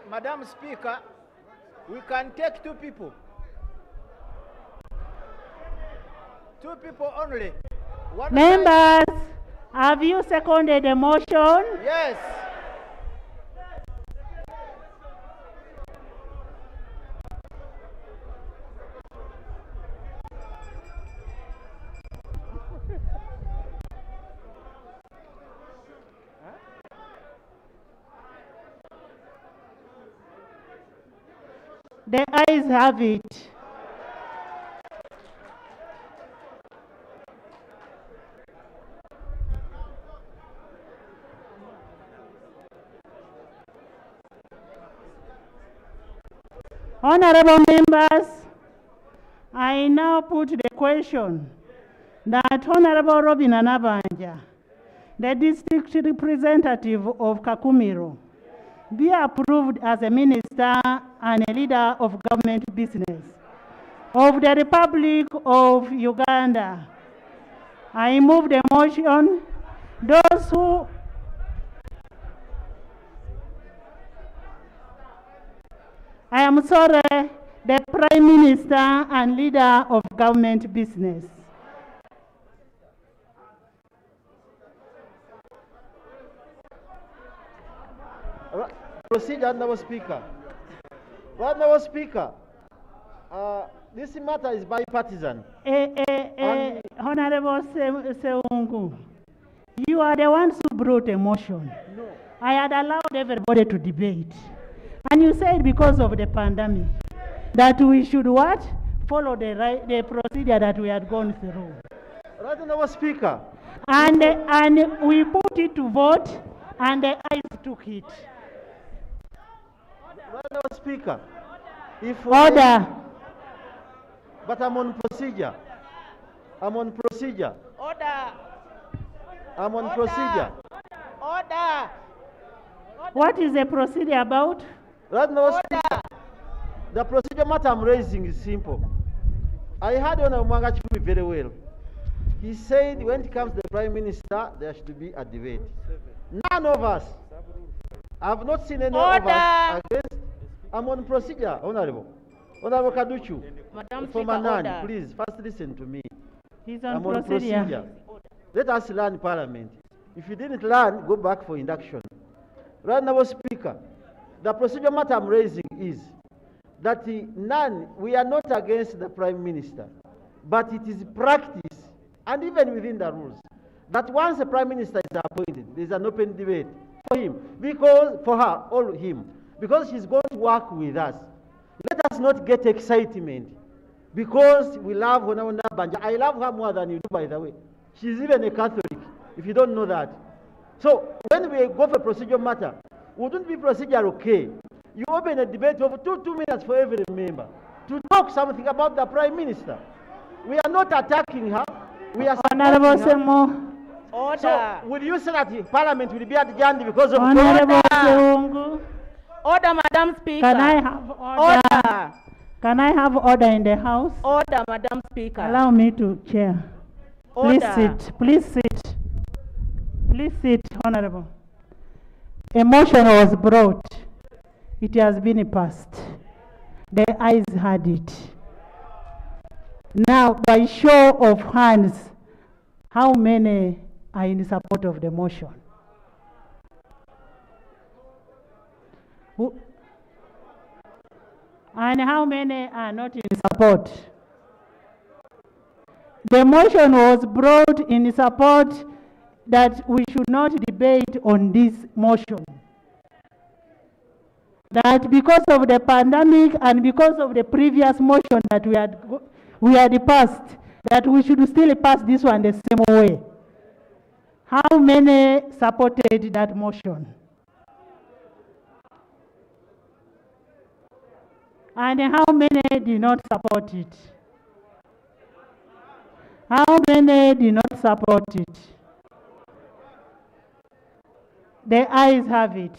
Madam Speaker, we can take two people. Two people only. Members, have you seconded the motion? Yes. The ayes have it. Honorable members, I now put the question that Honorable Robin Annabanja, the district representative of Kakumiro, be approved as a minister and a leader of government business of the Republic of Uganda. I move the motion. Those who I am sorry, the Prime Minister and leader of government business. Procedure, Honorable Speaker. Honorable Speaker, this matter is bipartisan. Honorable Seungu, you are the ones who brought a motion. No. I had allowed everybody to debate. And you said because of the pandemic that we should what? Follow the procedure that we had gone through. Right, Honorable Speaker. And we put it to vote and the ayes took it. Right, Honorable Speaker. Order. But I'm on procedure. I'm on procedure. Order. I'm on procedure. Order. What is the procedure about? Right, Honorable Speaker. The procedure matter I'm raising is simple. I heard Honorable Mwangachifu very well. He said when it comes to the Prime Minister, there should be a debate. None of us. I have not seen any of us against. I'm on procedure, Honorable. Honorable Kaduchu. Madam For Speaker, Manan, order. please, first listen to me. He's on I'm on procedure. procedure. Let us learn Parliament. If you didn't learn, go back for induction. Right, Honorable Speaker, the procedure matter I'm raising is that we are not against the Prime Minister, but it is practice, and even within the rules, that once the Prime Minister is appointed, there is an open debate for him, for her, or him, because she's going to work with us. Let us not get excitement, because we love Annabanja. I love her more than you do, by the way. She's even a Catholic, if you don't know that. So when we go for procedure matter, wouldn't be procedure okay? You open a debate of 2 minutes for every member to talk something about the Prime Minister. We are not attacking her. We are Honorable supporting her. Semo. Order. So will you say that Parliament will be adjourned because of Honorable COVID? Seungu. Order, Madam Speaker. Can I have order? Order. Can I have order in the House? Order, Madam Speaker. Allow me to chair. Please Order. sit. Please sit. Please sit, Honorable. A motion was brought. It has been passed. The ayes had it. Now, by show of hands, how many are in support of the motion? And how many are not in support? The motion was brought in support that we should not debate on this motion. That because of the pandemic and because of the previous motion that we had passed, that we should still pass this one the same way. How many supported that motion? And how many did not support it? How many did not support it? The ayes have it.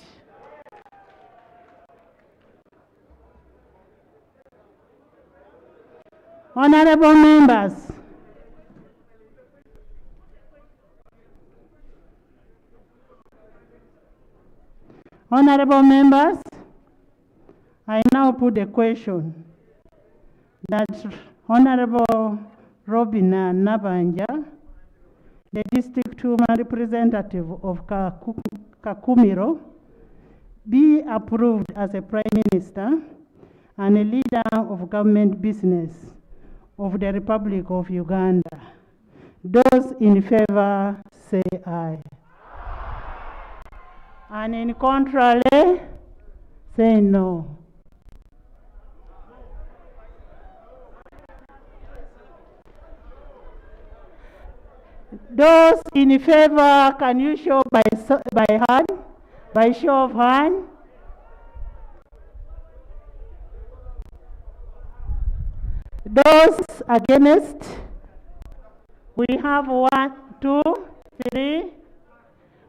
Honorable members, I now put the question that Honorable Robin Annabanja, the District Woman Representative of Kakumiro, be approved as a Prime Minister and a leader of government business of the Republic of Uganda. Those in favor say aye. And in contrary, say no. Those in favor, can you show by hand? By show of hand? Those against? We have 1, 2, 3.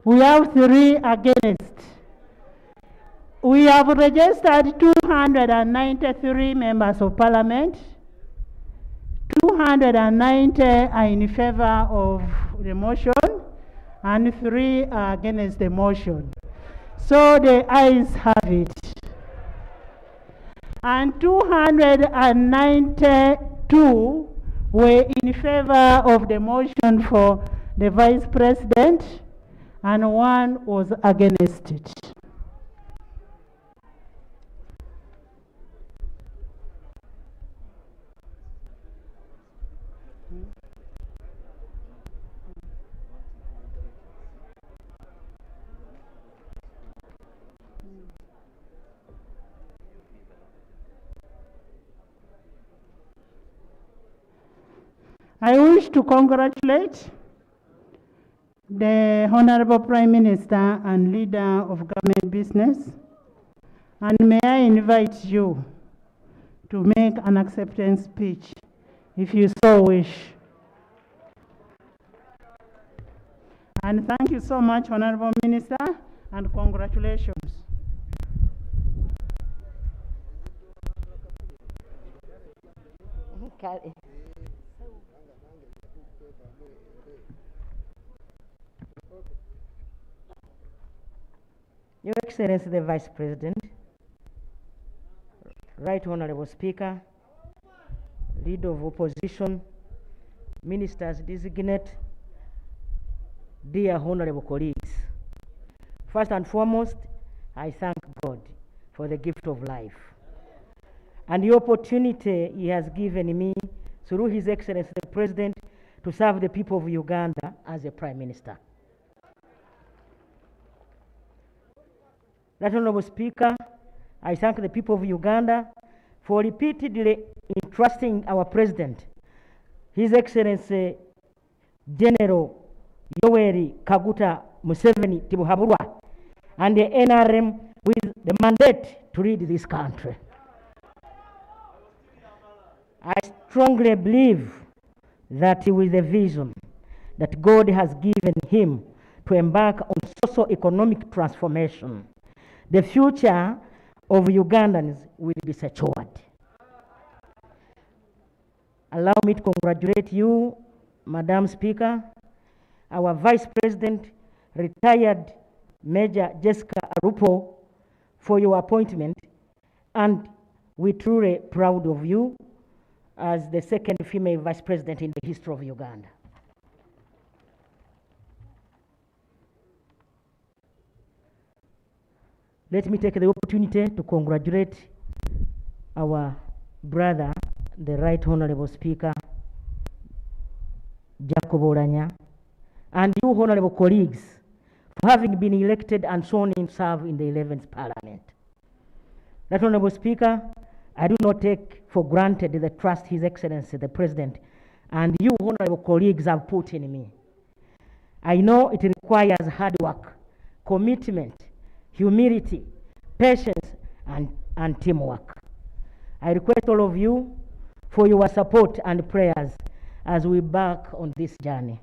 We have 3 against. We have registered 293 members of parliament. 290 are in favor of the motion and 3 are against the motion. So the ayes have it. And 292 were in favor of the motion for the vice president and 1 was against it. I wish to congratulate the Honorable Prime Minister and leader of government business, and may I invite you to make an acceptance speech if you so wish. And thank you so much, Honorable Minister, and congratulations. Your Excellency the Vice President, Right Honorable Speaker, Leader of Opposition, Ministers Designate, dear Honorable colleagues, first and foremost, I thank God for the gift of life and the opportunity He has given me through His Excellency the President to serve the people of Uganda as a Prime Minister. Right Honorable Speaker, I thank the people of Uganda for repeatedly entrusting our President, His Excellency General Yoweri Kaguta Museveni Tibuhaburwa, and the NRM with the mandate to lead this country. I strongly believe that with the vision that God has given him to embark on socio-economic transformation, the future of Ugandans will be secured. Allow me to congratulate you, Madam Speaker, our Vice President, retired Major Jessica Arupo, for your appointment, and we're truly proud of you as the second female vice president in the history of Uganda. Let me take the opportunity to congratulate our brother, the Right Honorable Speaker, Jacob Oranya, and you honorable colleagues for having been elected and sworn in to serve in the 11th Parliament. Right Honorable Speaker, I do not take for granted the trust His Excellency the President and you honorable colleagues have put in me. I know it requires hard work, commitment, humility, patience, and teamwork. I request all of you for your support and prayers as we embark on this journey.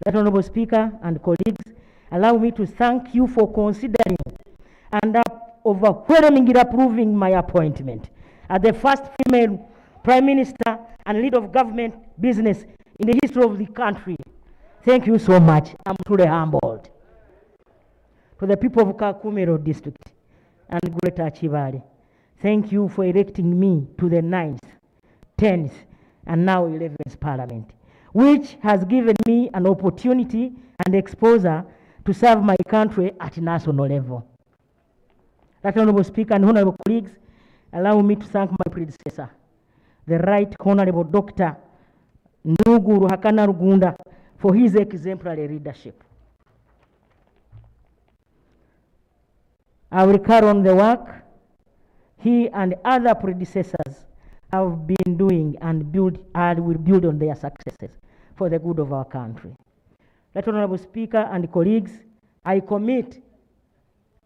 Right Honorable Speaker and colleagues, allow me to thank you for considering and overwhelmingly approving my appointment as the first female Prime Minister and leader of government business in the history of the country. Thank you so much. I'm truly humbled. To the people of Kakumiro District and Greater Chivali, thank you for electing me to the 9th, 10th, and now 11th Parliament, which has given me an opportunity and exposure to serve my country at national level. Right Honorable Speaker and honorable colleagues, allow me to thank my predecessor, the Right Honorable Dr. Ndugu Ruhakana Rugunda, for his exemplary leadership. I will carry on the work he and other predecessors have been doing and will build on their successes for the good of our country. Right Honorable Speaker and colleagues, I commit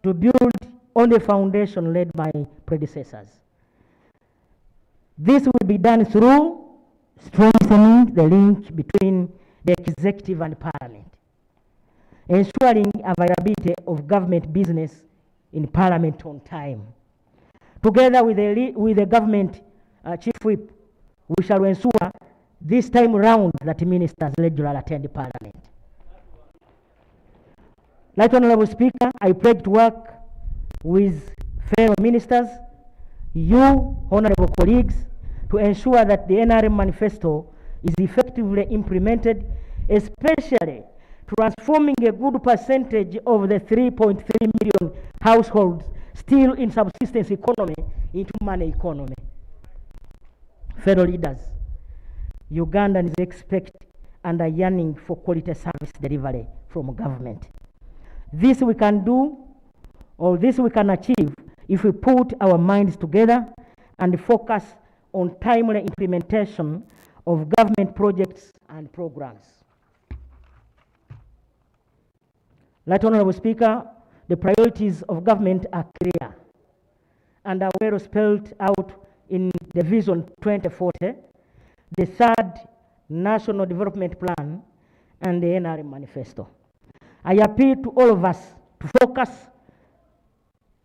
to build on the foundation laid by predecessors. This will be done through strengthening the link between the executive and parliament, ensuring availability of government business in parliament on time. Together with the government chief whip, we shall ensure this time round that ministers regularly attend parliament. Right Honorable Speaker, I pledge to work with fellow ministers, you honorable colleagues, to ensure that the NRM manifesto is effectively implemented, especially transforming a good percentage of the 3.3 million households still in subsistence economy into money economy. Fellow leaders, Ugandans expect and are yearning for quality service delivery from government. This we can do, or this we can achieve, if we put our minds together and focus on timely implementation of government projects and programs. Right Honorable Speaker, the priorities of government are clear and are well spelled out in the Vision 2040, the third National Development Plan, and the NRM Manifesto. I appeal to all of us to focus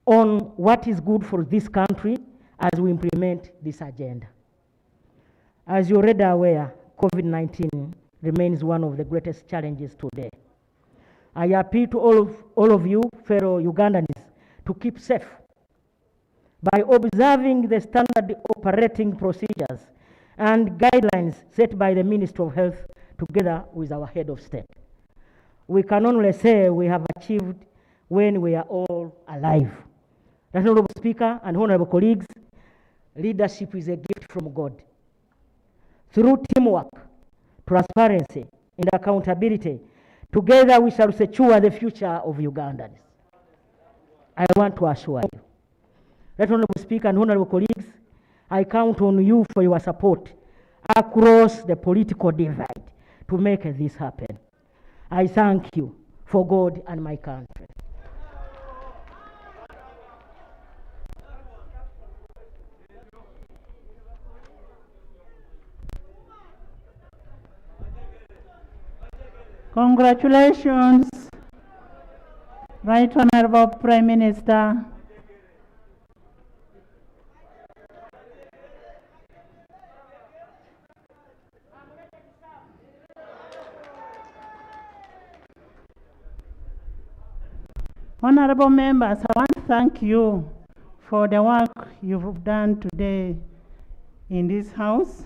on what is good for this country as we implement this agenda. As you're already aware, COVID-19 remains one of the greatest challenges today. I appeal to all of you, fellow Ugandans, to keep safe by observing the standard operating procedures and guidelines set by the Ministry of Health together with our head of state. We can only say we have achieved when we are all alive. Honorable Speaker and honorable colleagues, leadership is a gift from God. Through teamwork, transparency, and accountability, together we shall secure the future of Ugandans. I want to assure you, Honorable Speaker and honorable colleagues, I count on you for your support across the political divide to make this happen. I thank you for God and my country. Congratulations, Right Honorable Prime Minister. Honorable members, I want to thank you for the work you've done today in this house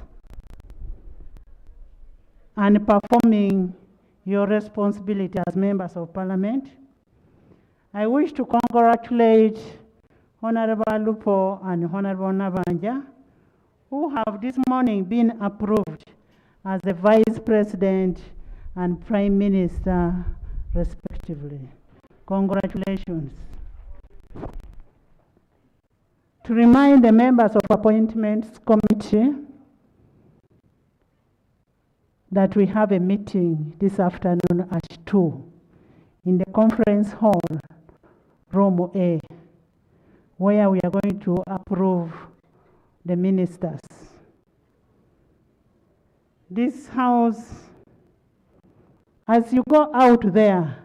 and performing your responsibility as members of parliament. I wish to congratulate Honorable Lupo and Honorable Annabanja, who have this morning been approved as the Vice President and Prime Minister, respectively. Congratulations. To remind the members of Appointments Committee that we have a meeting this afternoon at 2 in the conference hall, room A, where we are going to approve the ministers. This house, as you go out there,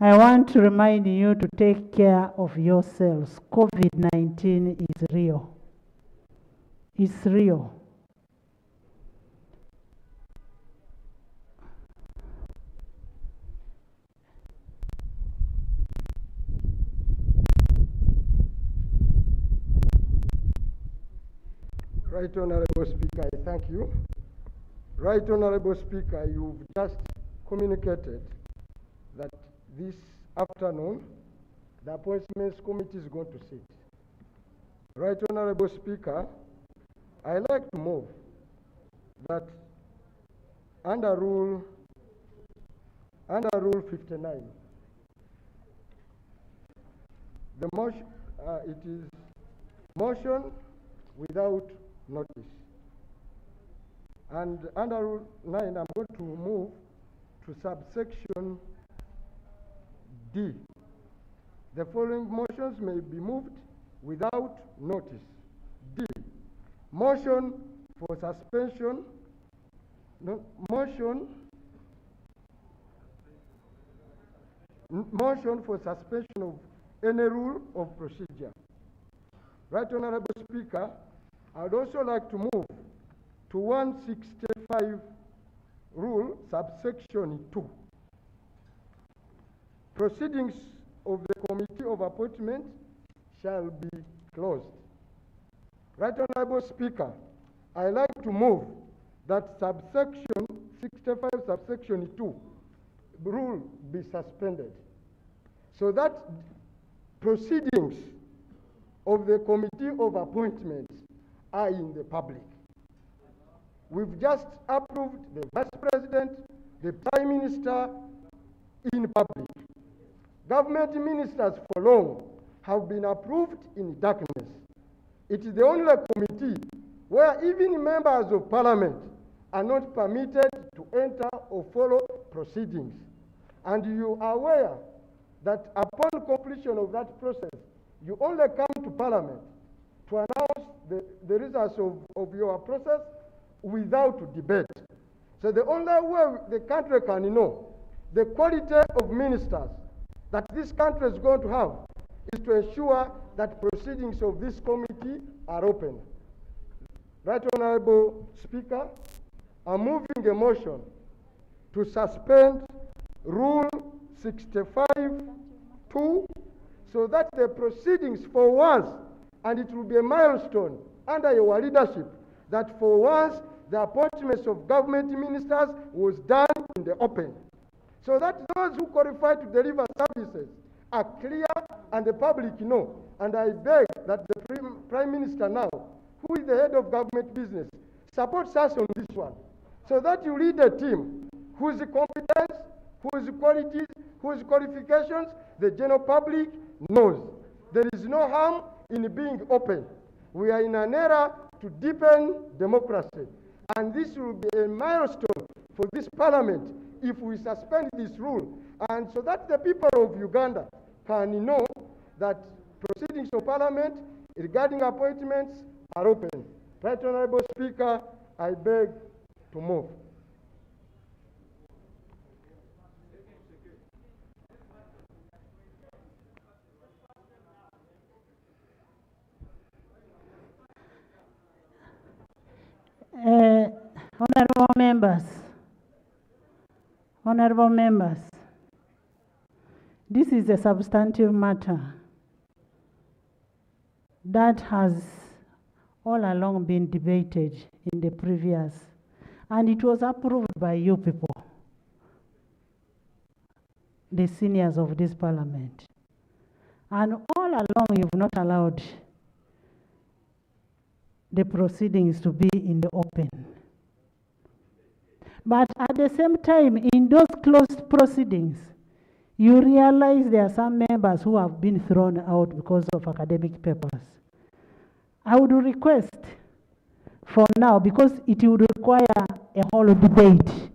I want to remind you to take care of yourselves. COVID-19 is real. It's real. Right Honorable Speaker, I thank you. Right Honorable Speaker, you've just communicated that this afternoon the Appointments Committee is going to sit. Right Honorable Speaker, I like to move that under Rule 59, the motion, it is motion without notice. And under Rule 9, I'm going to move to subsection D. The following motions may be moved without notice. D. Motion for suspension. Motion for suspension of any rule of procedure. Right Honorable Speaker, I would also like to move to 165 rule subsection 2. Proceedings of the Committee of Appointment shall be closed. Right Honorable Speaker, I like to move that subsection 65 subsection 2 rule be suspended so that proceedings of the Committee of Appointments are in the public. We've just approved the Vice President, the Prime Minister in public. Government ministers for long have been approved in darkness. It is the only committee where even members of parliament are not permitted to enter or follow proceedings. And you are aware that upon completion of that process, you only come to parliament to announce the results of your process without debate. So the only way the country can know the quality of ministers that this country is going to have is to ensure that proceedings of this committee are open. Right Honorable Speaker, I'm moving a motion to suspend Rule 65(2) so that the proceedings for once, and it will be a milestone under your leadership, that for once the appointments of government ministers was done in the open, so that those who qualify to deliver services are clear and the public know. And I beg that the Prime Minister now, who is the head of government business, supports us on this one, so that you lead a team whose competence, whose qualities, whose qualifications the general public knows. There is no harm in being open. We are in an era to deepen democracy, and this will be a milestone for this parliament if we suspend this rule, and so that the people of Uganda can know that proceedings of parliament regarding appointments are open. Right Honorable Speaker, I beg to move. Honorable members, is a substantive matter that has all along been debated in the previous, and it was approved by you people, the seniors of this parliament. And all along you've not allowed the proceedings to be in the open. But at the same time, in those closed proceedings, you realize there are some members who have been thrown out because of academic papers. I would request for now, because it would require a whole debate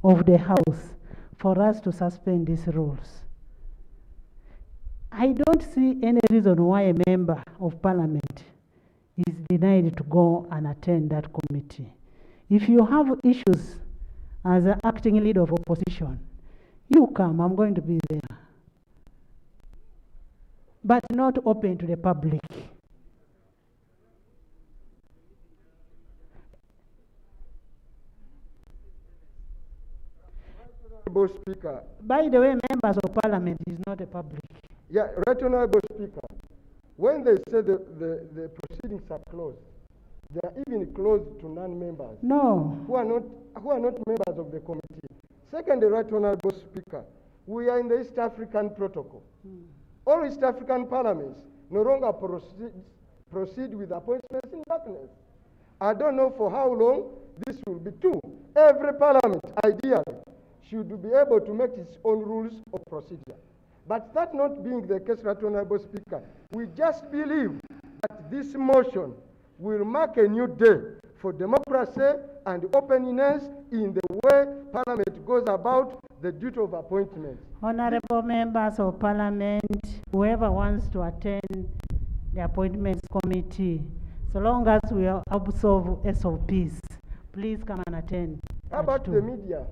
of the House for us to suspend these rules. I don't see any reason why a member of parliament is denied to go and attend that committee. If you have issues as an acting leader of opposition, you come, I'm going to be there. But not open to the public. Speaker. By the way, members of parliament is not a public. Yeah, Right Honorable Speaker. When they say the proceedings are closed, they are even closed to non-members. No. Who are not members of the committee. Secondly, Right Honorable Speaker, we are in the East African protocol. All East African parliaments no longer proceed with appointments in darkness. I don't know for how long this will be too. Every parliament, ideally, should be able to make its own rules of procedure. But that not being the case, Right Honorable Speaker, we just believe that this motion will mark a new day for democracy and openness in the way Parliament goes about the duty of appointment. Honorable members of Parliament, whoever wants to attend the Appointments Committee, so long as we observe SOPs, please come and attend. How about the media?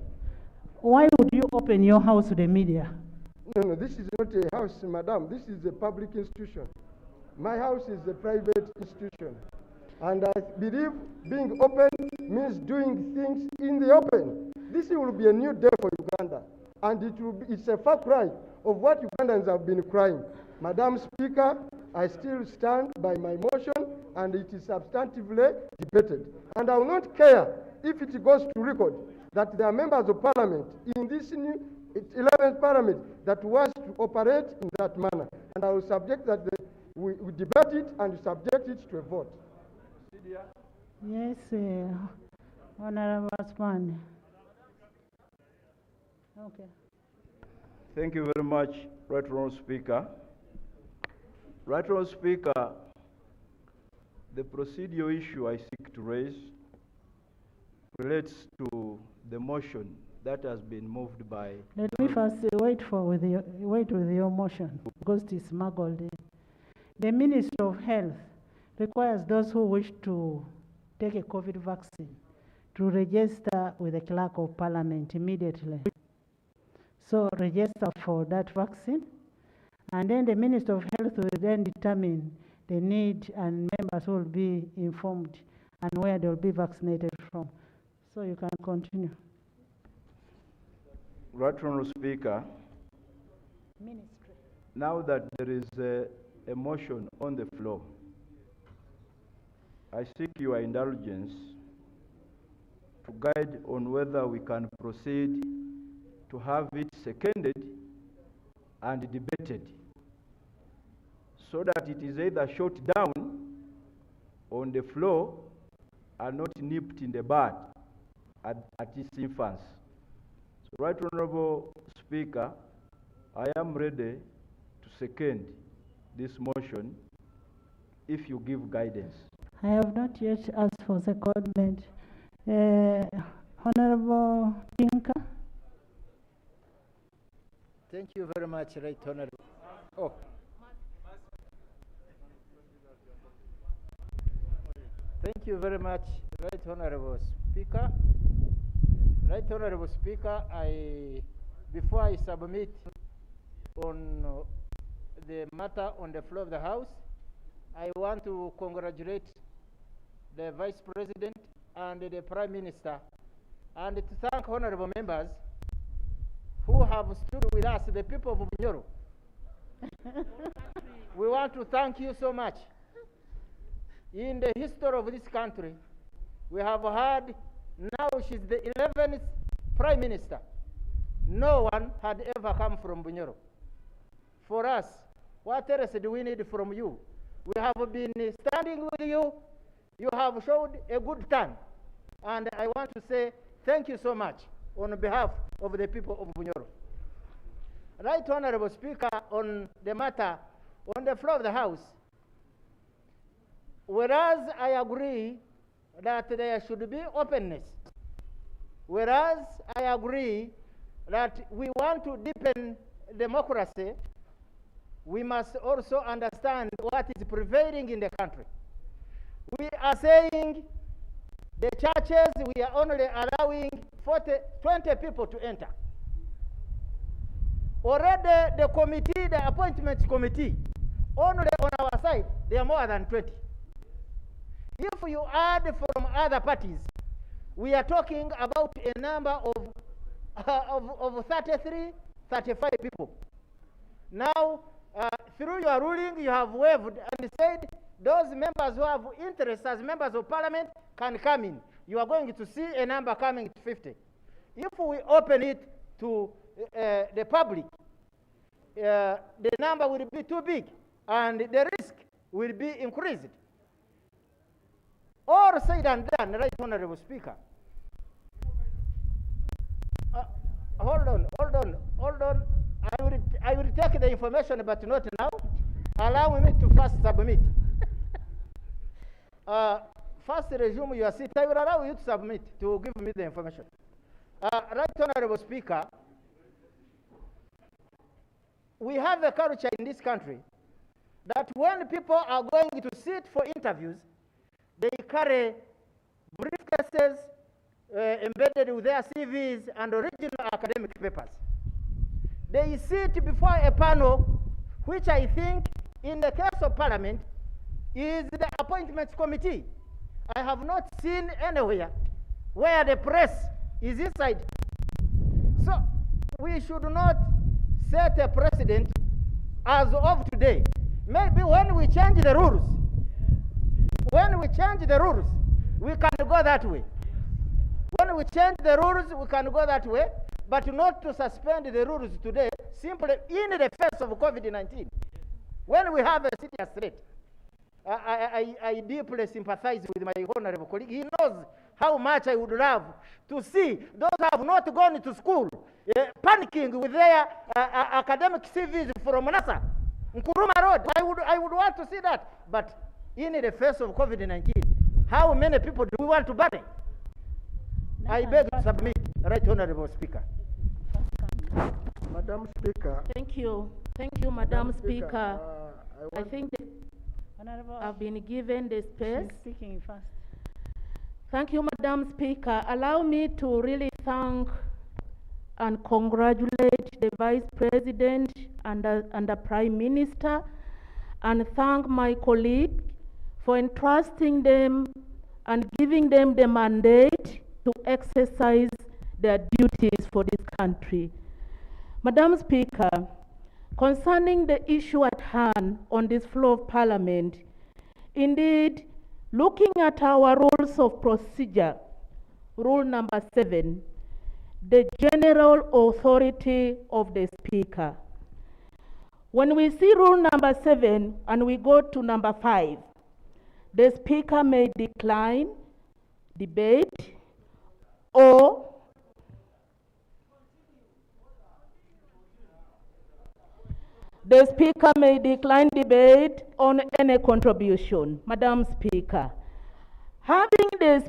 Why would you open your house to the media? No, this is not a house, madam. This is a public institution. My house is a private institution. And I believe being open means doing things in the open. This will be a new day for Uganda. And it's a far cry of what Ugandans have been crying. Madam Speaker, I still stand by my motion, and it is substantively debated. And I will not care if it goes to record that there are members of parliament in this new 11th parliament that wants to operate in that manner. And I will subject that we debate it and subject it to a vote. Yes, Honorable Span. Okay. Thank you very much, Right Honourable Speaker. Right Honourable Speaker, the procedural issue I seek to raise relates to the motion that has been moved by... Let me first wait with your motion, because it is smuggled in. The Minister of Health requires those who wish to take a COVID vaccine to register with the Clerk of Parliament immediately. So register for that vaccine, and then the Minister of Health will then determine the need, and members will be informed and where they will be vaccinated from. So you can continue. Right Honourable Speaker, Ministry. Now that there is a motion on the floor, I seek your indulgence to guide on whether we can proceed to have it seconded and debated, so that it is either shot down on the floor and not nipped in the bud at its infancy. So, Right Honourable Speaker, I am ready to second this motion if you give guidance. I have not yet asked for secondment. Honorable Tinka. Thank you very much, Right Honourable. Oh. Thank you very much, Right Honourable Speaker. Right Honourable Speaker, before I submit on the matter on the floor of the House, I want to congratulate the Vice President and the Prime Minister, and to thank honourable members who have stood with us, the people of Bunyoro, We want to thank you so much. In the history of this country, we have had, now she's the 11th Prime Minister. No one had ever come from Bunyoro. For us, what else do we need from you? We have been standing with you. You have showed a good turn. And I want to say thank you so much on behalf of the people of Bunyoro. Right Honorable Speaker, on the matter, on the floor of the House, whereas I agree that there should be openness, whereas I agree that we want to deepen democracy, we must also understand what is prevailing in the country. We are saying the churches, we are only allowing 20 people to enter. Already the committee, the appointments committee, only on our side, they are more than 20. If you add from other parties, we are talking about a number of 33, 35 people. Now, through your ruling, you have waived and said those members who have interest as members of parliament can come in. You are going to see a number coming to 50. If we open it to the public, the number will be too big and the risk will be increased. All said and done, Right Honorable Speaker. Hold on. I will take the information, but not now. Allow me to first submit. First resume your seat. I will allow you to submit, to give me the information. Right Honorable Speaker, we have a culture in this country that when people are going to sit for interviews, they carry briefcases embedded with their CVs and original academic papers. They sit before a panel, which I think, in the case of Parliament, is the Appointments Committee. I have not seen anywhere where the press is inside. So we should not set a precedent as of today. Maybe when we change the rules, we can go that way. When we change the rules, we can go that way, but not to suspend the rules today, simply in the face of COVID-19. When we have a serious threat, I deeply sympathize with my honorable colleague. He knows how much I would love to see those who have not gone to school panicking with their academic CVs from NASA, Nkuruma Road. I would want to see that. But in the face of COVID-19, how many people do we want to bury? I beg to submit, Right Honorable Speaker. Madam Speaker. Thank you, Madam Speaker. I think I've been given the space. She's speaking first. Thank you, Madam Speaker. Allow me to really thank and congratulate the Vice President and the Prime Minister, and thank my colleague for entrusting them and giving them the mandate to exercise their duties for this country. Madam Speaker, concerning the issue at hand on this floor of Parliament, indeed, looking at our rules of procedure, rule number 7, the general authority of the Speaker. When we see rule number 7 and we go to number 5, the Speaker may decline debate or the Speaker may decline debate on any contribution. Madam Speaker, having the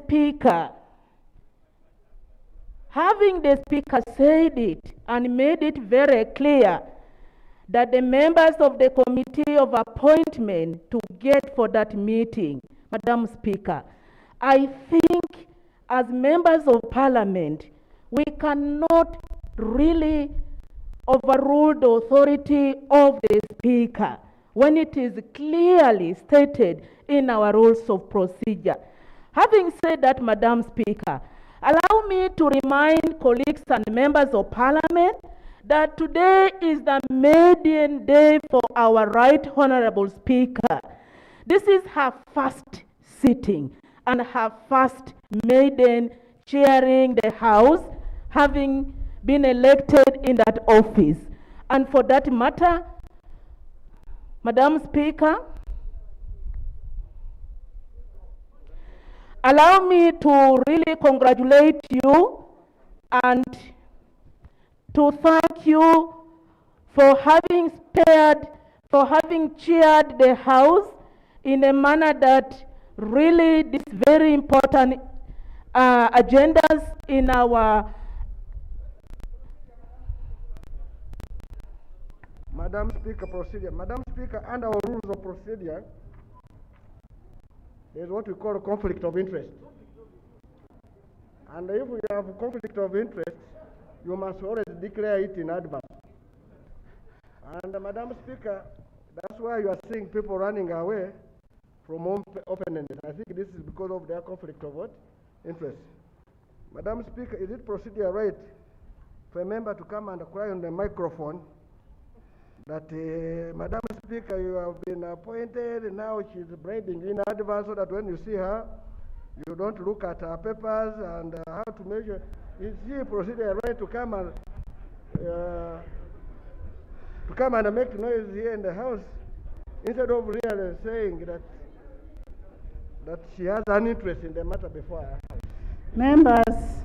Speaker said it and made it very clear that the members of the Committee of Appointment to get for that meeting, Madam Speaker, I think as members of Parliament, we cannot really overrule the authority of the Speaker when it is clearly stated in our rules of procedure. Having said that, Madam Speaker, allow me to remind colleagues and members of Parliament that today is the maiden day for our Right Honorable Speaker. This is her first sitting and her first maiden chairing the House, having been elected in that office. And for that matter, Madam Speaker, allow me to really congratulate you and to thank you for having chaired the House in a manner that really these very important agendas in our Madam Speaker, procedure. Madam Speaker, under our rules of procedure, there is what we call a conflict of interest. And if we have a conflict of interest, you must always declare it in advance. And Madam Speaker, that's why you are seeing people running away from open-ended. I think this is because of their conflict of what? Interest. Madam Speaker, is it procedure right for a member to come and cry on the microphone that, Madam Speaker, you have been appointed, and now she's bribing in advance so that when you see her, you don't look at her papers and how to measure. Is she procedure right to come and make noise here in the House instead of really saying that she has an interest in the matter before her? Members,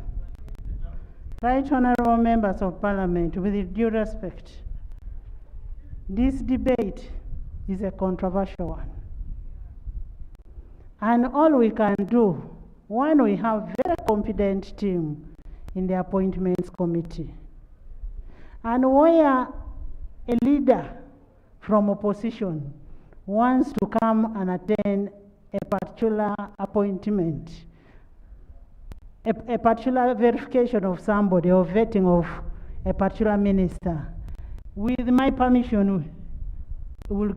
Right Honorable Members of Parliament, with due respect, this debate is a controversial one. And all we can do, one, we have a very competent team in the Appointments Committee. And where a leader from opposition wants to come and attend a particular appointment, a particular verification of somebody or vetting of a particular minister, with my permission, will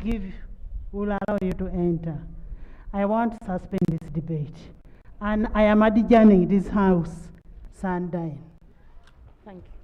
allow you to enter. I want to suspend this debate. And I am adjourning this House sundown. Thank you.